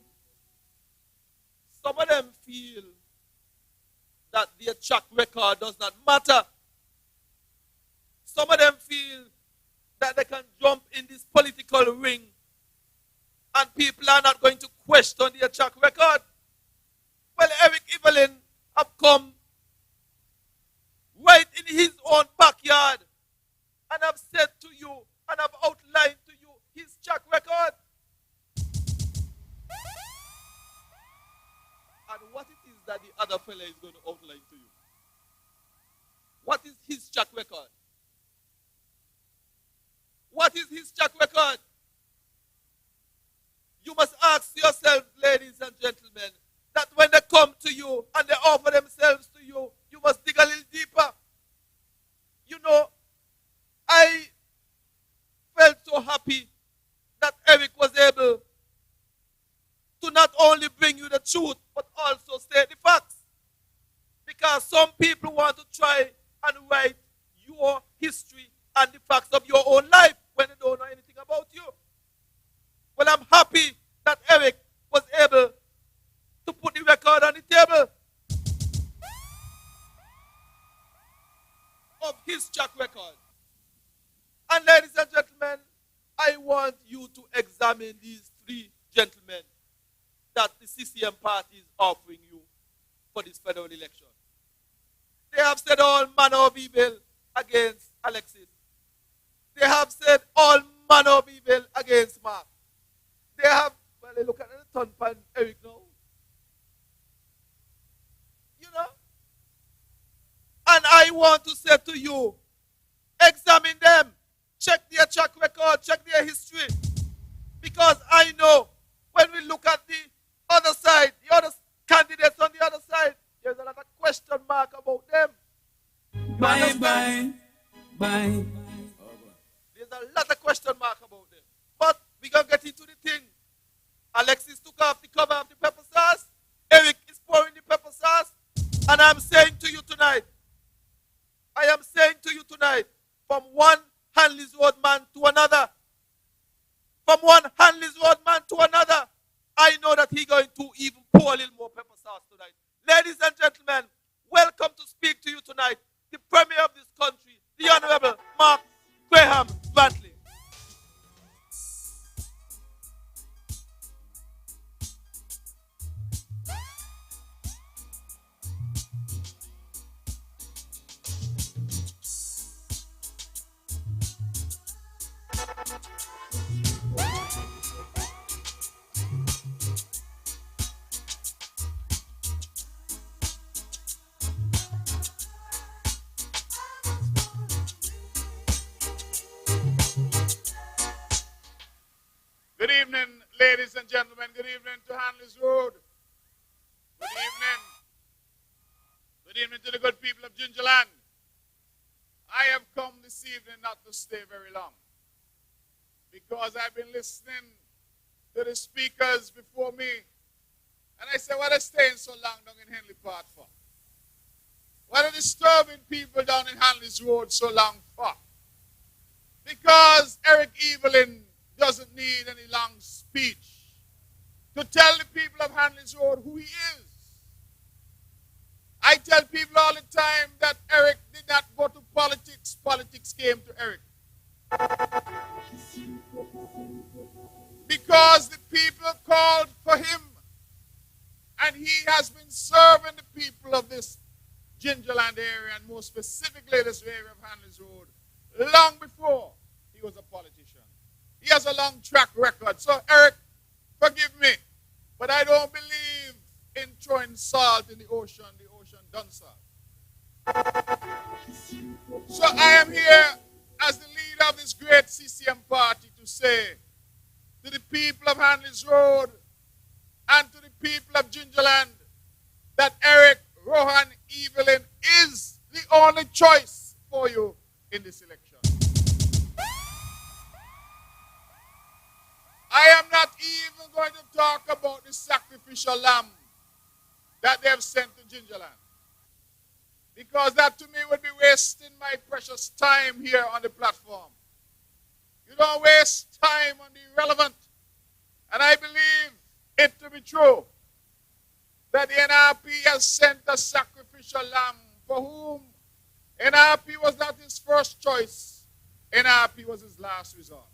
some of them feel that their track record does not matter. Some of them feel that they can jump in this political ring and people are not going to question their track record. Well, Eric Evelyn have come right in his own backyard and have said to you and have outlined to you his track record. And what it is that the other fella is going to outline to you. What is his track record? What is his track record? You must ask yourselves, ladies and gentlemen, that when they come to you and they offer themselves to you, you must dig a little deeper. You know, I felt so happy that Eric was able to not only bring you the truth, but also state the facts. Because some people want to try and write your history and the facts of your own life when they don't know anything about you. Well, I'm happy that Eric was able to put the record on the table of his track record. And ladies and gentlemen, I want you to examine these three gentlemen that the CCM party is offering you for this federal election. They have said all manner of evil against Alexis. They have said all manner of evil against Mark. They have, well, they look at the ton pan Eric now. You know? And I want to say to you, examine them. Check their track record, check their history. Because I know when we look at the other side, the other candidates on the other side, there's a lot from one Hanleys Road man to another, I know that he's going to even pour a little more pepper sauce tonight. Ladies and gentlemen, welcome to speak to you tonight, the Premier of this country, the Honorable Mark Graham Bantley. Good evening, ladies and gentlemen. Good evening to Hanleys Road. Good evening. Good evening to the good people of Gingerland. I have come this evening not to stay very long because I've been listening to the speakers before me, and I said, what are they staying so long down in Henley Park for? What are disturbing people down in Hanleys Road so long for? Because Eric Evelyn doesn't need any long speech to tell the people of Hanleys Road who he is. I tell people all the time that Eric did not go to politics. Politics came to Eric. Because the people called for him, and he has been serving the people of this Gingerland area, and more specifically this area of Hanleys Road, long before he was a politician. He has a long track record. So, Eric, forgive me, but I don't believe in throwing salt in the ocean done salt. So I am here as the leader of this great CCM party to say to the people of Hanleys Road and to the people of Gingerland that Eric Rohan Evelyn is the only choice for you in this election. I am not even going to talk about the sacrificial lamb that they have sent to Gingerland, because that to me would be wasting my precious time here on the platform. You don't waste time on the irrelevant. And I believe it to be true that the NRP has sent a sacrificial lamb for whom NRP was not his first choice. NRP was his last resort.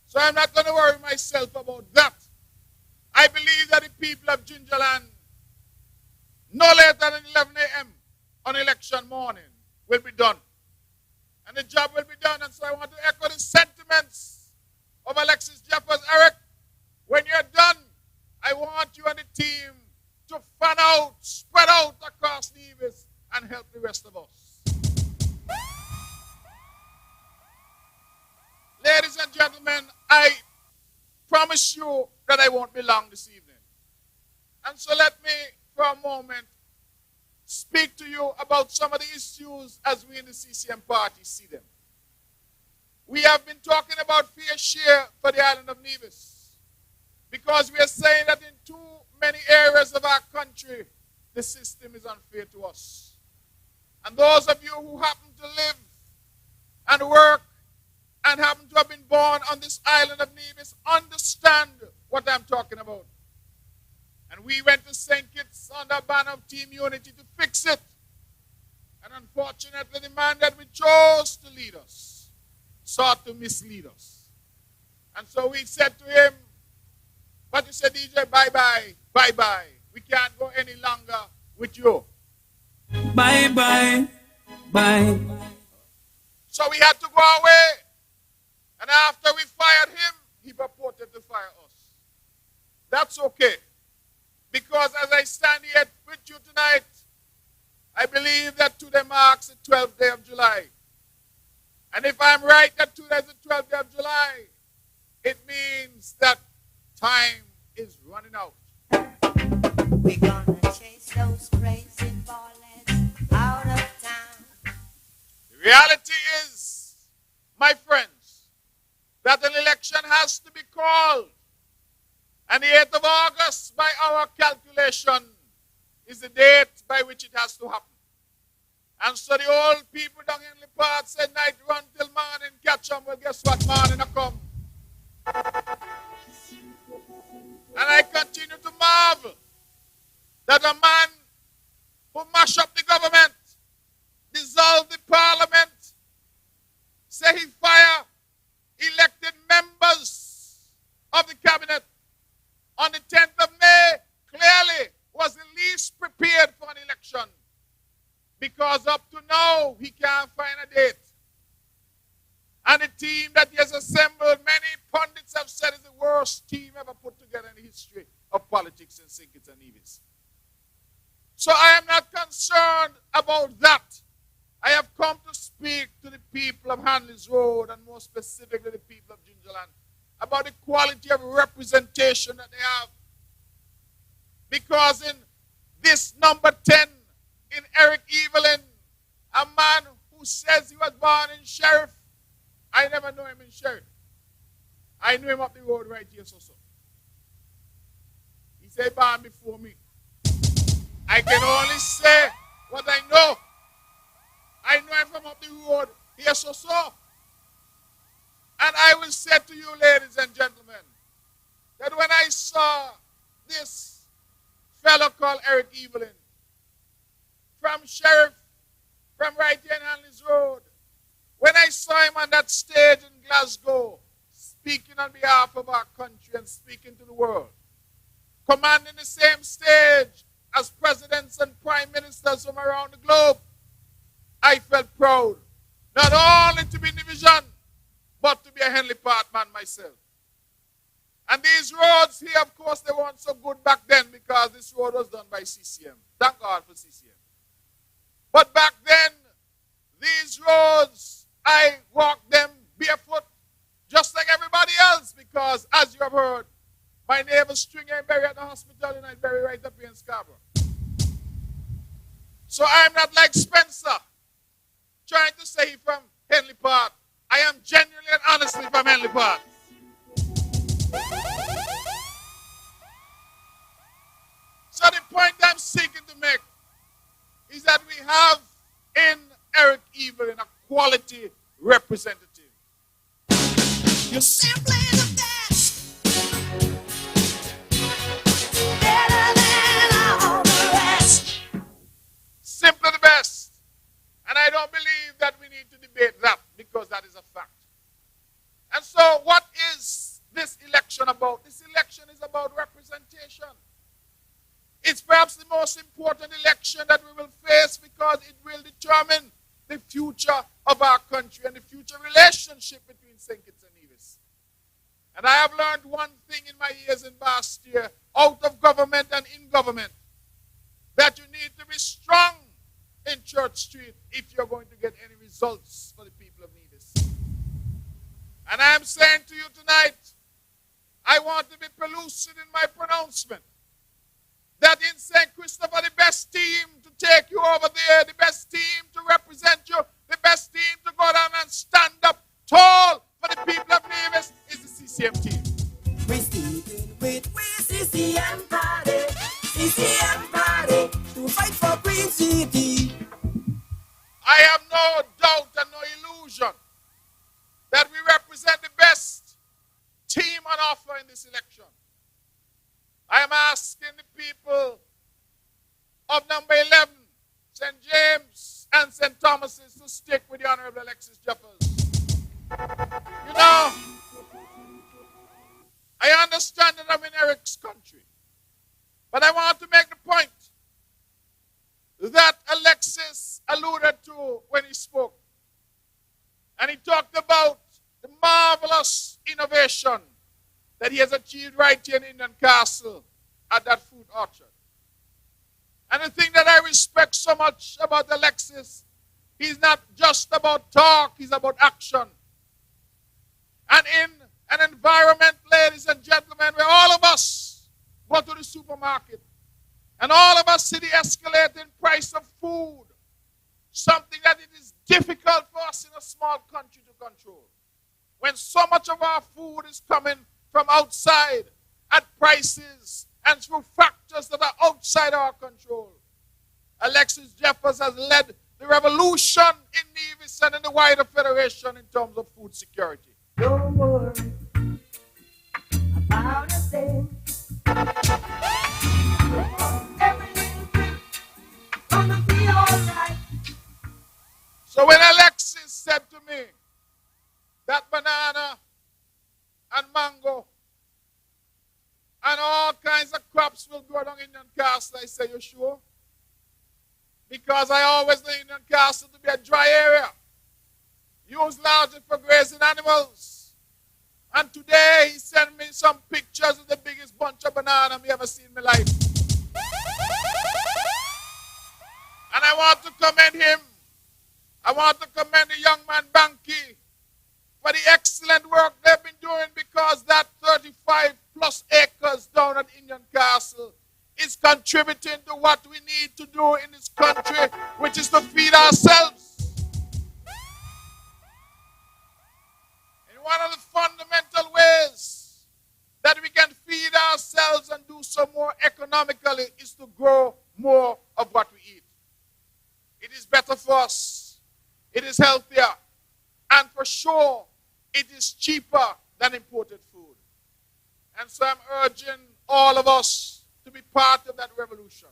So I'm not going to worry myself about that. I believe that the people of Gingerland, no later than 11 a.m. on election morning, will be done. And the job will be done. And so I want to echo the sentiments of Alexis Jeffers. Eric, when you're done, I want you and the team to fan out, spread out across Nevis and help the rest of us. Ladies and gentlemen, I promise you that I won't be long this evening. And so let me, for a moment, speak to you about some of the issues as we in the CCM party see them. We have been talking about fair share for the island of Nevis, because we are saying that in too many areas of our country, the system is unfair to us. And those of you who happen to live and work and happen to have been born on this island of Nevis understand what I'm talking about. And we went to St. Kitts under the banner of Team Unity to fix it. And unfortunately, the man that we chose to lead us sought to mislead us. And so we said to him, but you said, DJ, bye-bye, bye-bye. We can't go any longer with you. Bye-bye, bye. So we had to go away. And after we fired him, he purported to fire us. That's okay. Because as I stand here with you tonight, I believe that today marks the 12th day of July. And if I'm right that today is the 12th day of July, it means that time is running out. We're gonna chase those crazy ballers out of town. The reality is, my friends, that an election has to be called. And the 8th of August, by our calculation, is the date by which it has to happen. And so the old people down in the part said, night run till morning, catch them. Well, guess what? Morning a come. now he can't find a date. And the team that he has assembled, many pundits have said is the worst team ever put together in the history of politics in St. Kitts and Nevis. So I am not concerned about that. I have come to speak to the people of Hanleys Road, and more specifically the people of Gingerland, about the quality of representation that they have. Because in this number 10, in Eric Evelyn, a man who says he was born in Sheriff, I never knew him in Sheriff. I knew him up the road right here, so. He said, born before me. I can only say what I know. I know him from up the road here, so. And I will say to you, ladies and gentlemen, that when I saw this fellow called Eric Evelyn, from Sheriff, from right here in Hanleys Road, when I saw him on that stage in Glasgow, speaking on behalf of our country and speaking to the world, commanding the same stage as presidents and prime ministers from around the globe, I felt proud, not only to be in the vision, but to be a Henley Park man myself. And these roads here, of course, they weren't so good back then because this road was done by CCM. Thank God for CCM. But back then, these roads, I walked them barefoot, just like everybody else, because as you have heard, my neighbor's string ain't buried at the hospital and I buried right up here in Scarborough. So I'm not like Spencer, trying to say from Henley Park. I am genuinely and honestly from Henley Park. So the point I'm seeking to make is that we have in Eric Evelyn a quality representative. You're simply the best, better than all the rest. Simply the best. And I don't believe that we need to debate that because that is a fact. And so what is this election about? This election is about representation. It's perhaps the most important election that we will face because it will determine the future of our country and the future relationship between St. Kitts and Nevis. And I have learned one thing in my years in Bastia, out of government and in government, that you need to be strong in Church Street if you're going to get any results for the people of Nevis. And I am saying to you tonight, I want to be pellucid in my pronouncement, that in St. Christopher, the best team to take you over there, the best team to represent you, the best team to go down and stand up tall for the people of Nevis is the CCM team. We're speaking with CCM party, CCM party, to fight for Green City. I have no doubt and no illusion that we represent the best team on offer in this election. I am asking the people of number 11, St. James and St. Thomas's to stick with the Honorable Alexis Jeffers. You know, I understand that I'm in Eric's country, but I want to make the point that Alexis alluded to when he spoke. And he talked about the marvelous innovation that he has achieved right here in Indian Castle at that fruit orchard. And the thing that I respect so much about Alexis, he's not just about talk, he's about action. And in an environment, ladies and gentlemen, where all of us go to the supermarket and all of us see the escalating price of food, something that it is difficult for us in a small country to control. When so much of our food is coming from outside at prices and through factors that are outside our control. Alexis Jeffers has led the revolution in Nevis and in the wider federation in terms of food security. Don't worry about a thing. Everything's gonna be alright. So when Alexis said to me that banana and mango and all kinds of crops will grow down in Indian Castle, I say, you sure? because I always know Indian Castle to be a dry area, used largely for grazing animals. And today he sent me some pictures of the biggest bunch of banana I ever seen in my life. And I want to commend him. I want to commend the young man Banky for the excellent work they've been doing, because that 35 plus acres down at Indian Castle is contributing to what we need to do in this country, which is to feed ourselves. And one of the fundamental ways that we can feed ourselves and do so more economically is to grow more of what we eat. It is better for us. It is healthier. And for sure, it is cheaper than imported food. And so I'm urging all of us to be part of that revolution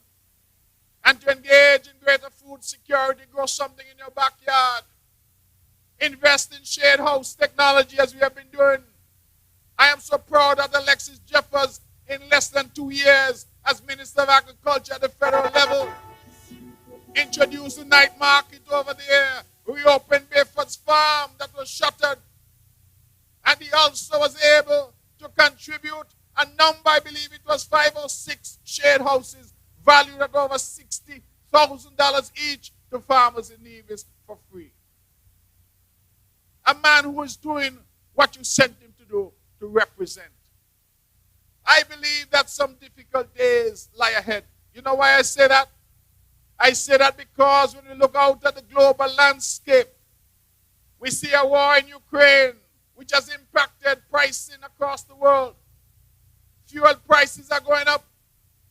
and to engage in greater food security. Grow something in your backyard. Invest in shade house technology as we have been doing. I am so proud that Alexis Jeffers, in less than 2 years as Minister of Agriculture at the federal level, introduced the night market over there, reopened Bayford's farm that was shuttered, and he also was able to contribute a number, I believe it was 5 or 6 shade houses valued at over $60,000 each to farmers in Nevis for free. A man who is doing what you sent him to do, to represent. I believe that some difficult days lie ahead. You know why I say that? I say that because when we look out at the global landscape, we see a war in Ukraine, which has impacted pricing across the world. Fuel prices are going up.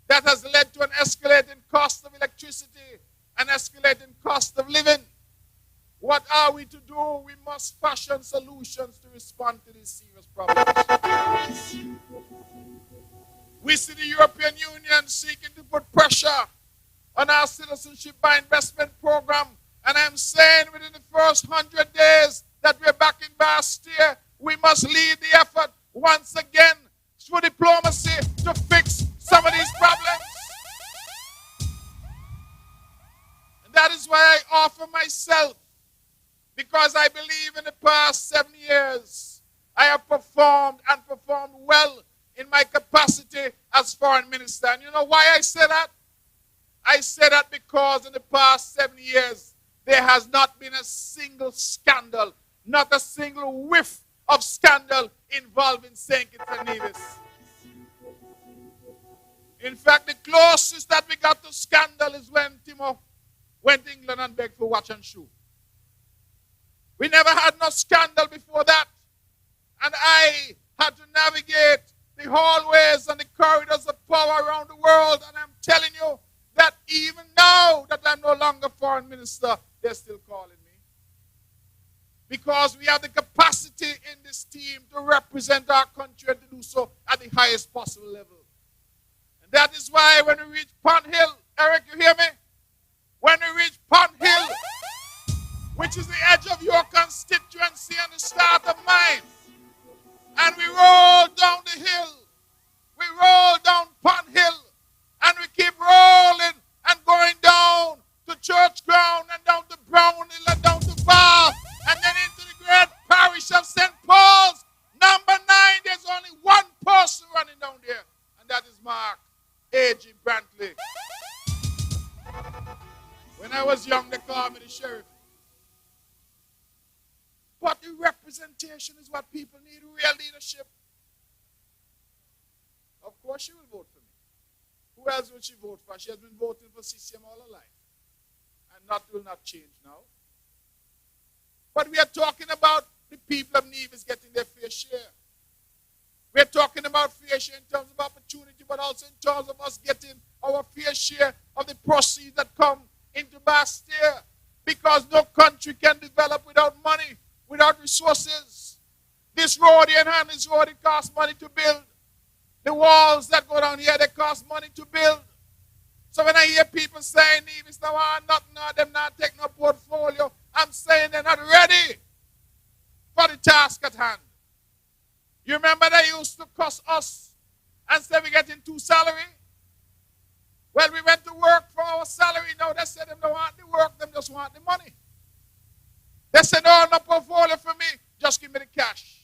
That has led to an escalating cost of electricity, an escalating cost of living. What are we to do? We must fashion solutions to respond to these serious problems. We see the European Union seeking to put pressure on our citizenship by investment program. And I'm saying within the first 100 days that we're back in Bastille, we must lead the effort once again through diplomacy to fix some of these problems. And that is why I offer myself, because I believe in the past 7 years, I have performed and performed well in my capacity as foreign minister. And you know why I say that? I say that because in the past 7 years, there has not been a single scandal, not a single whiff of scandal involving St. Kitts and Nevis. In fact, the closest that we got to scandal is when Timo went to England and begged for watch and shoe. We never had no scandal before that. And I had to navigate the hallways and the corridors of power around the world. And I'm telling you that even now that I'm no longer foreign minister, they're still calling me. Because we have the capacity in this team to represent our country and to do so at the highest possible level. And that is why when we reach Pond Hill, Eric, you hear me? When we reach Pond Hill, which is the edge of your constituency and the start of mine, and we roll down the hill, we roll down Pond Hill, and we keep rolling and going down to Church Ground and down to Brown Hill and down to Bath and then into the great parish of St. Paul's. Number 9, there's only one person running down there, and that is Mark A.G. Brantley. When I was young, they called me the sheriff. But the representation is what people need, real leadership. Of course she will vote for me. Who else will she vote for? She has been voting for CCM all her life. And that will not change now. But we are talking about the people of Nevis getting their fair share. We are talking about fair share in terms of opportunity, but also in terms of us getting our fair share of the proceeds that come into Bastille. Because no country can develop without money, without resources. This road here in Hanleys Road, it costs money to build. The walls that go down here, they cost money to build. So when I hear people saying, Nevis, no, nothing, no, them not take no portfolio, I'm saying they're not ready for the task at hand. You remember they used to cost us and say we're getting 2 salaries? Well, we went to work for our salary. Now they said they don't want the work, them just want the money. They said, no, no portfolio for me, just give me the cash.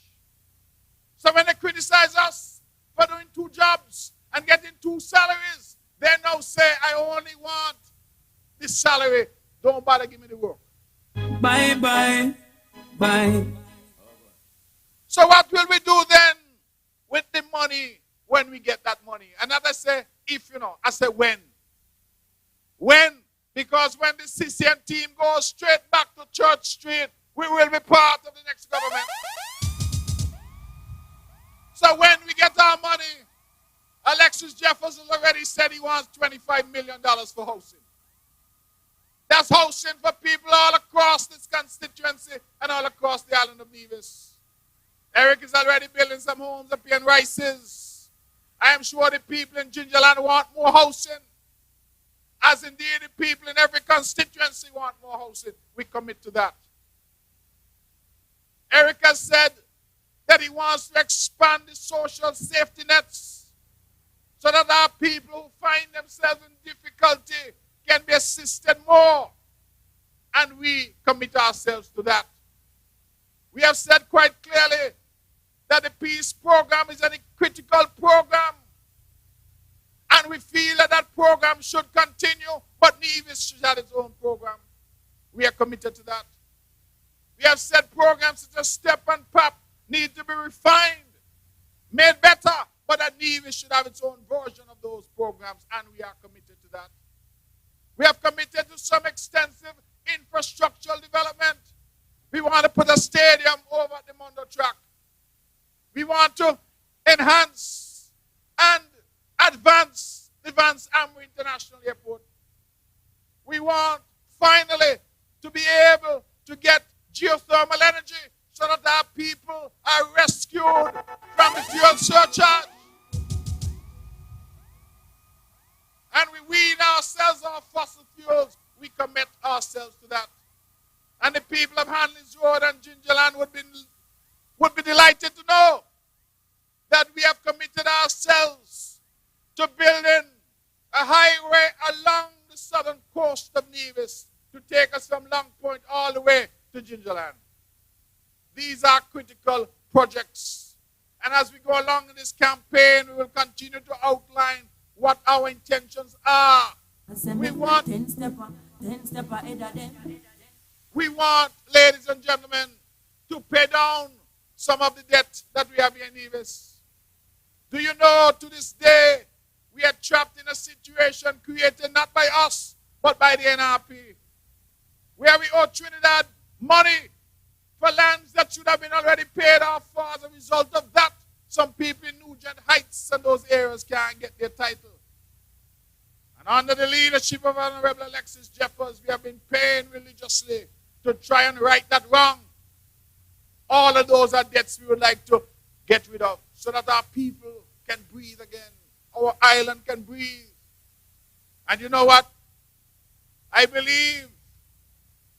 So when they criticize us for doing 2 jobs and getting 2 salaries, they now say, I only want this salary. Don't bother give me the work. Bye, bye, bye. So what will we do then with the money when we get that money? And as I say, if you know, I say when. When? Because when the CCM team goes straight back to Church Street, we will be part of the next government. So when we get our money, Alexis Jefferson already said he wants $25 million for housing. That's housing for people all across this constituency and all across the island of Nevis. Eric is already building some homes up here in Rices. I am sure the people in Gingerland want more housing. As indeed the people in every constituency want more housing. We commit to that. Eric has said that he wants to expand the social safety nets so that our people who find themselves in difficulty can be assisted more. And we commit ourselves to that. We have said quite clearly that the peace program is a critical program. And we feel that that program should continue, but Nevis should have its own program. We are committed to that. We have said programs such as STEP and PAP need to be refined, made better, but that Nevis should have its own version of those programs, and we are committed to that. We have committed to some extensive infrastructural development. We want to put a stadium over at the Mondo track. We want to enhance and advance the Vance Amway International Airport. We want, finally, to be able to get geothermal energy so that our people are rescued from the fuel surcharge. And we wean ourselves off fossil fuels. We commit ourselves to that. And the people of Hanleys Road and Gingerland would be delighted to know that we have committed ourselves to building a highway along the southern coast of Nevis to take us from Long Point all the way to Gingerland. These are critical projects. And as we go along in this campaign, we will continue to outline what our intentions are. We want, ladies and gentlemen, to pay down some of the debt that we have here in Nevis. Do you know, to this day, we are trapped in a situation created not by us, but by the NRP, where we owe Trinidad money for lands that should have been already paid off for. As a result of that, some people in Nugent Heights and those areas can't get their title. And under the leadership of Honorable Alexis Jeffers, we have been paying religiously to try and right that wrong. All of those are debts we would like to get rid of so that our people can breathe again. Our island can breathe. And you know what? I believe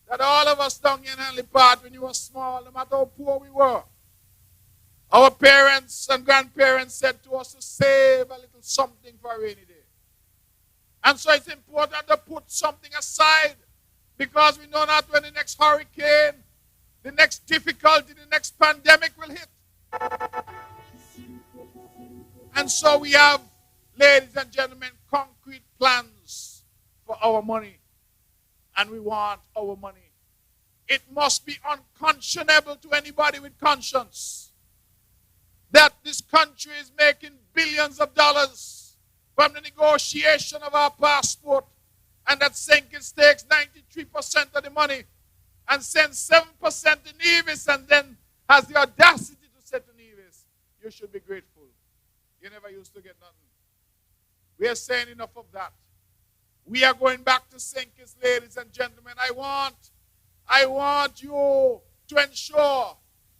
that all of us down here in Hanley Part, when you were small, no matter how poor we were, our parents and grandparents said to us to save a little something for a rainy day. And so it's important to put something aside, because we know not when the next hurricane, the next difficulty, the next pandemic will hit. And so we have, ladies and gentlemen, concrete plans for our money. And we want our money. It must be unconscionable to anybody with conscience that this country is making billions of dollars from the negotiation of our passport, and that Senkis takes 93% of the money and sends 7% to Nevis, and then has the audacity to say to Nevis, you should be grateful. You never used to get nothing. We are saying enough of that. We are going back to Senkis, ladies and gentlemen. I want you to ensure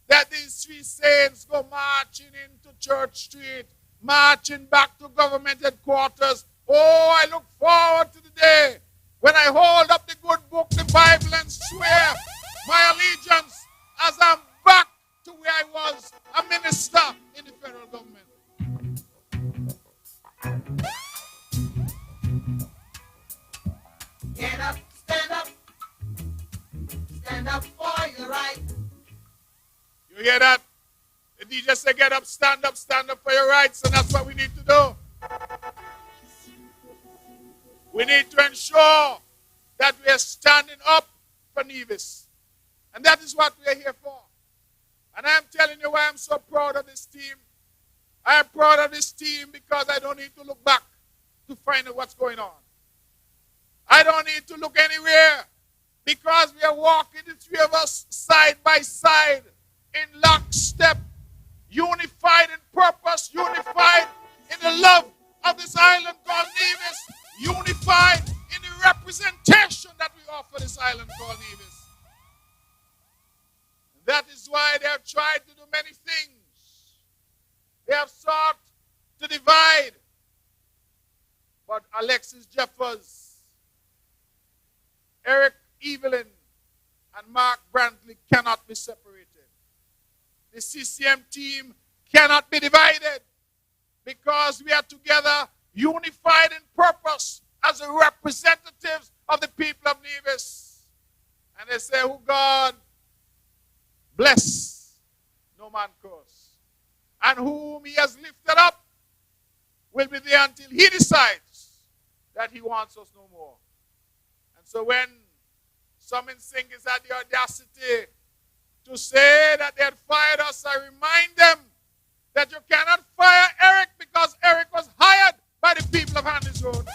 that these 3 saints go marching into Church Street, marching back to government headquarters. Oh, I look forward to the day when I hold up the good book, the Bible, and swear my allegiance as I'm back to where I was, a minister in the federal government. You hear that? The DJ say, get up for your rights, and that's what we need to do. We need to ensure that we are standing up for Nevis. And that is what we are here for. And I'm telling you why I'm so proud of this team. I am proud of this team because I don't need to look back to find out what's going on. I don't need to look anywhere because we are walking, the three of us, side by side, in lockstep, unified in purpose, unified in the love of this island called Nevis, unified in the representation that we offer this island called Nevis. That is why they have tried to do many things. They have sought to divide. But Alexis Jeffers, Eric Evelyn, and Mark Brantley cannot be separated. The CCM team cannot be divided because we are together, unified in purpose as the representatives of the people of Nevis. And they say, who God bless, no man curse. And whom he has lifted up will be there until he decides that he wants us no more. And so when some singers had the audacity to say that they had fired us, I remind them that you cannot fire Eric because Eric was hired by the people of Hanleys Road.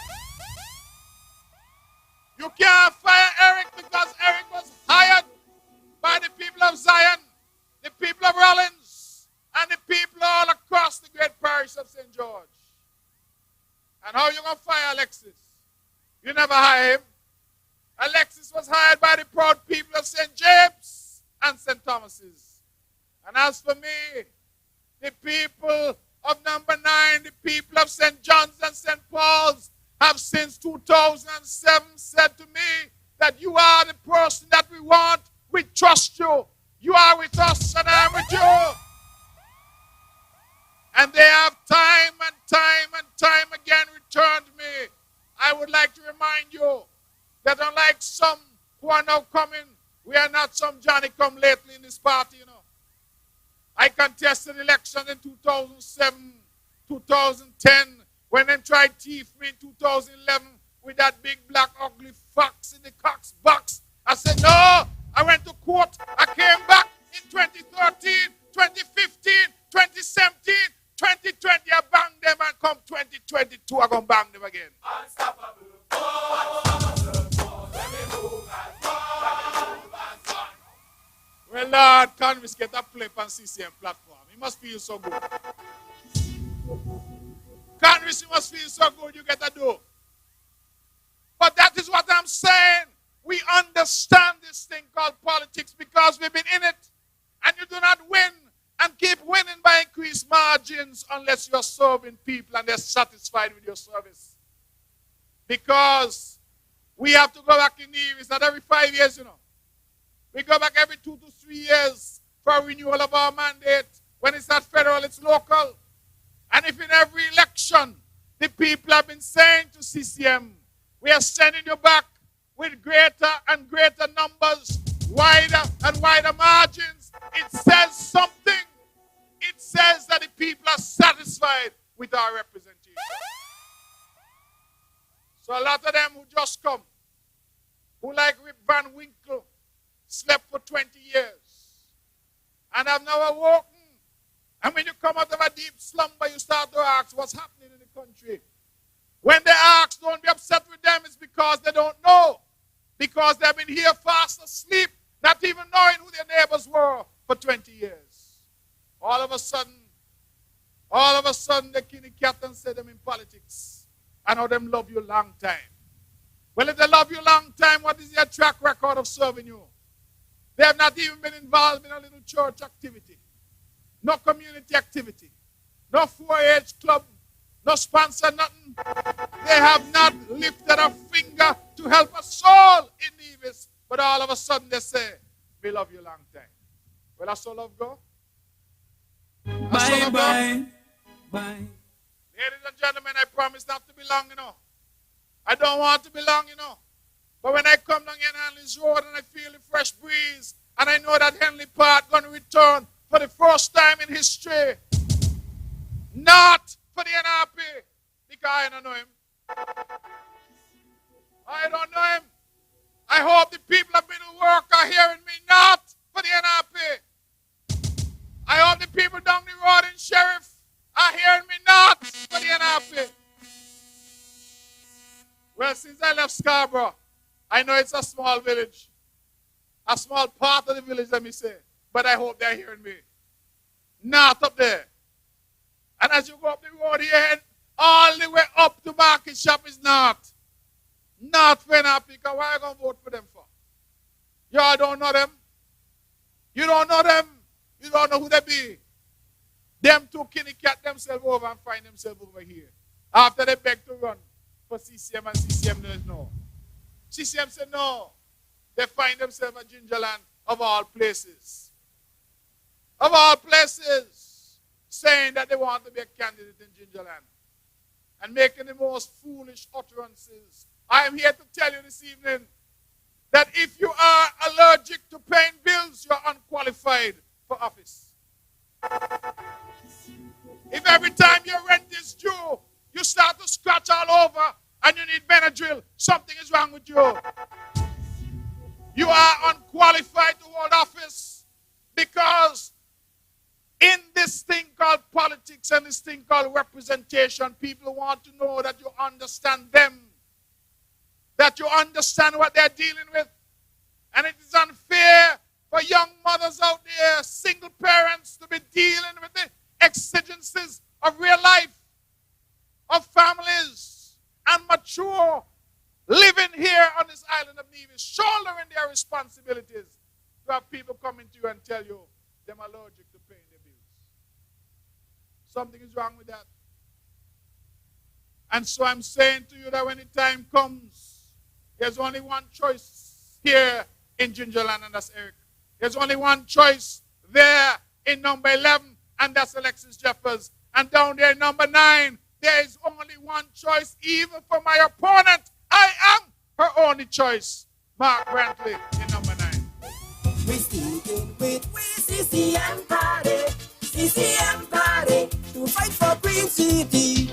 You can't fire Eric because Eric was hired by the people of Zion, the people of Rollins, and the people all across the great parish of St. George. And how are you going to fire Alexis? You never hire him. Alexis was hired by the proud people of St. James and St. Thomas's. And as for me, the people of number 9, the people of St. John's and St. Paul's have since 2007 said to me that you are the person that we want. We trust you. You are with us and I am with you. And they have time and time again returned me. I would like to remind you that unlike some who are now coming, we are not some Johnny come lately in this party, you know. I contested elections in 2007, 2010, when they tried to thief me in 2011 with that big black ugly fox in the Cox box. I said, no, I went to court. I came back in 2013, 2015, 2017, 2020. I banged them and come 2022, I'm going to bang them again. Unstoppable. Well, Lord, Convis get a play on CCM platform. He must feel so good. Convis, you must feel so good you get a do. But that is what I'm saying. We understand this thing called politics because we've been in it. And you do not win and keep winning by increased margins unless you're serving people and they're satisfied with your service. Because we have to go back in Nevis, not every 5 years, you know. We go back every 2 to 3 years for a renewal of our mandate. When it's not federal, it's local. And if in every election, the people have been saying to CCM, we are sending you back with greater and greater numbers, wider and wider margins, it says something. It says that the people are satisfied with our representation. So a lot of them who just come, who like Rip Van Winkle, slept for 20 years and have now awoken. And when you come out of a deep slumber, you start to ask what's happening in the country. When they ask, don't be upset with them, it's because they don't know. Because they've been here fast asleep, not even knowing who their neighbors were for 20 years. All of a sudden, they kill the cat and say them in politics. I know them love you long time. Well, if they love you long time, what is their track record of serving you? They have not even been involved in a little church activity. No community activity. No 4-H club. No sponsor, nothing. They have not lifted a finger to help a soul in Nevis. But all of a sudden they say, we love you long time. Well, that's all love go. Bye, bye, bye. Ladies and gentlemen, I promise not to be long, you know. I don't want to be long, you know. But when I come down here on Hanleys Road and I feel the fresh breeze and I know that Henley Park going to return for the first time in history. Not for the NRP, because I don't know him. I don't know him. I hope the people of middle work are hearing me. Not for the NRP. I hope the people down the road in Sheriff are hearing me. Not for the NRP. Well, since I left Scarborough, I know it's a small village. A small part of the village, let me say. But I hope they're hearing me. Not up there. And as you go up the road here, and all the way up to Market Shop is not. Not for NRP, because why are you going to vote for them for? Y'all don't know them. You don't know them. You don't know who they be. Them two kitty cat themselves over and find themselves over here. After they beg to run for CCM, and CCM knows no. CCM said no. They find themselves at Gingerland of all places. Of all places, saying that they want to be a candidate in Gingerland and making the most foolish utterances. I am here to tell you this evening that if you are allergic to paying bills, you're unqualified for office. If every time your rent is due, you start to scratch all over and you need Benadryl, something is wrong with you. You are unqualified to hold office because in this thing called politics and this thing called representation, people want to know that you understand them, that you understand what they're dealing with. And it is unfair for young mothers out there, single parents, to be dealing with the exigencies of real life, of families, and mature living here on this island of Nevis, shouldering their responsibilities, to have people coming to you and tell you they're allergic to paying their bills. Something is wrong with that. And so I'm saying to you that when the time comes, there's only one choice here in Gingerland, and that's Eric. There's only one choice there in number 11, and that's Alexis Jeffers. And down there in number 9, there is only one choice, even for my opponent. I am her only choice, Mark Brantley in number 9. We sticking with CCM party, to fight for Green City.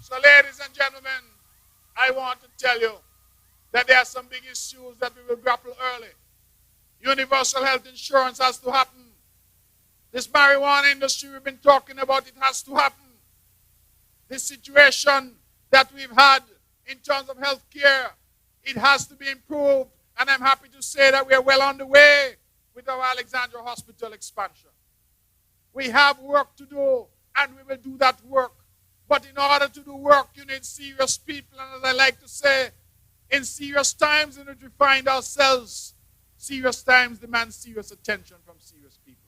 So ladies and gentlemen, I want to tell you that there are some big issues that we will grapple early. Universal health insurance has to happen. This marijuana industry we've been talking about, it has to happen. This situation that we've had in terms of health care, it has to be improved. And I'm happy to say that we are well on the way with our Alexandra Hospital expansion. We have work to do, and we will do that work. But in order to do work, you need serious people. And as I like to say, in serious times in which we find ourselves, serious times demand serious attention from serious people.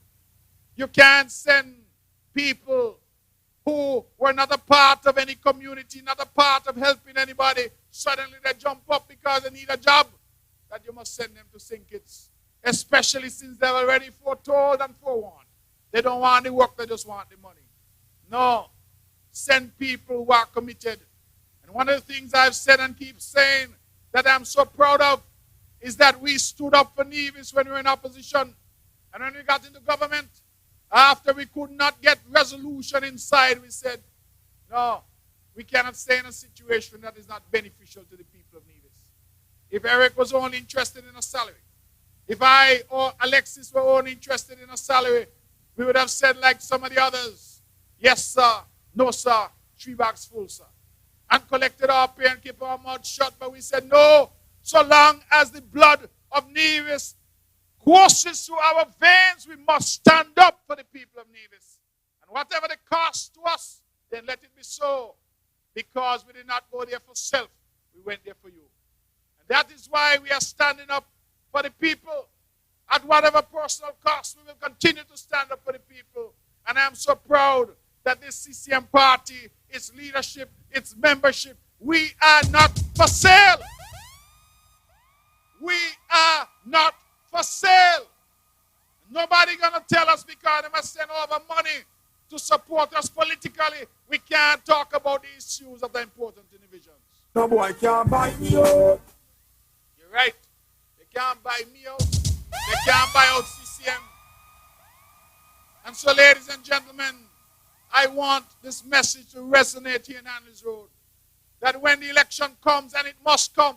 You can't send people who were not a part of any community, not a part of helping anybody, suddenly they jump up because they need a job, that you must send them to sink it, especially since they're already foretold and forewarned. They don't want the work, they just want the money. No, send people who are committed. And one of the things I've said and keep saying that I'm so proud of is that we stood up for Nevis when we were in opposition. And when we got into government, after we could not get resolution inside, we said, no, we cannot stay in a situation that is not beneficial to the people of Nevis. If Eric was only interested in a salary, if I or Alexis were only interested in a salary, we would have said like some of the others, yes sir, no sir, 3 bags full sir. And collected our pay and keep our mouth shut, but we said no, so long as the blood of Nevis courses through our veins, we must stand up for the people of Nevis. And whatever the cost to us, then let it be so. Because we did not go there for self, we went there for you. And that is why we are standing up for the people. At whatever personal cost, we will continue to stand up for the people. And I am so proud that this CCM party, its leadership, its membership, we are not for sale. We are not for sale. Nobody gonna tell us because they must send over money to support us politically. We can't talk about the issues that are important in the visions. No boy can't buy me out. You're right. They can't buy me out. They can't buy out CCM. And so, ladies and gentlemen, I want this message to resonate here in Hanleys Road. That when the election comes, and it must come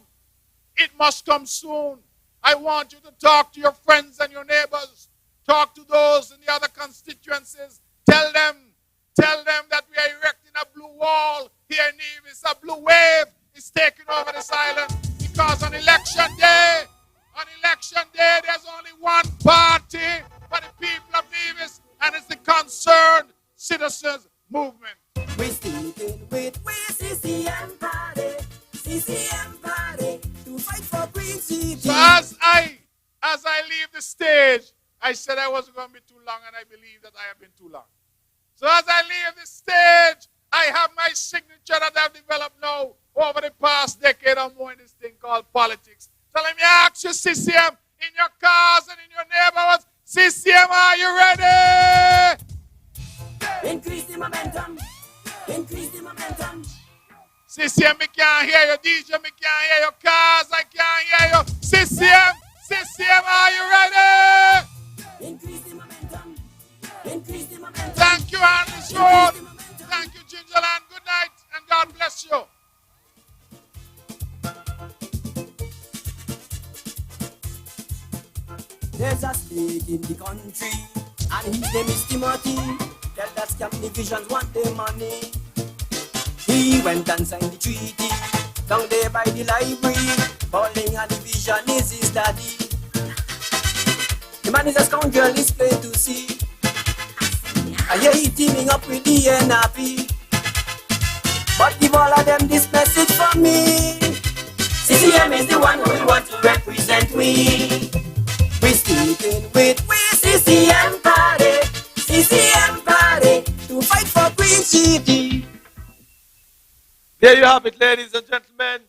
soon. I want you to talk to your friends and your neighbors. Talk to those in the other constituencies. Tell them that we are erecting a blue wall here in Nevis. A blue wave is taking over this island. Because on election day, there's only one party for the people of Nevis, and it's the Concerned Citizens Movement. We're sticking with CCM party, to fight for Green City. So as I leave the stage, I said I wasn't going to be too long, and I believe that I have been too long. So as I leave the stage, I have my signature that I've developed now over the past decade or more in this thing called politics. So let me ask you, CCM, in your cars and in your neighborhoods, CCM, are you ready? Increase the momentum. Increase the momentum. CCM, me can't hear you. DJ, me can't hear your cars. I can't hear you. CCM, are you ready? Increase the momentum. Increase the momentum. Thank you, Hanleys Road. Thank you, Gingerland. Good night, and God bless you. There's a snake in the country, and his name is Timothy. Tell that scam divisions want their money. He went and signed the treaty down there by the library. Bowling and division is his daddy. The man is a scoundrel, it's plain to see. I hear he teaming up with the NRP. But give all of them this message from me. CCM is the one who will want to represent we. We sticking with CCM party, to fight for Green City. There you have it, ladies and gentlemen.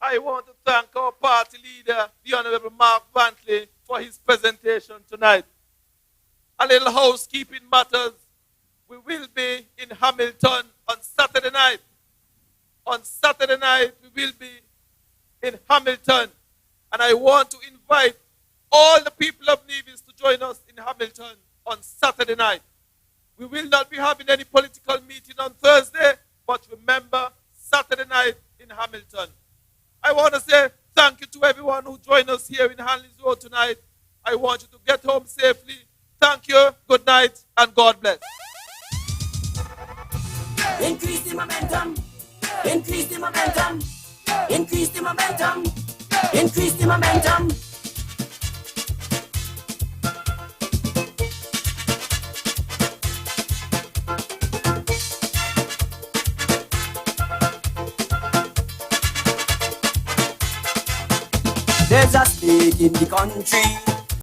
I want to thank our party leader, the Honorable Mark Bantley, for his presentation tonight. A little housekeeping matters. We will be in Hamilton on Saturday night. On Saturday night, we will be in Hamilton. And I want to invite all the people of Nevis to join us in Hamilton on Saturday night. We will not be having any political meeting on Thursday, but remember, Saturday night in Hamilton. I want to say thank you to everyone who joined us here in Hanleys Road tonight. I want you to get home safely. Thank you, good night, and God bless. Increase the momentum. Increase the momentum. Increase the momentum. Increase the momentum. There's a snake in the country,